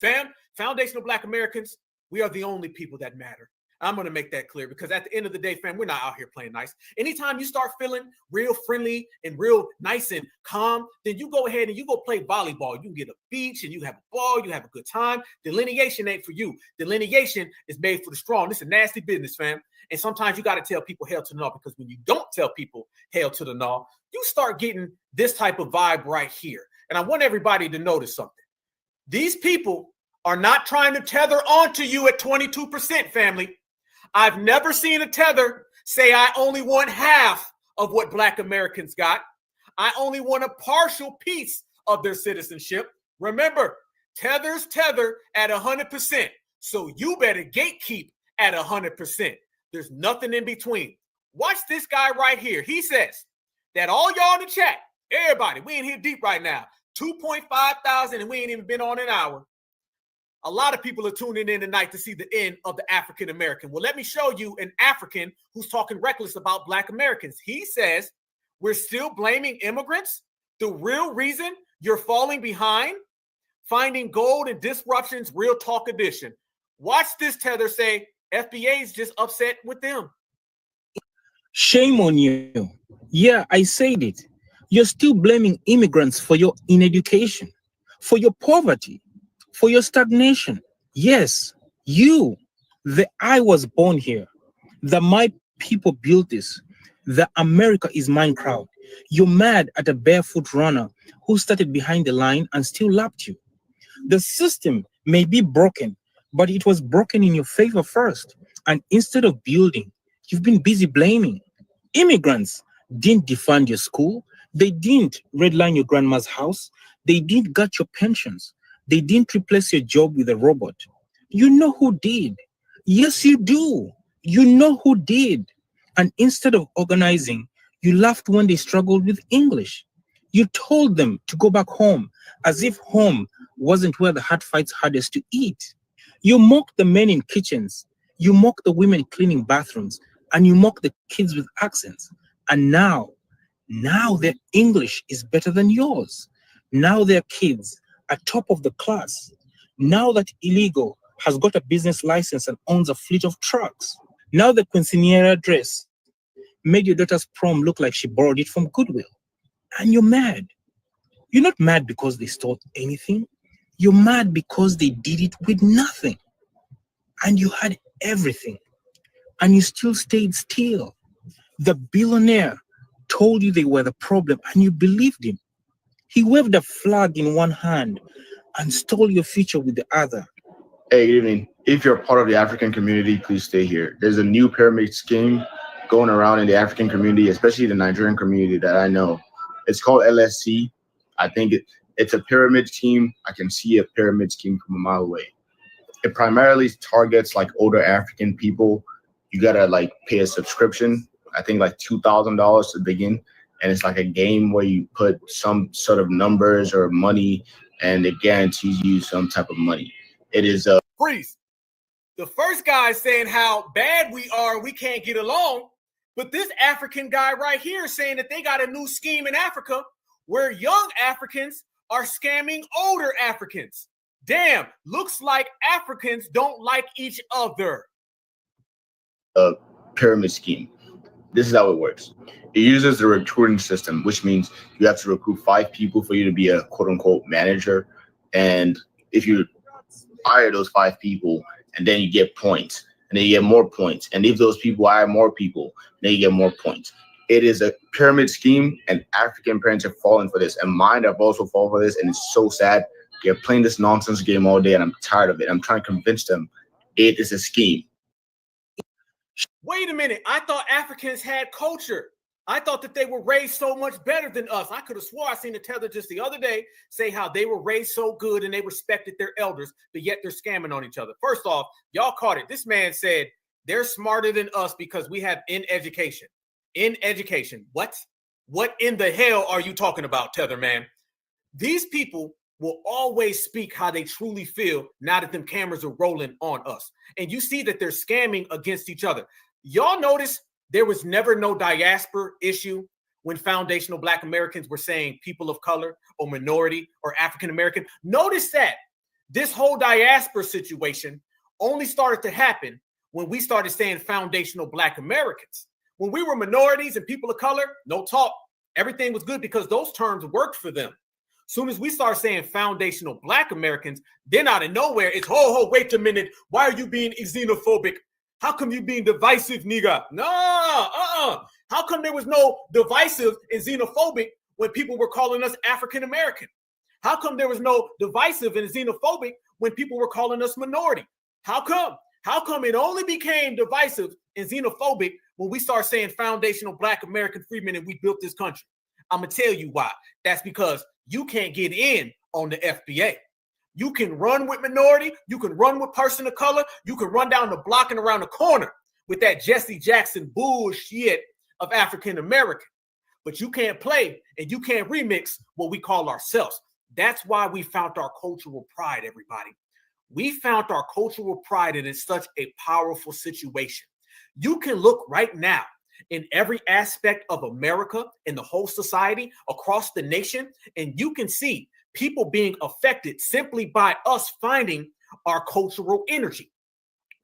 Fam, foundational Black Americans, we are the only people that matter. I'm going to make that clear because at the end of the day, fam, we're not out here playing nice. Anytime you start feeling real friendly and real nice and calm, then you go ahead and you go play volleyball. You can get a beach and you have a ball. You have a good time. Delineation ain't for you. Delineation is made for the strong. This is nasty business, fam. And sometimes you got to tell people hell to the gnaw, because when you don't tell people hell to the gnaw, you start getting this type of vibe right here. And I want everybody to notice something. These people are not trying to tether onto you at 22%, family. I've never seen a tether say, I only want half of what Black Americans got. I only want a partial piece of their citizenship. Remember, tethers tether at 100%. So you better gatekeep at 100%. There's nothing in between. Watch this guy right here. He says that all y'all in the chat, everybody, we in here deep right now. 2.5 thousand and we ain't even been on an hour. A lot of people are tuning in tonight to see the end of the African American. Well, let me show you an African who's talking reckless about Black Americans. He says, we're still blaming immigrants. The real reason you're falling behind, finding gold and disruptions, Real Talk Edition. Watch this tether say, Fba'S just upset with them. Shame on you. Yeah, I said it. You're still blaming immigrants for your ineducation, for your poverty, for your stagnation. Yes, you, I was born here. The my people built this. The America is mine crowd. You're mad at a barefoot runner who started behind the line and still lapped you. The system may be broken, but it was broken in your favor first. And instead of building, you've been busy blaming. Immigrants didn't defund your school. They didn't redline your grandma's house. They didn't gut your pensions. They didn't replace your job with a robot. You know who did. Yes, you do. You know who did. And instead of organizing, you laughed when they struggled with English. You told them to go back home, as if home wasn't where the hard fights hardest to eat. You mocked the men in kitchens. You mocked the women cleaning bathrooms. And you mocked the kids with accents. And now their English is better than yours. Now their kids are top of the class. Now that illegal has got a business license and owns a fleet of trucks. Now the quinceañera dress made your daughter's prom look like she borrowed it from Goodwill. And you're mad. You're not mad because they stole anything. You're mad because they did it with nothing. And you had everything. And you still stayed still. The billionaire told you they were the problem and you believed him. He waved a flag in one hand and stole your future with the other. Hey, good evening. If you're a part of the African community, please stay here. There's a new pyramid scheme going around in the African community, especially the Nigerian community that I know. It's called LSC. I think it's a pyramid scheme. I can see a pyramid scheme from a mile away. It primarily targets like older African people. You gotta like pay a subscription. I think like $2,000 to begin. And it's like a game where you put some sort of numbers or money and it guarantees you some type of money. It is a freeze. The first guy is saying how bad we are, we can't get along. But this African guy right here is saying that they got a new scheme in Africa where young Africans are scamming older Africans. Damn, looks like Africans don't like each other. A pyramid scheme. This is how it works. It uses the recruiting system, which means you have to recruit 5 people for you to be a quote unquote manager. And if you hire those 5 people and then you get points and then you get more points. And if those people hire more people, then you get more points. It is a pyramid scheme and African parents have fallen for this. And mine have also fallen for this. And it's so sad. They're playing this nonsense game all day and I'm tired of it. I'm trying to convince them it is a scheme. Wait a minute. I thought Africans had culture. I thought that they were raised so much better than us. I could have swore I seen the Tether just the other day say how they were raised so good and they respected their elders, but yet they're scamming on each other. First off, y'all caught it. This man said they're smarter than us because we have in education. In education. What? What in the hell are you talking about, Tether man? These people will always speak how they truly feel now that them cameras are rolling on us. And you see that they're scamming against each other. Y'all notice there was never no diaspora issue when foundational Black Americans were saying people of color or minority or African American. Notice that this whole diaspora situation only started to happen when we started saying foundational Black Americans. When we were minorities and people of color, no talk. Everything was good because those terms worked for them. Soon as we start saying foundational Black Americans, then out of nowhere, it's, ho, wait a minute. Why are you being xenophobic? How come you being divisive, nigga? No, How come there was no divisive and xenophobic when people were calling us African American? How come there was no divisive and xenophobic when people were calling us minority? How come? How come it only became divisive and xenophobic when we start saying foundational Black American freedmen and we built this country? I'm going to tell you why. That's because you can't get in on the FBA. You can run with minority. You can run with person of color. You can run down the block and around the corner with that Jesse Jackson bullshit of African American. But you can't play and you can't remix what we call ourselves. That's why we found our cultural pride, everybody. We found our cultural pride, and it's such a powerful situation. You can look right now in every aspect of America, in the whole society, across the nation, and you can see people being affected simply by us finding our cultural energy.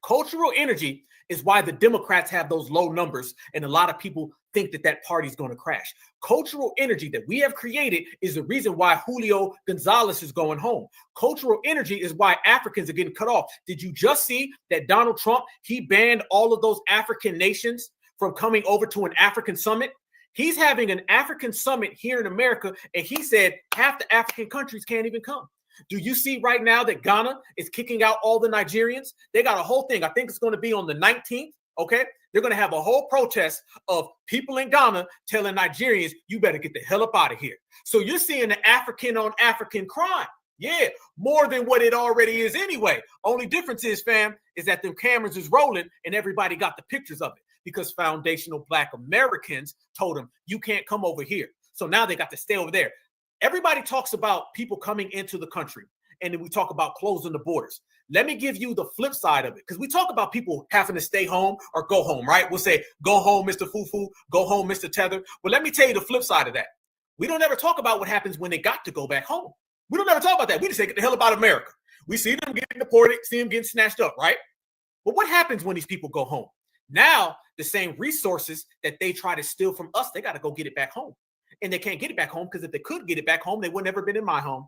Cultural energy is why the Democrats have those low numbers, and a lot of people think that that party's going to crash. Cultural energy that we have created is the reason why Julio Gonzalez is going home. Cultural energy is why Africans are getting cut off. Did you just see that Donald Trump, he banned all of those African nations from coming over to an African summit? He's having an African summit here in America, and he said half the African countries can't even come. Do you see right now that Ghana is kicking out all the Nigerians? They got a whole thing. I think it's going to be on the 19th, okay? They're going to have a whole protest of people in Ghana telling Nigerians, you better get the hell up out of here. So you're seeing the African on African crime. Yeah, more than what it already is anyway. Only difference is, fam, is that the cameras is rolling and everybody got the pictures of it because foundational Black Americans told them, you can't come over here. So now they got to stay over there. Everybody talks about people coming into the country, and then we talk about closing the borders. Let me give you the flip side of it, because we talk about people having to stay home or go home, right? We'll say, go home, Mr. Fufu, go home, Mr. Tether. But let me tell you the flip side of that. We don't ever talk about what happens when they got to go back home. We don't ever talk about that. We just say, get the hell about America. We see them getting deported, see them getting snatched up, right? But what happens when these people go home? Now, the same resources that they try to steal from us, they got to go get it back home. And they can't get it back home because if they could get it back home, they would never been in my home.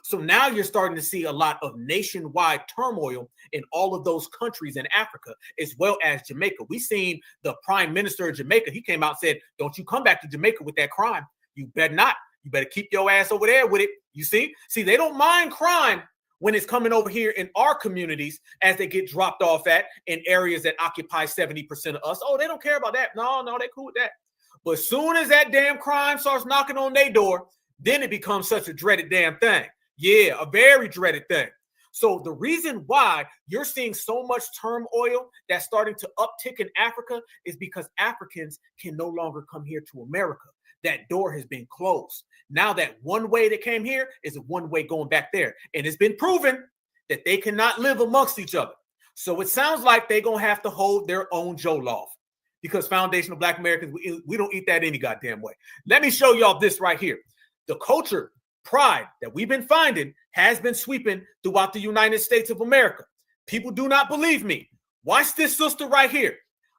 So now you're starting to see a lot of nationwide turmoil in all of those countries in Africa, as well as Jamaica. We seen the prime minister of Jamaica. He came out and said, don't you come back to Jamaica with that crime. You better not. You better keep your ass over there with it. You see, they don't mind crime when it's coming over here in our communities as they get dropped off at in areas that occupy 70% of us. Oh, they don't care about that. No, they cool with that. But as soon as that damn crime starts knocking on their door, then it becomes such a dreaded damn thing. Yeah, a very dreaded thing. So the reason why you're seeing so much turmoil that's starting to uptick in Africa is because Africans can no longer come here to America. That door has been closed. Now that one way that came here is a one way going back there. And it's been proven that they cannot live amongst each other. So it sounds like they're going to have to hold their own Jollof. Because foundational Black Americans, we don't eat that any goddamn way. Let me show y'all this right here. The culture pride that we've been finding has been sweeping throughout the United States of America. People do not believe me. Watch this sister right here.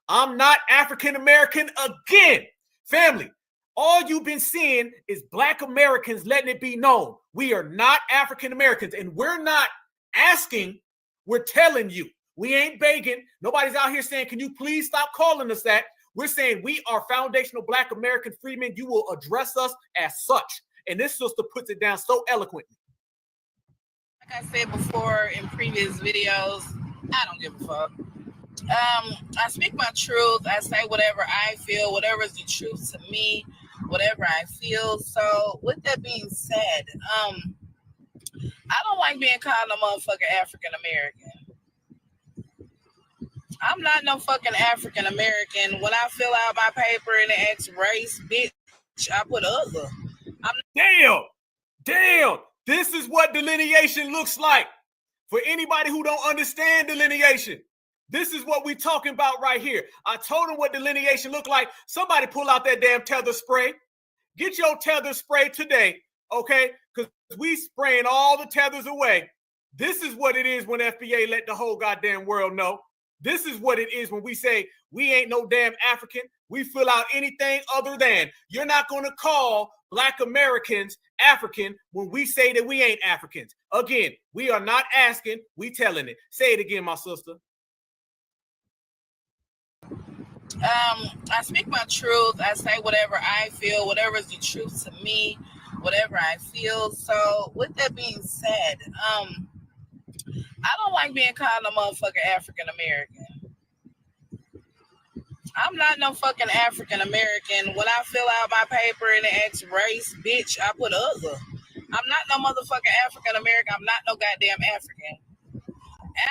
I'm not African American again. Family, all you've been seeing is Black Americans letting it be known. We are not African Americans, and we're not asking, we're telling you. We ain't begging. Nobody's out here saying, can you please stop calling us that? We're saying we are foundational Black American freedmen. You will address us as such. And this sister puts it down so eloquently. Like I said before in previous videos, I don't give a fuck. I speak my truth. I say whatever I feel, whatever is the truth to me, whatever I feel. So with that being said, I don't like being called a motherfucking African American. I'm not no fucking African American. When I fill out my paper and it asks race, bitch, I put other. Damn. This is what delineation looks like. For anybody who don't understand delineation, this is what we talking about right here. I told them what delineation look like. Somebody pull out that damn tether spray. Get your tether spray today, okay? Because we spraying all the tethers away. This is what it is when FBA let the whole goddamn world know. This is what it is when we say we ain't no damn African. We fill out anything other than. You're not going to call Black Americans African when we say that we ain't Africans. Again, we are not asking, we telling it. Say it again, my sister. I speak my truth. I say whatever I feel, whatever is the truth to me, whatever I feel. So with that being said, I don't like being called a motherfucking African American. I'm not no fucking African American. When I fill out my paper and it asks race, bitch, I put other. I'm not no motherfucking African American. I'm not no goddamn African.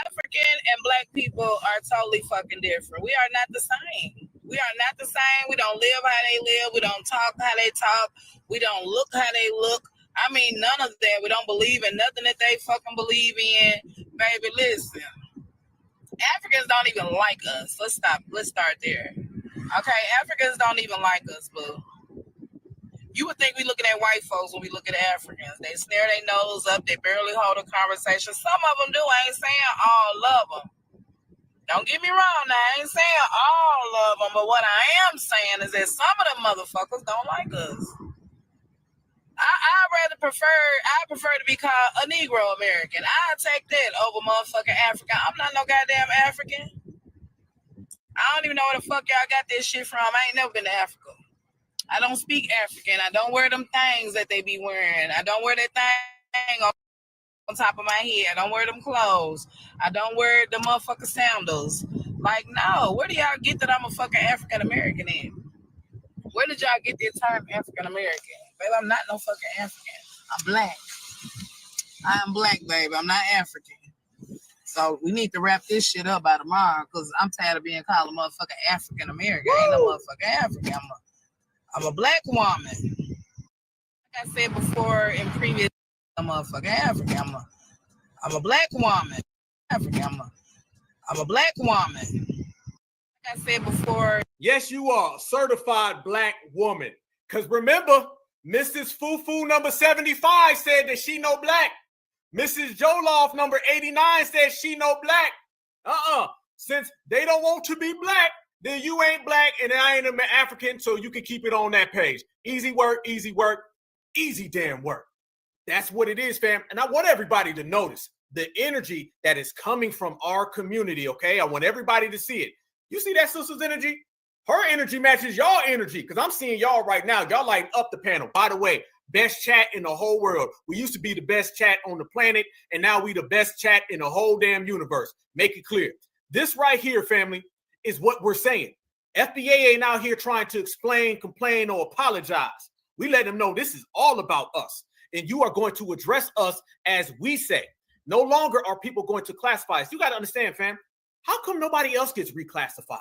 African and Black people are totally fucking different. We are not the same. We are not the same. We don't live how they live. We don't talk how they talk. We don't look how they look. I mean, none of that. We don't believe in nothing that they fucking believe in. Baby, listen. Africans don't even like us. Let's start there. Okay, Africans don't even like us, boo. You would think we looking at white folks when we look at Africans. They snare their nose up. They barely hold a conversation. Some of them do. I ain't saying all of them. Don't get me wrong now. I ain't saying all of them. But what I am saying is that some of them motherfuckers don't like us. I prefer to be called a Negro American. I take that over motherfucking African. I'm not no goddamn African. I don't even know where the fuck y'all got this shit from. I ain't never been to Africa. I don't speak African. I don't wear them things that they be wearing. I don't wear that thing on top of my head. I don't wear them clothes. I don't wear the motherfucking sandals. Like, no. Where do y'all get that I'm a fucking African American in? Where did y'all get the term African American? Baby, I'm not no fucking African. I'm Black. I am Black, baby. I'm not African. So we need to wrap this shit up by tomorrow because I'm tired of being called a motherfucking African American. I ain't no motherfucking African. I'm a Black woman. Like I said before in previous, I'm a motherfucking African. I'm a Black woman. African. I'm a Black woman. Like I said before. Yes, you are. Certified Black woman. Because remember, Mrs. Fufu number 75 said that she no Black. Mrs. Joloff number 89 says she no Black. Since they don't want to be Black, then you ain't Black and I ain't an African, so you can keep it on that page. Easy work, easy damn work. That's what it is, fam. And I want everybody to notice the energy that is coming from our community, okay? I want everybody to see it. You see that sister's energy? Her energy matches y'all energy because I'm seeing y'all right now. Y'all light up the panel. By the way, best chat in the whole world. We used to be the best chat on the planet, and now we the best chat in the whole damn universe. Make it clear. This right here, family, is what we're saying. FBA ain't out here trying to explain, complain, or apologize. We let them know this is all about us, and you are going to address us as we say. No longer are people going to classify us. You got to understand, fam, how come nobody else gets reclassified?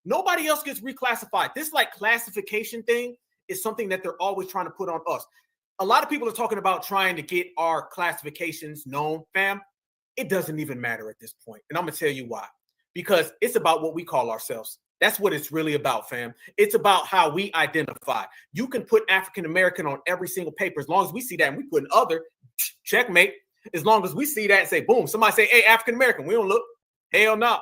Nobody else gets reclassified. This like classification thing is something that they're always trying to put on us. A lot of people are talking about trying to get our classifications known, fam. It doesn't even matter at this point. And I'm going to tell you why. Because it's about what we call ourselves. That's what it's really about, fam. It's about how we identify. You can put African American on every single paper as long as we see that and we put an other, checkmate. As long as we see that and say, boom, somebody say, hey, African American, we don't look. Hell no.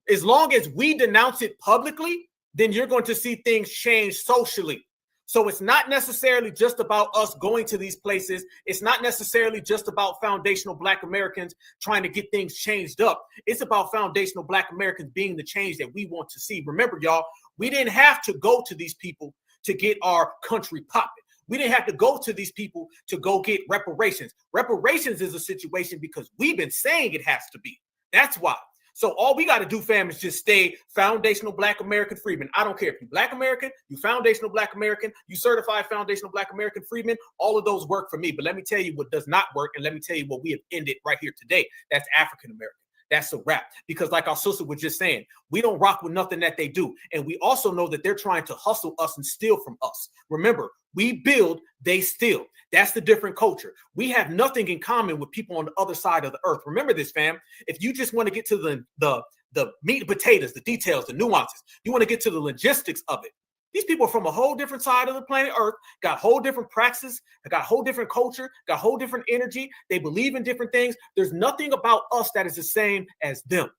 As long as we denounce it publicly, then you're going to see things change socially. So it's not necessarily just about us going to these places. It's not necessarily just about foundational Black Americans trying to get things changed up. It's about foundational Black Americans being the change that we want to see. Remember, y'all, we didn't have to go to these people to get our country popping. We didn't have to go to these people to go get reparations. Reparations is a situation because we've been saying it has to be. That's why. So all we got to do, fam, is just stay foundational Black American freedmen. I don't care if you're Black American, you foundational Black American, you certified foundational Black American freedmen, all of those work for me. But let me tell you what does not work, and let me tell you what we have ended right here today. That's African American. That's a wrap. Because like our sister was just saying, we don't rock with nothing that they do. And we also know that they're trying to hustle us and steal from us. Remember, we build, they steal. That's the different culture. We have nothing in common with people on the other side of the earth. Remember this, fam. If you just want to get to the meat and potatoes, the details, the nuances, you want to get to the logistics of it. These people are from a whole different side of the planet Earth, got whole different practices, got whole different culture, got whole different energy. They believe in different things. There's nothing about us that is the same as them.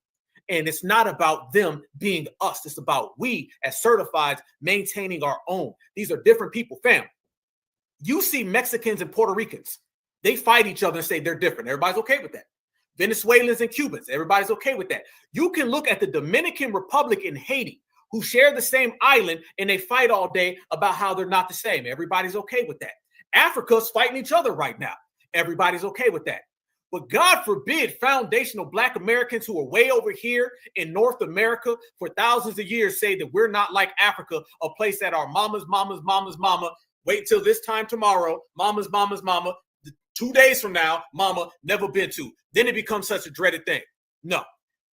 And it's not about them being us. It's about we as certifieds maintaining our own. These are different people, fam. You see Mexicans and Puerto Ricans. They fight each other and say they're different. Everybody's okay with that. Venezuelans and Cubans. Everybody's okay with that. You can look at the Dominican Republic and Haiti, who share the same island, and they fight all day about how they're not the same. Everybody's okay with that. Africa's fighting each other right now. Everybody's okay with that. But God forbid foundational Black Americans who are way over here in North America for thousands of years say that we're not like Africa, a place that our mama's mama, wait till this time tomorrow, mama's mama, 2 days from now, mama, never been to. Then it becomes such a dreaded thing. No.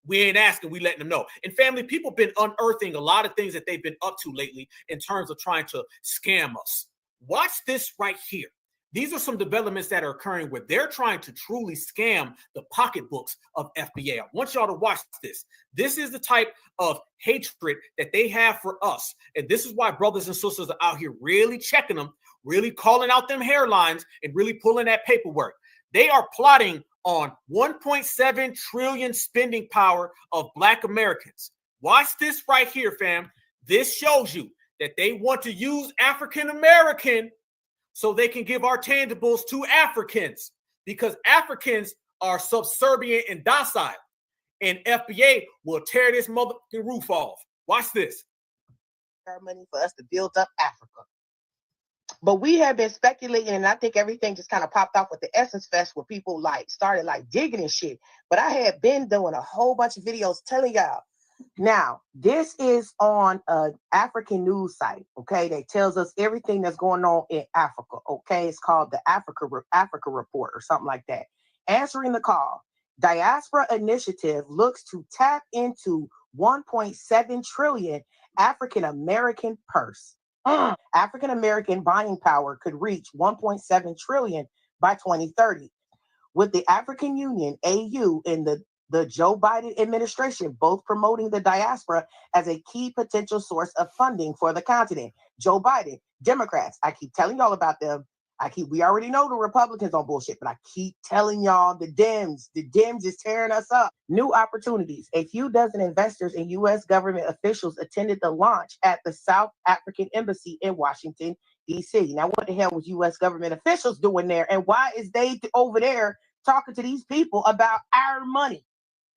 We ain't asking, we letting them know. And family, people been unearthing a lot of things that they've been up to lately in terms of trying to scam us. Watch this right here. These are some developments that are occurring where they're trying to truly scam the pocketbooks of FBA. I want y'all to watch this. This is the type of hatred that they have for us. And this is why brothers and sisters are out here really checking them, really calling out them hairlines and really pulling that paperwork. They are plotting on 1.7 trillion spending power of Black Americans. Watch this right here, fam. This shows you that they want to use African American so they can give our tangibles to Africans, because Africans are subservient and docile, and FBA will tear this motherfucking roof off. Watch this. Our money for us to build up Africa. But we have been speculating, and I think everything just kind of popped off with the Essence Fest where people started digging and shit. But I had been doing a whole bunch of videos telling y'all. Now, this is on an African news site, okay, that tells us everything that's going on in Africa, okay? It's called the Africa Report or something like that. Answering the call, Diaspora Initiative looks to tap into 1.7 trillion African American purse. African American buying power could reach 1.7 trillion by 2030. With the African Union, AU, and the Joe Biden administration both promoting the diaspora as a key potential source of funding for the continent. Joe Biden, Democrats, I keep telling y'all about them. We already know the Republicans on bullshit, but I keep telling y'all the Dems is tearing us up. New opportunities. A few dozen investors and U.S. government officials attended the launch at the South African Embassy in Washington, D.C. Now, what the hell was U.S. government officials doing there? And why is they over there talking to these people about our money?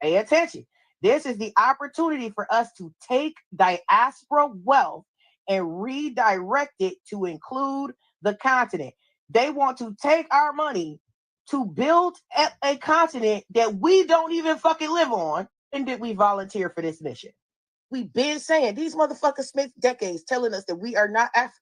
Pay attention. This is the opportunity for us to take diaspora wealth and redirect it to include the continent. They want to take our money to build a continent that we don't even fucking live on. And did we volunteer for this mission? We've been saying these motherfuckers spent decades telling us that we are not African.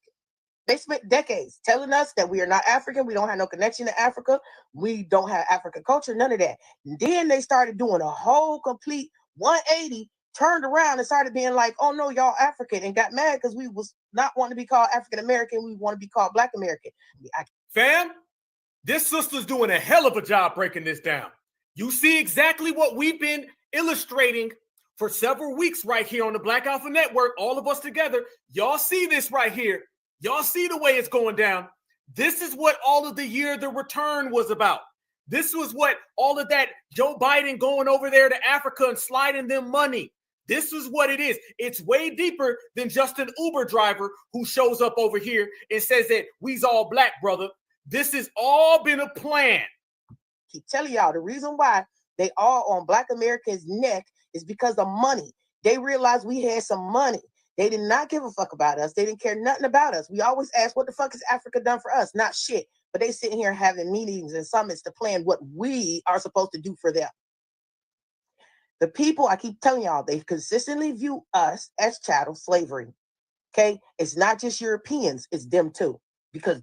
They spent decades telling us that we are not African. We don't have no connection to Africa. We don't have African culture, none of that. And then they started doing a whole complete 180, turned around and started being like, oh no, y'all African, and got mad because we was not wanting to be called African American. We want to be called Black American. Fam, this sister's doing a hell of a job breaking this down. You see exactly what we've been illustrating for several weeks right here on the Black Alpha Network, all of us together. Y'all see this right here. Y'all see the way it's going down. This is what all of the year the return was about. This was what all of that Joe Biden going over there to Africa and sliding them money. This is what it is. It's way deeper than just an Uber driver who shows up over here and says that we's all Black, brother. This has all been a plan. Keep telling y'all the reason why they all on Black Americans' neck is because of money. They realized we had some money. They did not give a fuck about us. They didn't care nothing about us. We always ask, what the fuck has Africa done for us? Not shit. But they sitting here having meetings and summits to plan what we are supposed to do for them. The people, I keep telling y'all, they consistently view us as chattel slavery. Okay? It's not just Europeans, it's them too. Because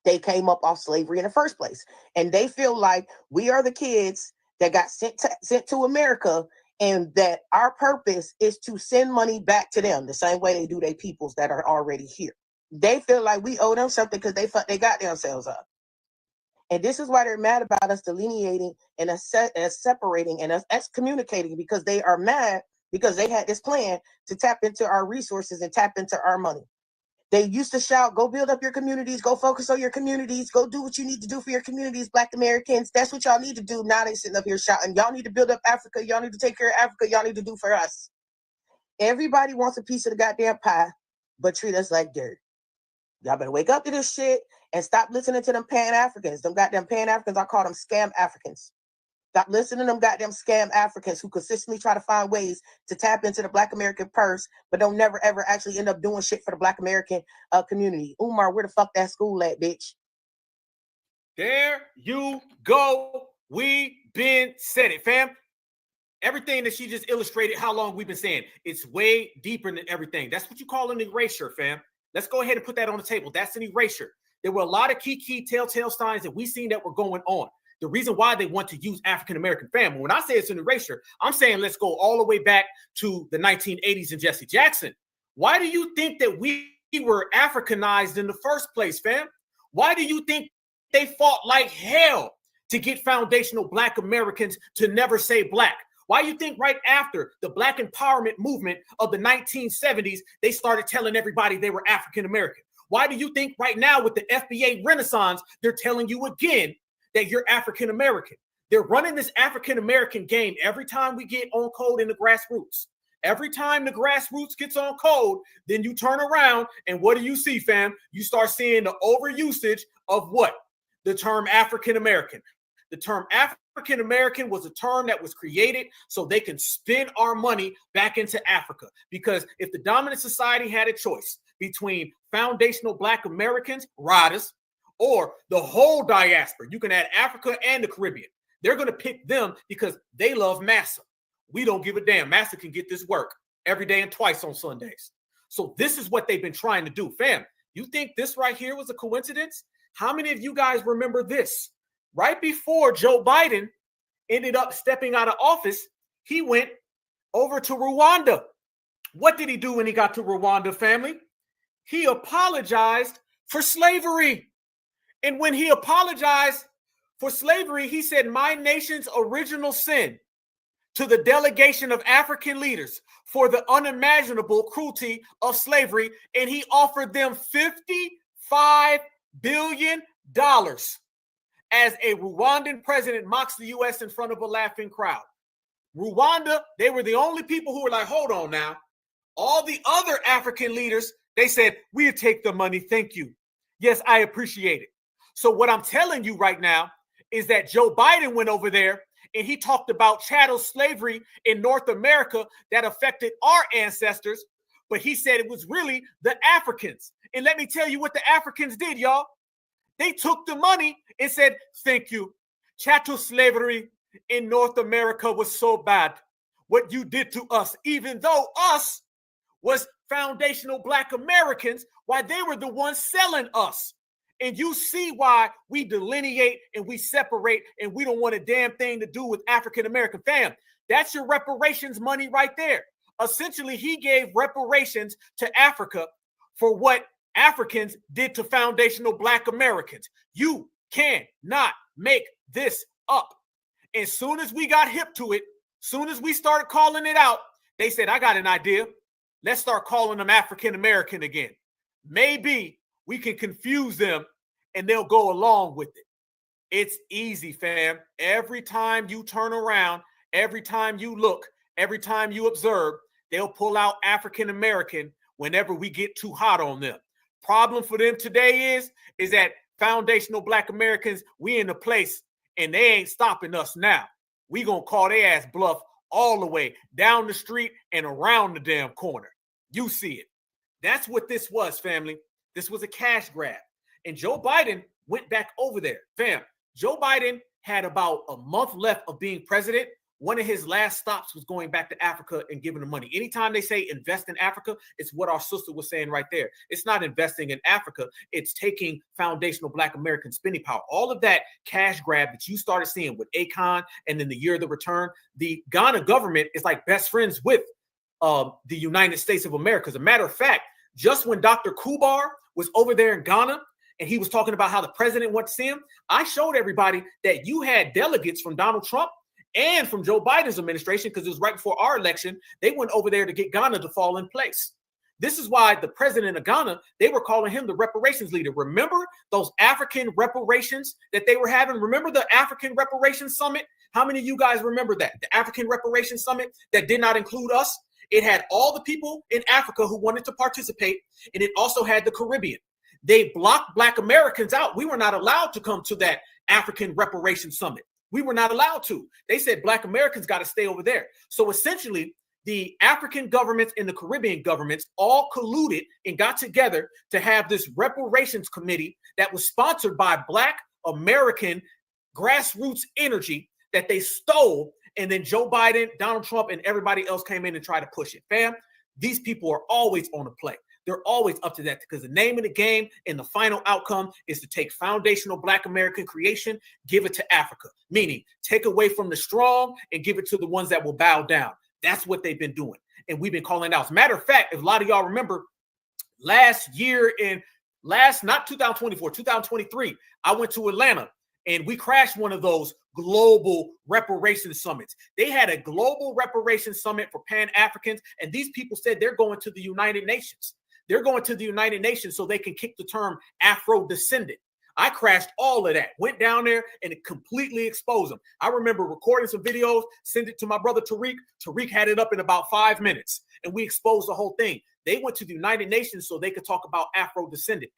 they came up off slavery in the first place. And they feel like we are the kids that got sent to America, and that our purpose is to send money back to them the same way they do their peoples that are already here. They feel like we owe them something because they got themselves up. And this is why they're mad about us delineating and us separating and us excommunicating, because they are mad because they had this plan to tap into our resources and tap into our money. They used to shout, go build up your communities, go focus on your communities, go do what you need to do for your communities, Black Americans. That's what y'all need to do. Now they sitting up here shouting, y'all need to build up Africa. Y'all need to take care of Africa. Y'all need to do for us. Everybody wants a piece of the goddamn pie, but treat us like dirt. Y'all better wake up to this shit and stop listening to them Pan-Africans. Them goddamn Pan-Africans, I call them scam Africans. Stop listening to them goddamn scam Africans who consistently try to find ways to tap into the Black American purse, but don't never ever actually end up doing shit for the Black American community. Umar, where the fuck that school at, bitch? There you go. We been said it, fam. Everything that she just illustrated, how long we've been saying, it's way deeper than everything. That's what you call an erasure, fam. Let's go ahead and put that on the table. That's an erasure. There were a lot of key telltale signs that we seen that were going on. The reason why they want to use African-American family. When I say it's an erasure, I'm saying let's go all the way back to the 1980s and Jesse Jackson. Why do you think that we were Africanized in the first place, fam? Why do you think they fought like hell to get foundational Black Americans to never say Black? Why do you think right after the Black empowerment movement of the 1970s, they started telling everybody they were African-American? Why do you think right now with the FBA Renaissance, they're telling you again that you're African-American? They're running this African-American game every time we get on code in the grassroots. Every time the grassroots gets on code, then you turn around and what do you see, fam? You start seeing the overusage of what? The term African-American. The term African-American was a term that was created so they can spend our money back into Africa. Because if the dominant society had a choice between foundational Black Americans, riders, or the whole diaspora, you can add Africa and the Caribbean. They're going to pick them because they love massa. We don't give a damn. Massa can get this work every day and twice on Sundays. So this is what they've been trying to do. Fam, you think this right here was a coincidence? How many of you guys remember this? Right before Joe Biden ended up stepping out of office, he went over to Rwanda. What did he do when he got to Rwanda, family? He apologized for slavery. And when he apologized for slavery, he said, my nation's original sin to the delegation of African leaders for the unimaginable cruelty of slavery. And he offered them $55 billion as a Rwandan president mocks the U.S. in front of a laughing crowd. Rwanda, they were the only people who were like, hold on now. All the other African leaders, they said, we'll take the money. Thank you. Yes, I appreciate it. So what I'm telling you right now is that Joe Biden went over there and he talked about chattel slavery in North America that affected our ancestors. But he said it was really the Africans. And let me tell you what the Africans did, y'all. They took the money and said, thank you. Chattel slavery in North America was so bad. What you did to us, even though us was foundational Black Americans, why they were the ones selling us. And you see why we delineate and we separate and we don't want a damn thing to do with African-American fam. That's your reparations money right there. Essentially, he gave reparations to Africa for what Africans did to foundational Black Americans. You cannot make this up. As soon as we got hip to it, soon as we started calling it out, they said, I got an idea. Let's start calling them African-American again. Maybe we can confuse them and they'll go along with it. It's easy, fam. Every time you turn around, every time you look, every time you observe, they'll pull out African-American whenever we get too hot on them. Problem for them today is that foundational Black Americans, we in a place and they ain't stopping us now. We gonna call their ass bluff all the way down the street and around the damn corner. You see it. That's what this was, family. This was a cash grab. And Joe Biden went back over there. Fam, Joe Biden had about a month left of being president one of his last stops was going back to Africa and giving them money. Anytime they say invest in Africa, it's what our sister was saying right there. It's not investing in Africa. It's taking foundational Black American spending power. All of that cash grab that you started seeing with Akon and then the year of the return, the Ghana government is like best friends with the United States of America. As a matter of fact, just when Dr. Kubar was over there in Ghana and he was talking about how the president went to see him, I showed everybody that you had delegates from Donald Trump and from Joe Biden's administration, because it was right before our election. They went over there to get Ghana to fall in place. This is why the president of Ghana, they were calling him the reparations leader. Remember those African reparations that they were having? Remember the African Reparations Summit? How many of you guys remember that? The African Reparations Summit that did not include us? It had all the people in Africa who wanted to participate, and it also had the Caribbean. They blocked Black Americans out. We were not allowed to come to that African Reparations Summit. We were not allowed to. They said Black Americans got to stay over there. So essentially, the African governments and the Caribbean governments all colluded and got together to have this reparations committee that was sponsored by Black American grassroots energy that they stole. And then Joe Biden, Donald Trump, and everybody else came in and tried to push it. Fam, these people are always on the play. They're always up to that, because the name of the game and the final outcome is to take foundational Black American creation, give it to Africa, meaning take away from the strong and give it to the ones that will bow down. That's what they've been doing. And we've been calling it out. As a matter of fact, if a lot of y'all remember not 2024, 2023, I went to Atlanta and we crashed one of those global reparations summits. They had a global reparations summit for Pan-Africans, and these people said they're going to the United Nations. They're going to the United Nations so they can kick the term Afro-descendant. I crashed all of that, went down there and it completely exposed them. I remember recording some videos, sent it to my brother Tariq. Tariq had it up in about 5 minutes, and we exposed the whole thing. They went to the United Nations so they could talk about Afro-descendant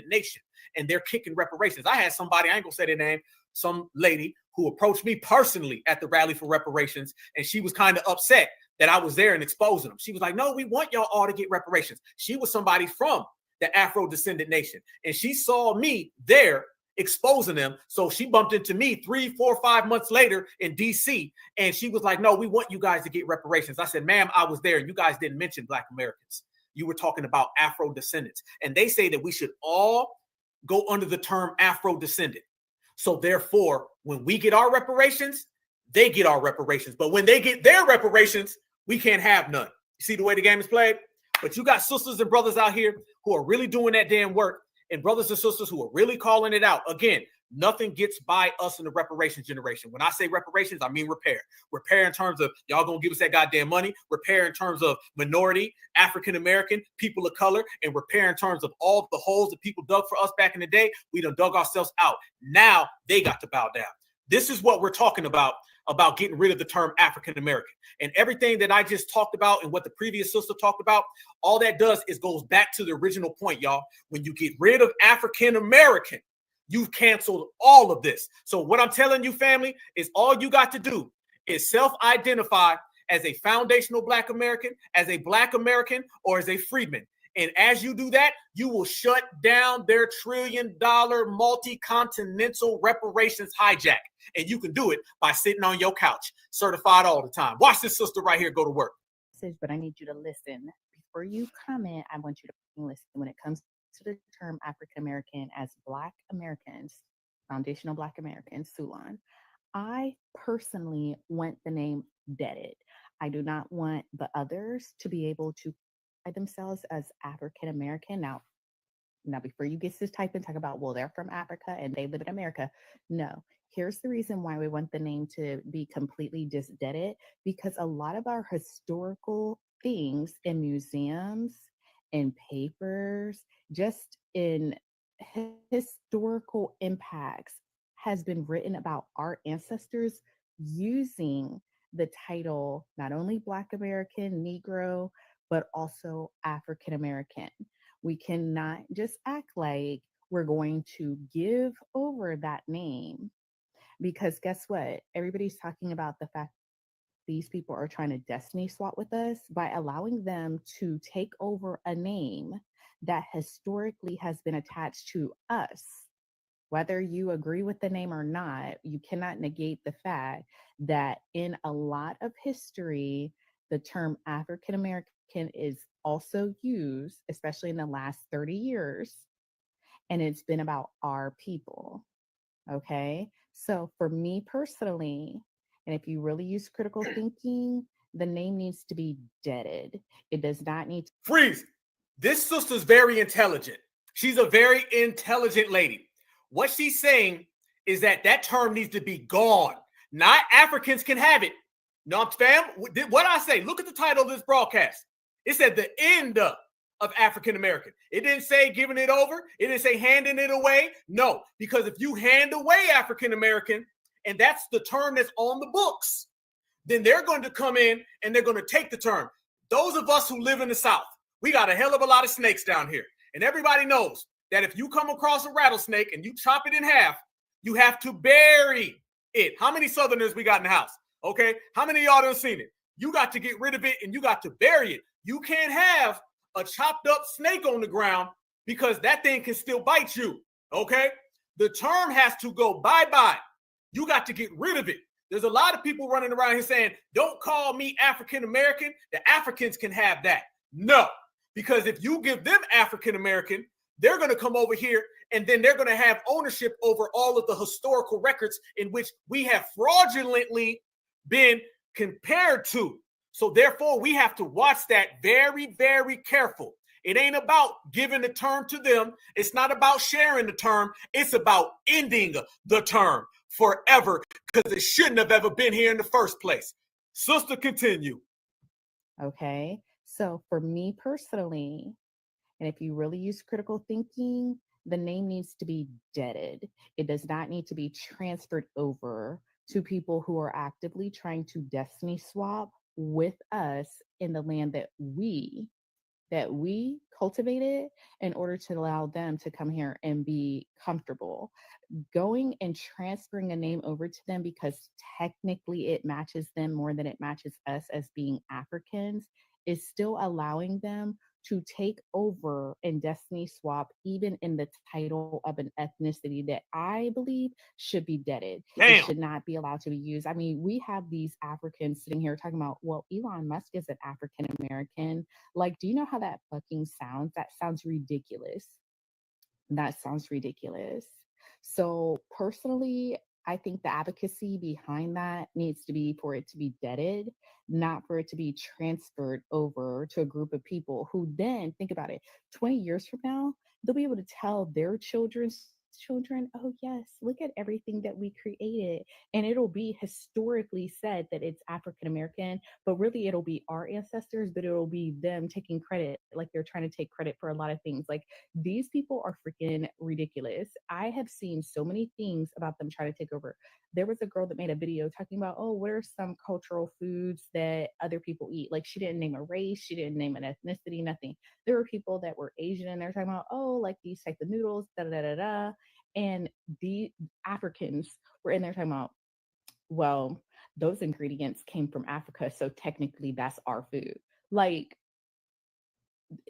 nation, and they're kicking reparations. I had somebody, I ain't gonna say their name, some lady who approached me personally at the rally for reparations, and she was kind of upset that I was there and exposing them. She was like, no, we want y'all all to get reparations. She was somebody from the Afro-descendant nation, and she saw me there exposing them. So she bumped into me 3, 4, 5 months later in DC, and she was like, no, we want you guys to get reparations. I said, ma'am, I was there. You guys didn't mention Black Americans. You were talking about Afro-descendants. And they say that we should all go under the term Afro-descendant. So therefore, when we get our reparations, they get our reparations. But when they get their reparations, we can't have none. You see the way the game is played? But you got sisters and brothers out here who are really doing that damn work, and brothers and sisters who are really calling it out. Again, nothing gets by us in the reparations generation. When I say reparations, I mean repair. Repair in terms of y'all gonna give us that goddamn money. Repair in terms of minority, African-American, people of color, and repair in terms of all the holes that people dug for us back in the day. We done dug ourselves out. Now they got to bow down. This is what we're talking about getting rid of the term African-American. And everything that I just talked about and what the previous sister talked about, all that does is goes back to the original point, y'all. When you get rid of African-American, you've canceled all of this. So what I'm telling you, family, is all you got to do is self-identify as a foundational Black American, as a Black American, or as a freedman. And as you do that, you will shut down their $1 trillion multi-continental reparations hijack. And you can do it by sitting on your couch, certified all the time. Watch this sister right here go to work. But I need you to listen. Before you comment, I want you to listen. When it comes to the term African American as Black Americans, foundational Black Americans, Sulan, I personally want the name deaded. I do not want the others to be able to themselves as African American. Now before you get to type and talk about, well, they're from Africa and they live in America. No, here's the reason why we want the name to be completely just deaded, because a lot of our historical things in museums, in papers, just in historical impacts has been written about our ancestors using the title, not only Black American, Negro, but also African American. We cannot just act like we're going to give over that name, because guess what? Everybody's talking about the fact these people are trying to destiny swap with us by allowing them to take over a name that historically has been attached to us. Whether you agree with the name or not, you cannot negate the fact that in a lot of history, the term African American is also used, especially in the last 30 years, and it's been about our people. Okay. So for me personally, and if you really use critical thinking, the name needs to be deaded. It does not need to freeze. This sister's very intelligent. She's a very intelligent lady. What she's saying is that that term needs to be gone. Not Africans can have it. No, fam, what I say? Look at the title of this broadcast. It said the end of African American. It didn't say giving it over. It didn't say handing it away. No, because if you hand away African American, and that's the term that's on the books, then they're going to come in and they're going to take the term. Those of us who live in the South, we got a hell of a lot of snakes down here. And everybody knows that if you come across a rattlesnake and you chop it in half, you have to bury it. How many Southerners we got in the house? Okay. How many of y'all done seen it? You got to get rid of it and you got to bury it. You can't have a chopped up snake on the ground because that thing can still bite you. Okay. The term has to go bye-bye. You got to get rid of it. There's a lot of people running around here saying, don't call me African American. The Africans can have that. No, because if you give them African American, they're going to come over here and then they're going to have ownership over all of the historical records in which we have fraudulently been compared to. So therefore, we have to watch that very, very careful. It ain't about giving the term to them. It's not about sharing the term. It's about ending the term forever because it shouldn't have ever been here in the first place. Sister, continue. Okay. So for me personally, and if you really use critical thinking, the name needs to be deaded. It does not need to be transferred over to people who are actively trying to destiny swap with us in the land that we cultivated in order to allow them to come here and be comfortable. Going and transferring a name over to them because technically it matches them more than it matches us as being Africans is still allowing them to take over and destiny swap even in the title of an ethnicity that I believe should be deaded. Damn. It should not be allowed to be used. I mean, we have these Africans sitting here talking about, well, Elon Musk is an African American. Like, do you know how that fucking sounds? That sounds ridiculous. That sounds ridiculous. So personally, I think the advocacy behind that needs to be for it to be deaded, not for it to be transferred over to a group of people who then, think about it, 20 years from now, they'll be able to tell their children's children, oh yes, look at everything that we created. And it'll be historically said that it's African American, but really it'll be our ancestors, but it'll be them taking credit, like they're trying to take credit for a lot of things. Like, these people are freaking ridiculous. I have seen so many things about them trying to take over. There was a girl that made a video talking about, oh, what are some cultural foods that other people eat? Like, she didn't name a race, she didn't name an ethnicity, nothing. There were people that were Asian and they're talking about, oh, like these type of noodles, da da da da. And the Africans were in there talking about, well, those ingredients came from Africa, so technically that's our food. Like,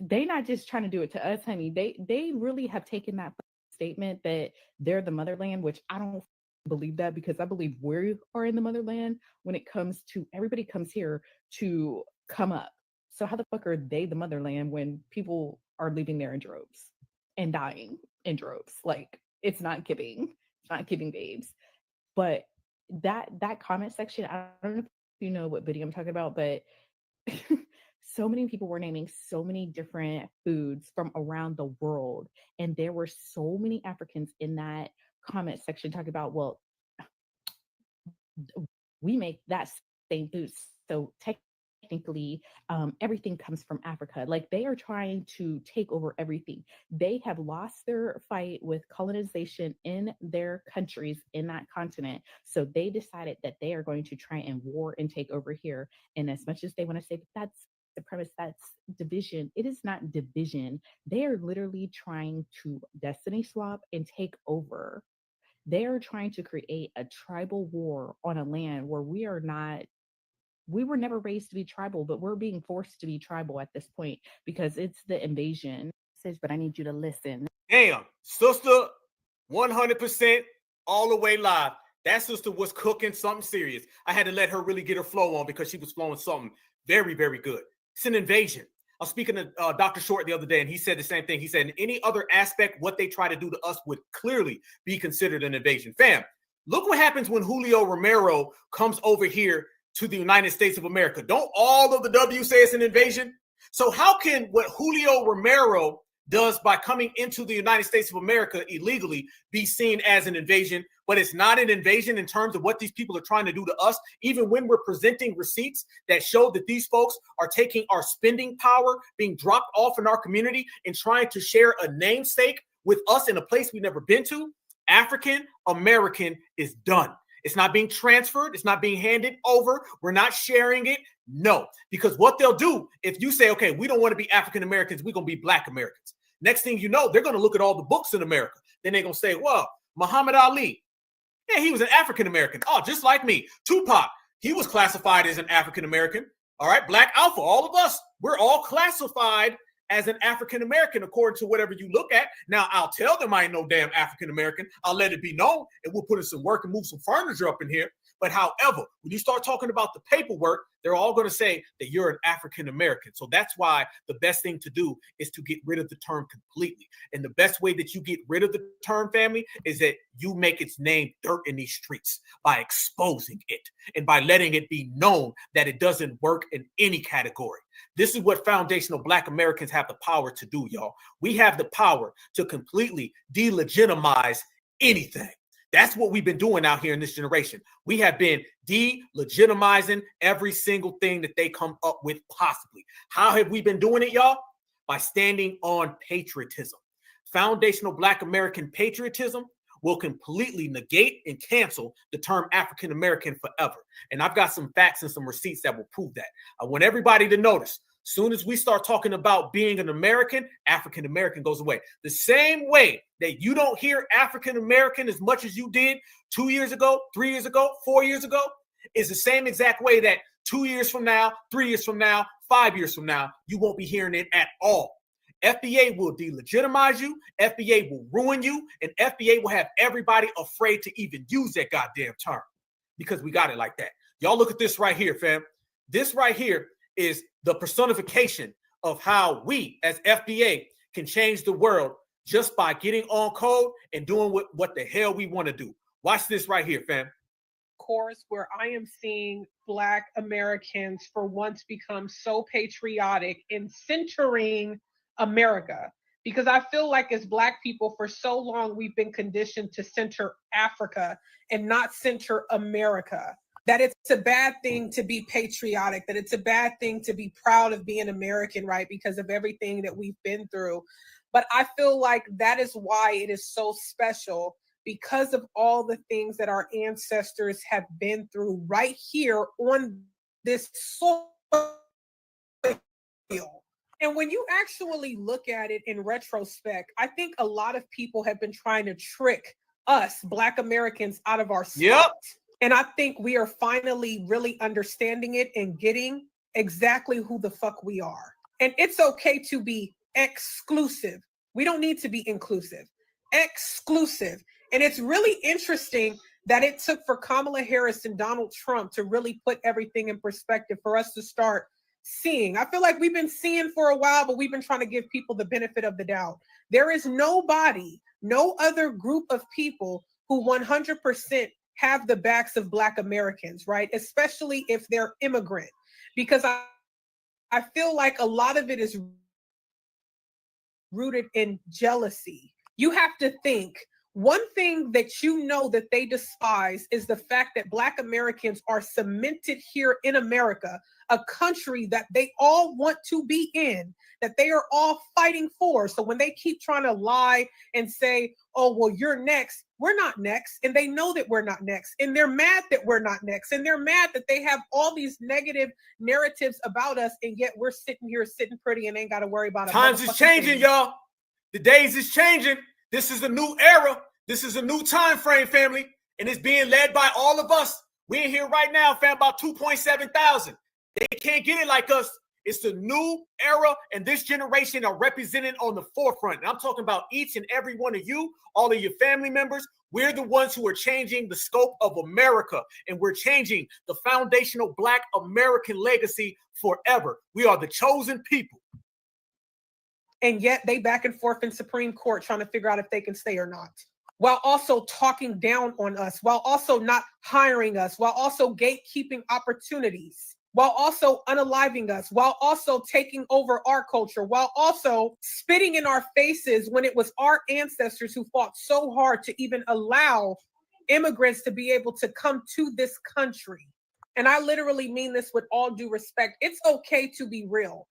they not just trying to do it to us, honey. They really have taken that statement that they're the motherland, which I don't believe that, because I believe we are in the motherland when it comes to everybody comes here to come up. So how the fuck are they the motherland when people are leaving there in droves and dying in droves? Like, it's not giving babes. But that comment section, I don't know if you know what video I'm talking about, but so many people were naming so many different foods from around the world. And there were so many Africans in that comment section talking about, well, we make that same food. So technically, everything comes from Africa. Like, they are trying to take over everything. They have lost their fight with colonization in their countries in that continent. So they decided that they are going to try and war and take over here. And as much as they want to say that that's the premise, that's division, it is not division. They are literally trying to destiny swap and take over. They are trying to create a tribal war on a land where we were never raised to be tribal, but we're being forced to be tribal at this point because it's the invasion. But I need you to listen. Damn, sister, 100% all the way live. That sister was cooking something serious. I had to let her really get her flow on because she was flowing something very, very good. It's an invasion. I was speaking to Dr. Short the other day, and he said the same thing. He said, in any other aspect, what they try to do to us would clearly be considered an invasion. Fam, look what happens when Julio Romero comes over here to the United States of America. Don't all of the W say it's an invasion? So how can what Julio Romero does by coming into the United States of America illegally be seen as an invasion, but it's not an invasion in terms of what these people are trying to do to us, even when we're presenting receipts that show that these folks are taking our spending power, being dropped off in our community and trying to share a namesake with us in a place we've never been to? African American is done. It's not being transferred. It's not being handed over. We're not sharing it. No, because what they'll do if you say, okay, we don't want to be African Americans, we're going to be Black Americans. Next thing you know, they're going to look at all the books in America. Then they're going to say, well, Muhammad Ali, yeah, he was an African American. Oh, just like me. Tupac, he was classified as an African American. All right, Black Alpha, all of us, we're all classified as an African American according to whatever you look at. Now, I'll tell them I ain't no damn African American. I'll let it be known, and we'll put in some work and move some furniture up in here. But however, when you start talking about the paperwork, they're all going to say that you're an African American. So that's why the best thing to do is to get rid of the term completely. And the best way that you get rid of the term, family, is that you make its name dirt in these streets by exposing it and by letting it be known that it doesn't work in any category. This is what foundational Black Americans have the power to do, y'all. We have the power to completely delegitimize anything. That's what we've been doing out here in this generation. We have been delegitimizing every single thing that they come up with possibly. How have we been doing it, y'all? By standing on patriotism. Foundational Black American patriotism will completely negate and cancel the term African American forever. And I've got some facts and some receipts that will prove that. I want everybody to notice, as soon as we start talking about being an American, African American goes away. The same way that you don't hear African American as much as you did 2 years ago, 3 years ago, 4 years ago, is the same exact way that 2 years from now, 3 years from now, 5 years from now, you won't be hearing it at all. FBA will delegitimize you, FBA will ruin you, and FBA will have everybody afraid to even use that goddamn term because we got it like that. Y'all look at this right here, fam. This right here is the personification of how we as FBA can change the world just by getting on code and doing what the hell we want to do. Watch this right here, fam. Course where I am seeing Black Americans for once become so patriotic in centering America, because I feel like as Black people for so long we've been conditioned to center Africa and not center America. That it's a bad thing to be patriotic, that it's a bad thing to be proud of being American, right? Because of everything that we've been through. But I feel like that is why it is so special, because of all the things that our ancestors have been through right here on this soil. And when you actually look at it in retrospect, I think a lot of people have been trying to trick us Black Americans out of our spot. Yep. And I think we are finally really understanding it and getting exactly who the fuck we are. And it's okay to be exclusive. We don't need to be inclusive. Exclusive. And it's really interesting that it took for Kamala Harris and Donald Trump to really put everything in perspective for us to start seeing. I feel like we've been seeing for a while, but we've been trying to give people the benefit of the doubt. There is nobody, no other group of people who 100% have the backs of Black Americans, right? Especially if they're immigrant, because I feel like a lot of it is rooted in jealousy. You have to think, one thing that you know that they despise is the fact that Black Americans are cemented here in America, a country that they all want to be in, that they are all fighting for. So when they keep trying to lie and say, oh, well, you're next, we're not next. And they know that we're not next. And they're mad that we're not next. And they're mad that they have all these negative narratives about us. And yet we're sitting here sitting pretty and ain't got to worry about it. Times is changing, y'all. The days is changing. This is a new era. This is a new time frame, family. And it's being led by all of us. We're in here right now, fam, about 2.7 thousand. They can't get it like us. It's the new era, and this generation are represented on the forefront. And I'm talking about each and every one of you, all of your family members. We're the ones who are changing the scope of America, and we're changing the foundational Black American legacy forever. We are the chosen people. And yet they back and forth in Supreme Court trying to figure out if they can stay or not, while also talking down on us, while also not hiring us, while also gatekeeping opportunities, while also unaliving us, while also taking over our culture, while also spitting in our faces when it was our ancestors who fought so hard to even allow immigrants to be able to come to this country. And I literally mean this with all due respect. It's okay to be real.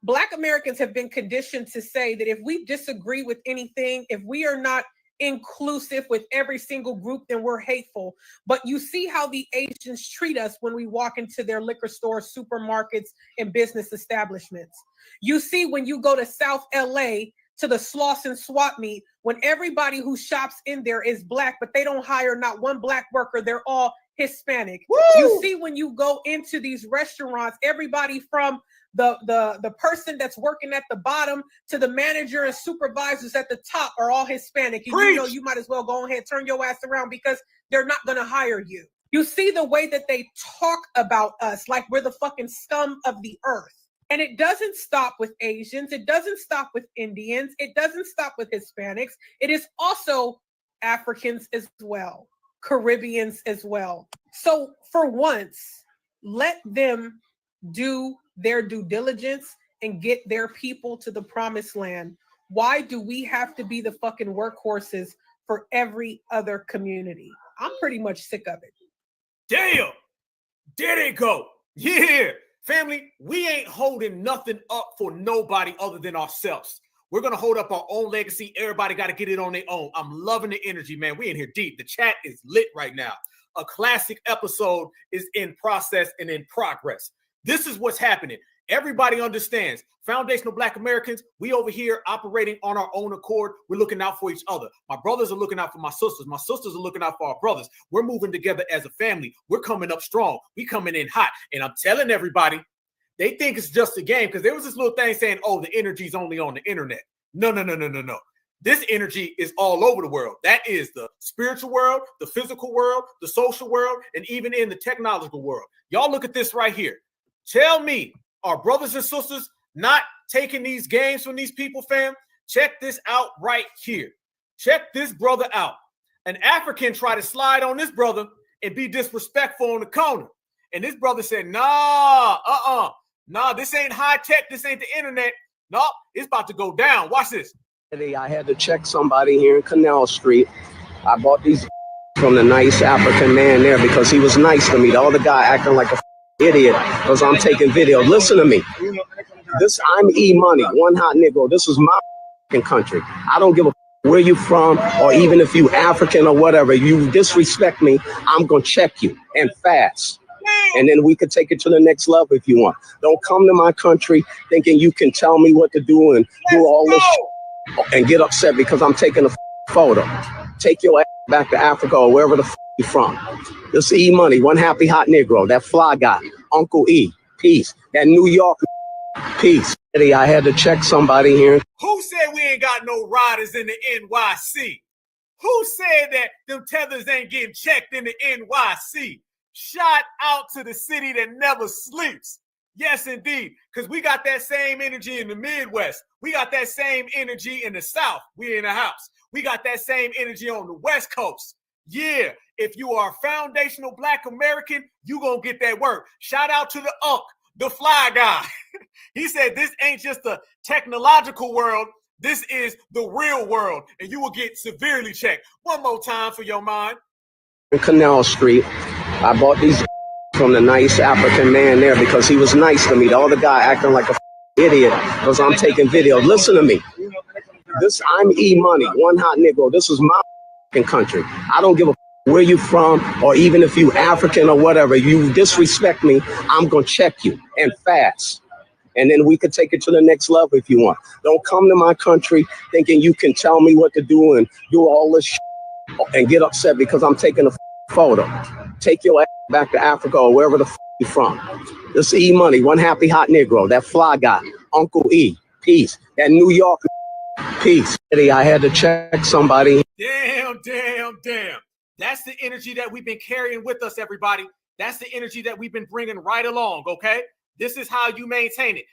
Black Americans have been conditioned to say that if we disagree with anything, if we are not inclusive with every single group, then we're hateful. But you see how the Asians treat us when we walk into their liquor stores, supermarkets, and business establishments. You see when you go to South LA to the Slauson swap meet, when everybody who shops in there is Black, but they don't hire not one Black worker, they're all Hispanic. Woo! You see when you go into these restaurants, everybody from the person that's working at the bottom to the manager and supervisors at the top are all Hispanic. And you know you might as well go ahead and turn your ass around because they're not going to hire you. You see the way that they talk about us like we're the fucking scum of the earth. And it doesn't stop with Asians. It doesn't stop with Indians. It doesn't stop with Hispanics. It is also Africans as well, Caribbeans as well. So for once, let them do their due diligence and get their people to the promised land. Why do we have to be the fucking workhorses for every other community? I'm pretty much sick of it. Damn! There they go. Yeah! Family, we ain't holding nothing up for nobody other than ourselves. We're going to hold up our own legacy. Everybody got to get it on their own. I'm loving the energy, man. We in here deep. The chat is lit right now. A classic episode is in process and in progress. This is what's happening. Everybody understands. Foundational Black Americans, we over here operating on our own accord. We're looking out for each other. My brothers are looking out for my sisters. My sisters are looking out for our brothers. We're moving together as a family. We're coming up strong. We coming in hot. And I'm telling everybody, they think it's just a game because there was this little thing saying, oh, the energy's only on the internet. No. This energy is all over the world. That is the spiritual world, the physical world, the social world, and even in the technological world. Y'all look at this right here. Tell me, are brothers and sisters not taking these games from these people, fam? Check this out right here. Check this brother out. An African tried to slide on this brother and be disrespectful on the corner. And this brother said, nah, this ain't high tech. This ain't the internet. No, it's about to go down. Watch this. I had to check somebody here in Canal Street. I bought these from the nice African man there because he was nice to me. The other guy acting like a idiot because I'm taking video. Listen to me. I'm E-Money, one hot nigga. This is my country. I don't give a where you from or even if you African or whatever. You disrespect me, I'm going to check you and fast. And then we could take it to the next level if you want. Don't come to my country thinking you can tell me what to do and do all this shit and get upset because I'm taking a photo. Take your ass back to Africa or wherever the you're from. This E-Money, one happy hot Negro, that fly guy, Uncle E, peace. That New York, peace. I had to check somebody here. Who said we ain't got no riders in the NYC? Who said that them tethers ain't getting checked in the NYC? Shout out to the city that never sleeps. Yes, indeed, because we got that same energy in the Midwest. We got that same energy in the South. We in the house. We got that same energy on the West Coast. Yeah, if you are a foundational Black American, you gonna get that work. Shout out to the Unc, the fly guy. He said this ain't just a technological world. This is the real world, and you will get severely checked. One more time for your mind. In Canal Street, I bought these from the nice African man there because he was nice to me. The other guy acting like a idiot because I'm taking video. Listen to me. I'm E-Money, one hot nigga. This is my country. I don't give a where you from or even if you African or whatever. You disrespect me, I'm going to check you and fast. And then we could take it to the next level if you want. Don't come to my country thinking you can tell me what to do and do all this shit and get upset because I'm taking a photo. Take your ass back to Africa or wherever the you from? This E Money, one happy hot Negro, that fly guy, Uncle E, peace. That New York, peace. I had to check somebody. Damn. That's the energy that we've been carrying with us, everybody. That's the energy that we've been bringing right along, okay? This is how you maintain it.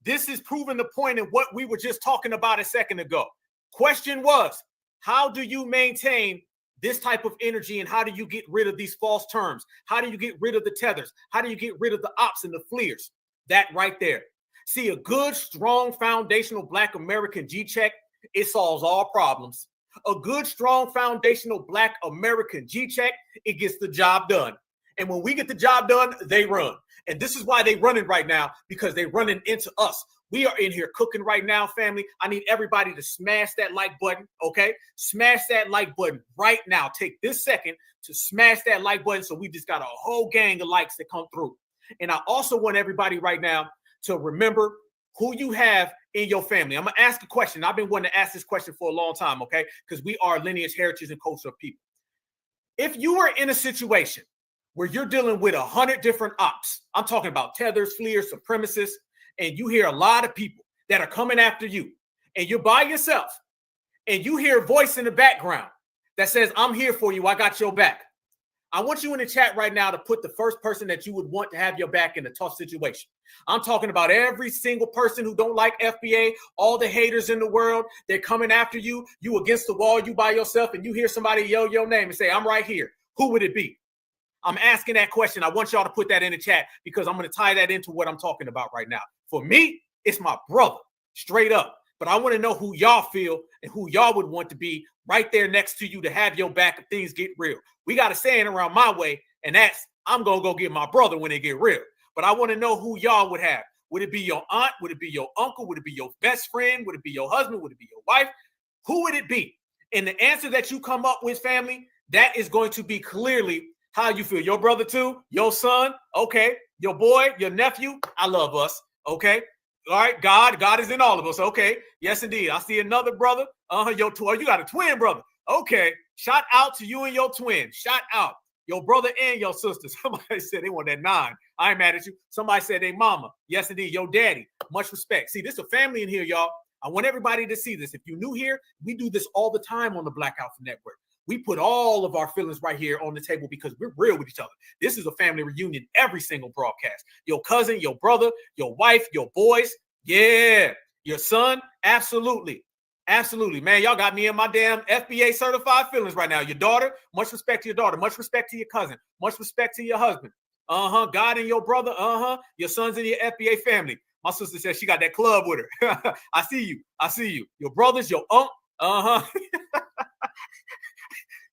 This is proving the point in what we were just talking about a second ago. Question was, how do you maintain this type of energy, and how do you get rid of these false terms? How do you get rid of the tethers? How do you get rid of the ops and the fleers? That right there. See, a good, strong, foundational Black American G-check, it solves all problems. A good, strong, foundational Black American G-check, it gets the job done. And when we get the job done, they run. And this is why they're running right now, because they're running into us. We are in here cooking right now, family. I need everybody to smash that like button, okay? Smash that like button right now. Take this second to smash that like button, so we just got a whole gang of likes that come through. And I also want everybody right now to remember who you have in your family. I'm going to ask a question. I've been wanting to ask this question for a long time, okay? Because we are lineage, heritage, and culture of people. If you are in a situation where you're dealing with 100 different ops, I'm talking about tethers, fleers, supremacists, and you hear a lot of people that are coming after you, and you're by yourself, and you hear a voice in the background that says, I'm here for you, I got your back. I want you in the chat right now to put the first person that you would want to have your back in a tough situation. I'm talking about every single person who don't like FBA, all the haters in the world, they're coming after you, you against the wall, you by yourself, and you hear somebody yell your name and say, I'm right here. Who would it be? I'm asking that question. I want y'all to put that in the chat, because I'm going to tie that into what I'm talking about right now. For me, it's my brother, straight up. But I want to know who y'all feel and who y'all would want to be right there next to you to have your back if things get real. We got a saying around my way, and that's, I'm going to go get my brother when they get real. But I want to know who y'all would have. Would it be your aunt? Would it be your uncle? Would it be your best friend? Would it be your husband? Would it be your wife? Who would it be? And the answer that you come up with, family, that is going to be clearly how you feel. Your brother too? Your son? Okay. Your boy? Your nephew? I love us. Okay. All right. God is in all of us. Okay. Yes, indeed. I see another brother. Your twin. You got a twin brother. Okay. Shout out to you and your twin. Shout out. Your brother and your sister. Somebody said they want that 9. I ain't mad at you. Somebody said they mama. Yes, indeed. Your daddy. Much respect. See, this is a family in here, y'all. I want everybody to see this. If you're new here, we do this all the time on the Black Alpha Network. We put all of our feelings right here on the table because we're real with each other. This is a family reunion every single broadcast. Your cousin, your brother, your wife, your boys. Yeah. Your son. Absolutely. Absolutely. Man, y'all got me in my damn FBA certified feelings right now. Your daughter. Much respect to your daughter. Much respect to your cousin. Much respect to your husband. God and your brother. Your sons in your FBA family. My sister says she got that club with her. I see you. I see you. Your brothers, your aunt.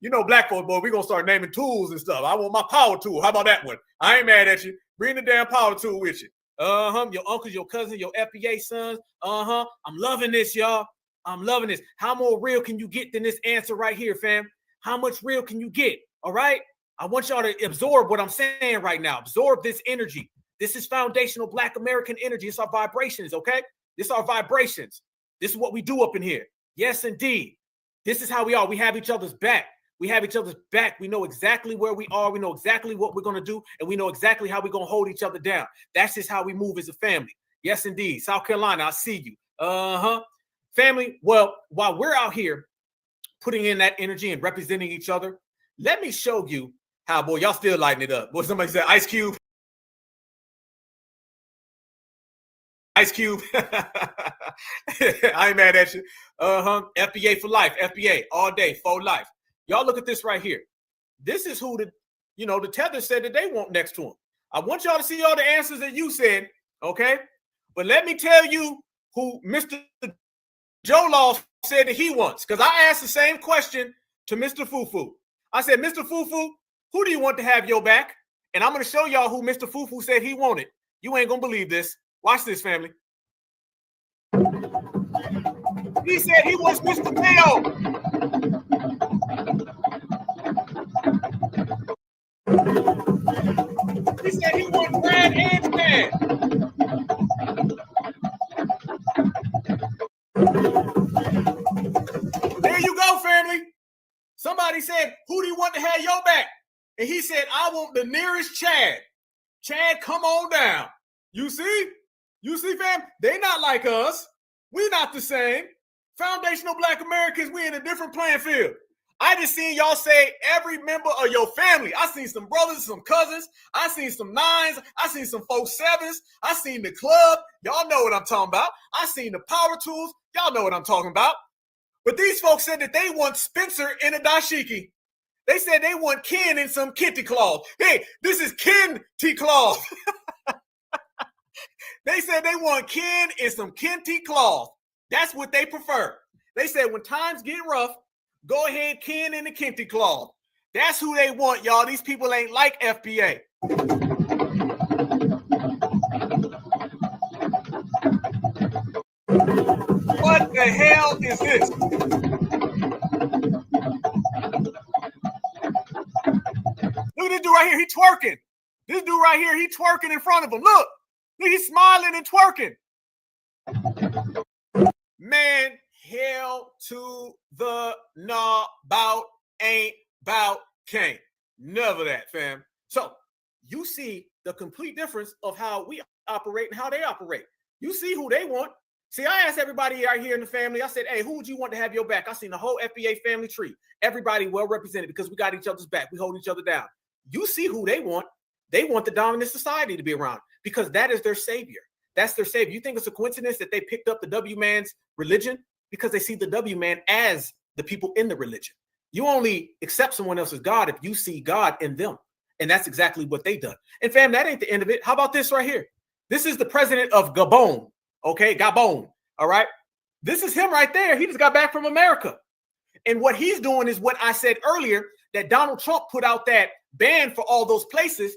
You know, black folks, boy, we're going to start naming tools and stuff. I want my power tool. How about that one? I ain't mad at you. Bring the damn power tool with you. Your uncles, your cousins, your FBA sons. I'm loving this, y'all. I'm loving this. How more real can you get than this answer right here, fam? How much real can you get? All right? I want y'all to absorb what I'm saying right now. Absorb this energy. This is foundational Black American energy. It's our vibrations, okay? This is our vibrations. This is what we do up in here. Yes, indeed. This is how we are. We have each other's back. We have each other's back. We know exactly where we are. We know exactly what we're going to do. And we know exactly how we're going to hold each other down. That's just how we move as a family. Yes, indeed. South Carolina, I see you. Family, well, while we're out here putting in that energy and representing each other, let me show you how, boy, y'all still lighting it up. What somebody said, Ice Cube. Ice Cube. I ain't mad at you. FBA for life. FBA all day for life. Y'all look at this right here. This is who the Tethers said that they want next to him. I want y'all to see all the answers that you said, okay? But let me tell you who Mr. Joe Law said that he wants, because I asked the same question to Mr. Fufu. I said, Mr. Fufu, who do you want to have your back? And I'm going to show y'all who Mr. Fufu said he wanted. You ain't going to believe this. Watch this, family. He said he wants Mr. Mayo. He said he wants Brad and Stan. There you go, family. Somebody said, who do you want to have your back? And he said, I want the nearest Chad. Chad, come on down. You see, fam, they not like us. We not the same. Foundational Black Americans, we in a different playing field. I just seen y'all say every member of your family. I seen some brothers, some cousins. I seen some nines. I seen some 4-7s. I seen the club. Y'all know what I'm talking about. I seen the power tools. Y'all know what I'm talking about. But these folks said that they want Spencer in a dashiki. They said they want Ken in some kente cloth. Hey, this is kente cloth. They said they want Ken in some kente cloth. That's what they prefer. They said when times get rough, go ahead, Ken in the kente cloth. That's who they want, y'all. These people ain't like FBA. What the hell is this? Look at this dude right here. He twerking. This dude right here, he twerking in front of him. Look, he's smiling and twerking. Man, hell to the nah, bout, ain't, bout, can't. Never that, fam. So you see the complete difference of how we operate and how they operate. You see who they want. See, I asked everybody out here in the family, I said, hey, who would you want to have your back? I seen the whole FBA family tree. Everybody well represented because we got each other's back. We hold each other down. You see who they want. They want the dominant society to be around because that is their savior. That's their savior. You think it's a coincidence that they picked up the W man's religion? Because they see the W man as the people in the religion. You only accept someone else's God if you see God in them. And that's exactly what they done. And fam, that ain't the end of it. How about this right here? This is the president of Gabon. Okay, Gabon. All right. This is him right there. He just got back from America. And what he's doing is what I said earlier, that Donald Trump put out that ban for all those places.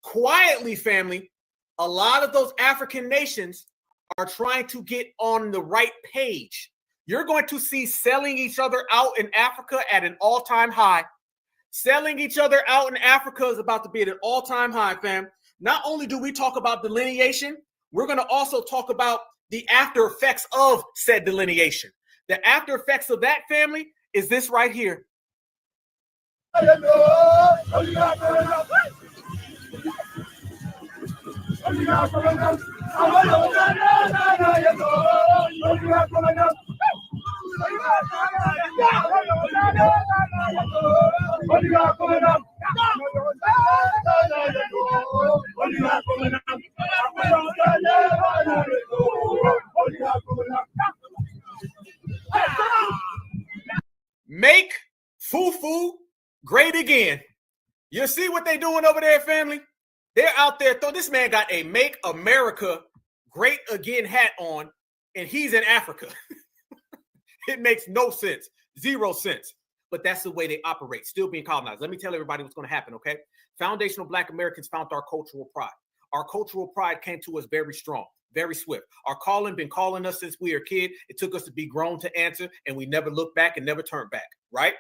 Quietly, family, a lot of those African nations are trying to get on the right page. You're going to see selling each other out in Africa at an all-time high. Selling each other out in Africa is about to be at an all-time high, fam. Not only do we talk about delineation, we're going to also talk about the after effects of said delineation. The after effects of that, family, is this right here. Make Fufu great again. You see what they doing over there, family? They're out there. This man got a Make America Great Again hat on, and he's in Africa. It makes no sense. 0 sense. But that's the way they operate, still being colonized. Let me tell everybody what's going to happen, okay? Foundational Black Americans found our cultural pride. Our cultural pride came to us very strong, very swift. Our calling been calling us since we were a kid. It took us to be grown to answer, and we never looked back and never turned back, right?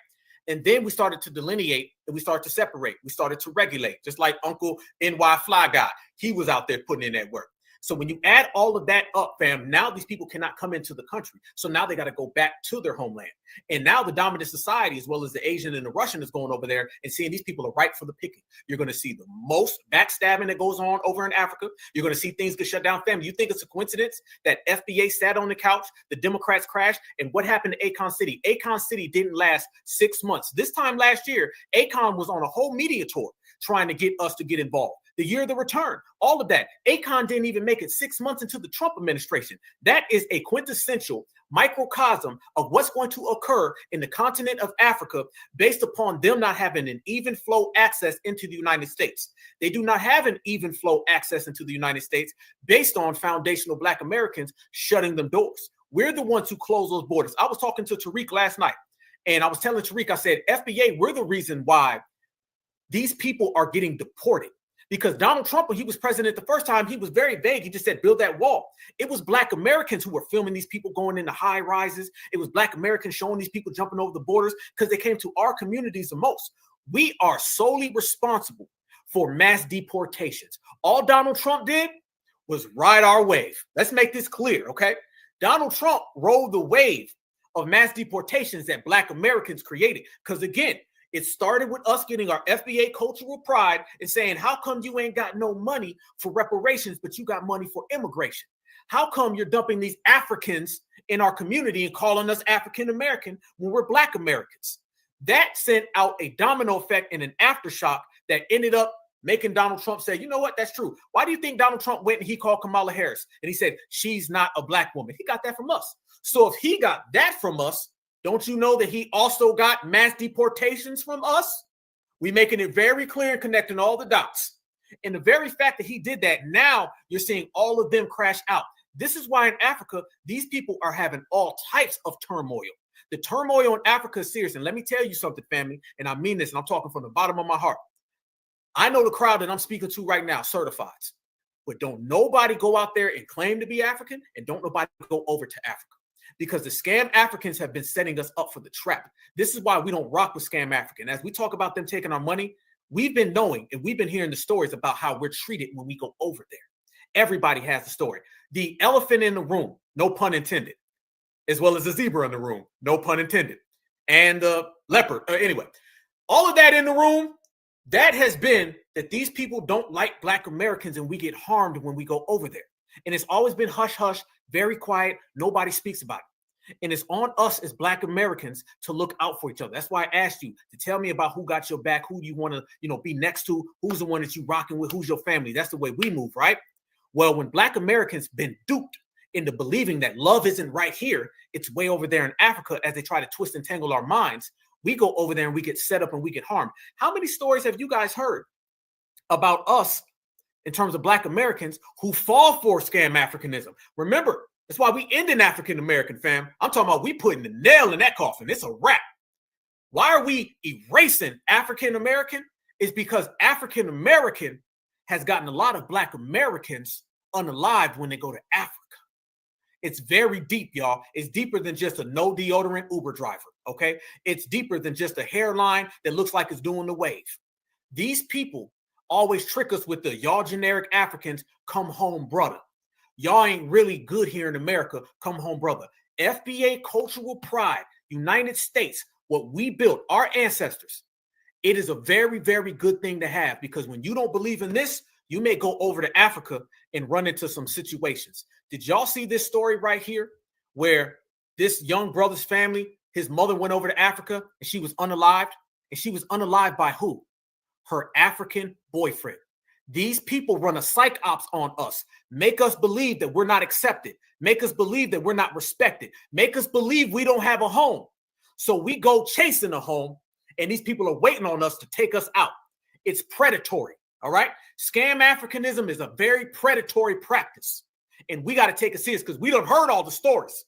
And then we started to delineate and we started to separate. We started to regulate, just like Uncle NY Fly Guy. He was out there putting in that work. So when you add all of that up, fam, now these people cannot come into the country. So now they got to go back to their homeland. And now the dominant society, as well as the Asian and the Russian, is going over there and seeing these people are ripe for the picking. You're going to see the most backstabbing that goes on over in Africa. You're going to see things get shut down. Fam, you think it's a coincidence that FBA sat on the couch, the Democrats crashed, and what happened to Akon City? Akon City didn't last 6 months. This time last year, Akon was on a whole media tour trying to get us to get involved. The year of the return, all of that. Akon didn't even make it 6 months into the Trump administration. That is a quintessential microcosm of what's going to occur in the continent of Africa based upon them not having an even flow access into the United States. They do not have an even flow access into the United States based on foundational Black Americans shutting them doors. We're the ones who close those borders. I was talking to Tariq last night, and I was telling Tariq, I said, FBA, we're the reason why these people are getting deported. Because Donald Trump, when he was president the first time, he was very vague. He just said, build that wall. It was Black Americans who were filming these people going into high rises. It was Black Americans showing these people jumping over the borders because they came to our communities the most. We are solely responsible for mass deportations. All Donald Trump did was ride our wave. Let's make this clear, okay? Donald Trump rode the wave of mass deportations that Black Americans created. Because again, It started with us getting our FBA cultural pride and saying, how come you ain't got no money for reparations, but you got money for immigration? How come you're dumping these Africans in our community and calling us African American when we're Black Americans? That sent out a domino effect and an aftershock that ended up making Donald Trump say, you know what, that's true. Why do you think Donald Trump went and he called Kamala Harris and he said, she's not a Black woman? He got that from us. So if he got that from us, don't you know that he also got mass deportations from us? We making it very clear and connecting all the dots. And the very fact that he did that, now you're seeing all of them crash out. This is why in Africa, these people are having all types of turmoil. The turmoil in Africa is serious. And let me tell you something, family, and I mean this, and I'm talking from the bottom of my heart. I know the crowd that I'm speaking to right now, certifieds, but don't nobody go out there and claim to be African, and don't nobody go over to Africa, because the scam Africans have been setting us up for the trap. This is why we don't rock with scam African. As we talk about them taking our money, we've been knowing and we've been hearing the stories about how we're treated when we go over there. Everybody has the story. The elephant in the room, no pun intended, as well as the zebra in the room, no pun intended, and the leopard. Anyway, all of that in the room, that has been that these people don't like Black Americans and we get harmed when we go over there. And it's always been hush hush, very quiet. Nobody speaks about it. And it's on us as Black Americans to look out for each other. That's why I asked you to tell me about who got your back, who do you want to, be next to, who's the one that you rocking with, who's your family. That's the way we move, right? Well, when Black Americans been duped into believing that love isn't right here, it's way over there in Africa, as they try to twist and tangle our minds, we go over there and we get set up and we get harmed. How many stories have you guys heard about us in terms of Black Americans who fall for scam Africanism? Remember, that's why we end in African American, fam. I'm talking about we putting the nail in that coffin. It's a wrap. Why are we erasing African American? It's because African American has gotten a lot of Black Americans unalived when they go to Africa. It's very deep, y'all. It's deeper than just a no deodorant Uber driver, okay? It's deeper than just a hairline that looks like it's doing the wave. These people always trick us with the y'all generic Africans, come home, brother. Y'all ain't really good here in America, come home, brother. FBA cultural pride, United States, what we built, our ancestors, it is a very, very good thing to have, because when you don't believe in this, you may go over to Africa and run into some situations. Did y'all see this story right here where this young brother's family, his mother went over to Africa and she was unalived? And she was unalived by who? Her African boyfriend. These people run a psych ops on us, make us believe that we're not accepted, make us believe that we're not respected, make us believe we don't have a home. So we go chasing a home, and these people are waiting on us to take us out. It's predatory, all right? Scam Africanism is a very predatory practice, and we got to take it serious because we done heard all the stories.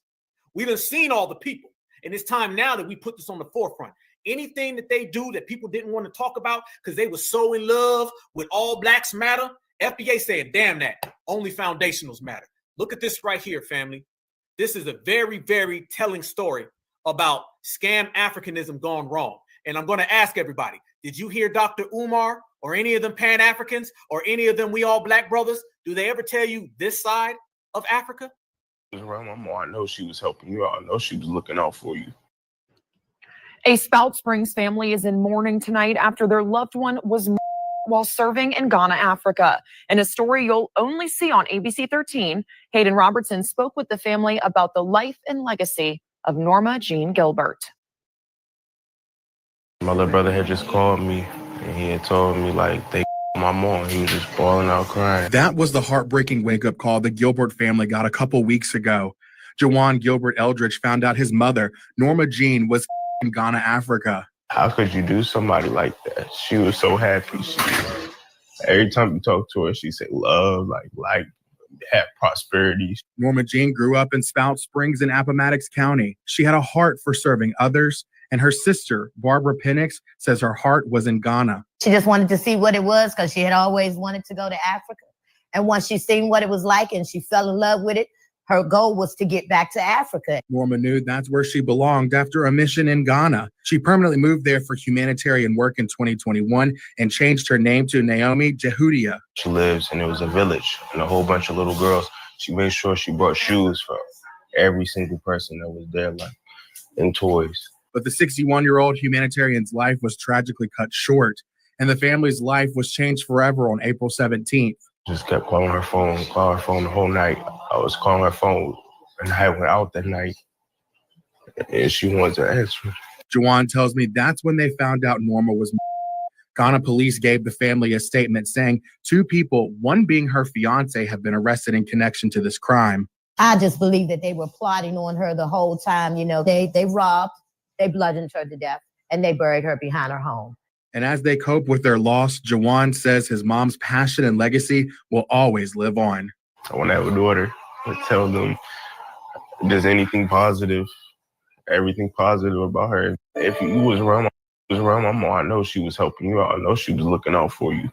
We done seen all the people, and it's time now that we put this on the forefront. Anything that they do that people didn't want to talk about because they were so in love with all Blacks matter, FBA saying, damn that, only foundationals matter. Look at this right here, family. This is a very, very telling story about scam Africanism gone wrong. And I'm going to ask everybody, did you hear Dr. Umar or any of them Pan-Africans or any of them We All Black brothers? Do they ever tell you this side of Africa? Around my mom, I know she was helping you out. I know she was looking out for you. A Spout Springs family is in mourning tonight after their loved one was murdered while serving in Ghana, Africa. In a story you'll only see on ABC 13, Hayden Robertson spoke with the family about the life and legacy of Norma Jean Gilbert. My little brother had just called me, and he had told me, like, they my mom. He was just bawling out crying. That was the heartbreaking wake-up call the Gilbert family got a couple weeks ago. Jawan Gilbert Eldridge found out his mother, Norma Jean, was in Ghana, Africa. How could you do somebody like that? She was so happy. Every time you talk to her, she said love, like have prosperity. Norma Jean grew up in Spout Springs in Appomattox County. She had a heart for serving others, and her sister, Barbara Penix, says her heart was in Ghana. She just wanted to see what it was because she had always wanted to go to Africa. And once she seen what it was like and she fell in love with it, her goal was to get back to Africa. Norma knew that's where she belonged after a mission in Ghana. She permanently moved there for humanitarian work in 2021 and changed her name to Naomi Jehudia. She lives, and it was a village and a whole bunch of little girls. She made sure she brought shoes for every single person that was there, like, and toys. But the 61-year-old humanitarian's life was tragically cut short, and the family's life was changed forever on April 17th. Just kept calling her phone the whole night. I was calling her phone, and I went out that night, and she wanted to answer. Jawan tells me that's when they found out Norma was. Ghana police gave the family a statement saying 2 people, one being her fiance, have been arrested in connection to this crime. I just believe that they were plotting on her the whole time. You know, they robbed, they bludgeoned her to death, and they buried her behind her home. And as they cope with their loss, Jawan says his mom's passion and legacy will always live on. When I have a daughter, I tell them there's anything positive, everything positive about her. If you was around my mom, I know she was helping you out. I know she was looking out for you.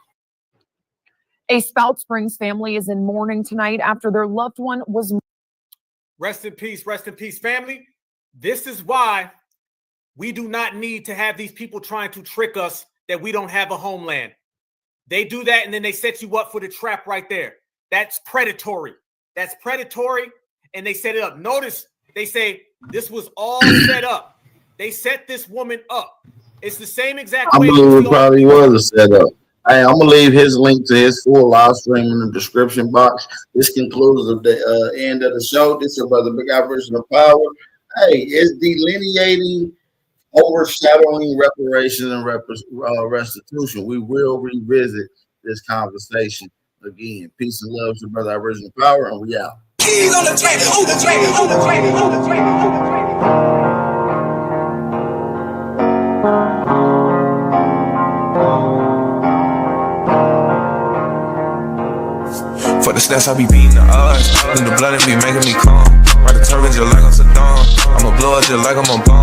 A Spout Springs family is in mourning tonight after their loved one was. Rest in peace, family. This is why we do not need to have these people trying to trick us that we don't have a homeland. They do that and then they set you up for the trap right there. That's predatory. And they set it up. Notice they say this was all set up. They set this woman up. It's the same exact way. I believe it probably was a setup. Hey, I'm gonna leave his link to his full live stream in the description box. This concludes the end of the show. This is your brother Big Guy Version of Power. Hey, it's delineating, overshadowing reparations and restitution. We will revisit this conversation again. Peace and love to your brother Version of Power, and we out. Keys on the track, on the track, on the track, on the track, on the track. For the stats, I be beating the odds. Then the blood in me making me calm. Ride the turbines just like I'm Saddam. I'ma blow up just like I'm a bomb.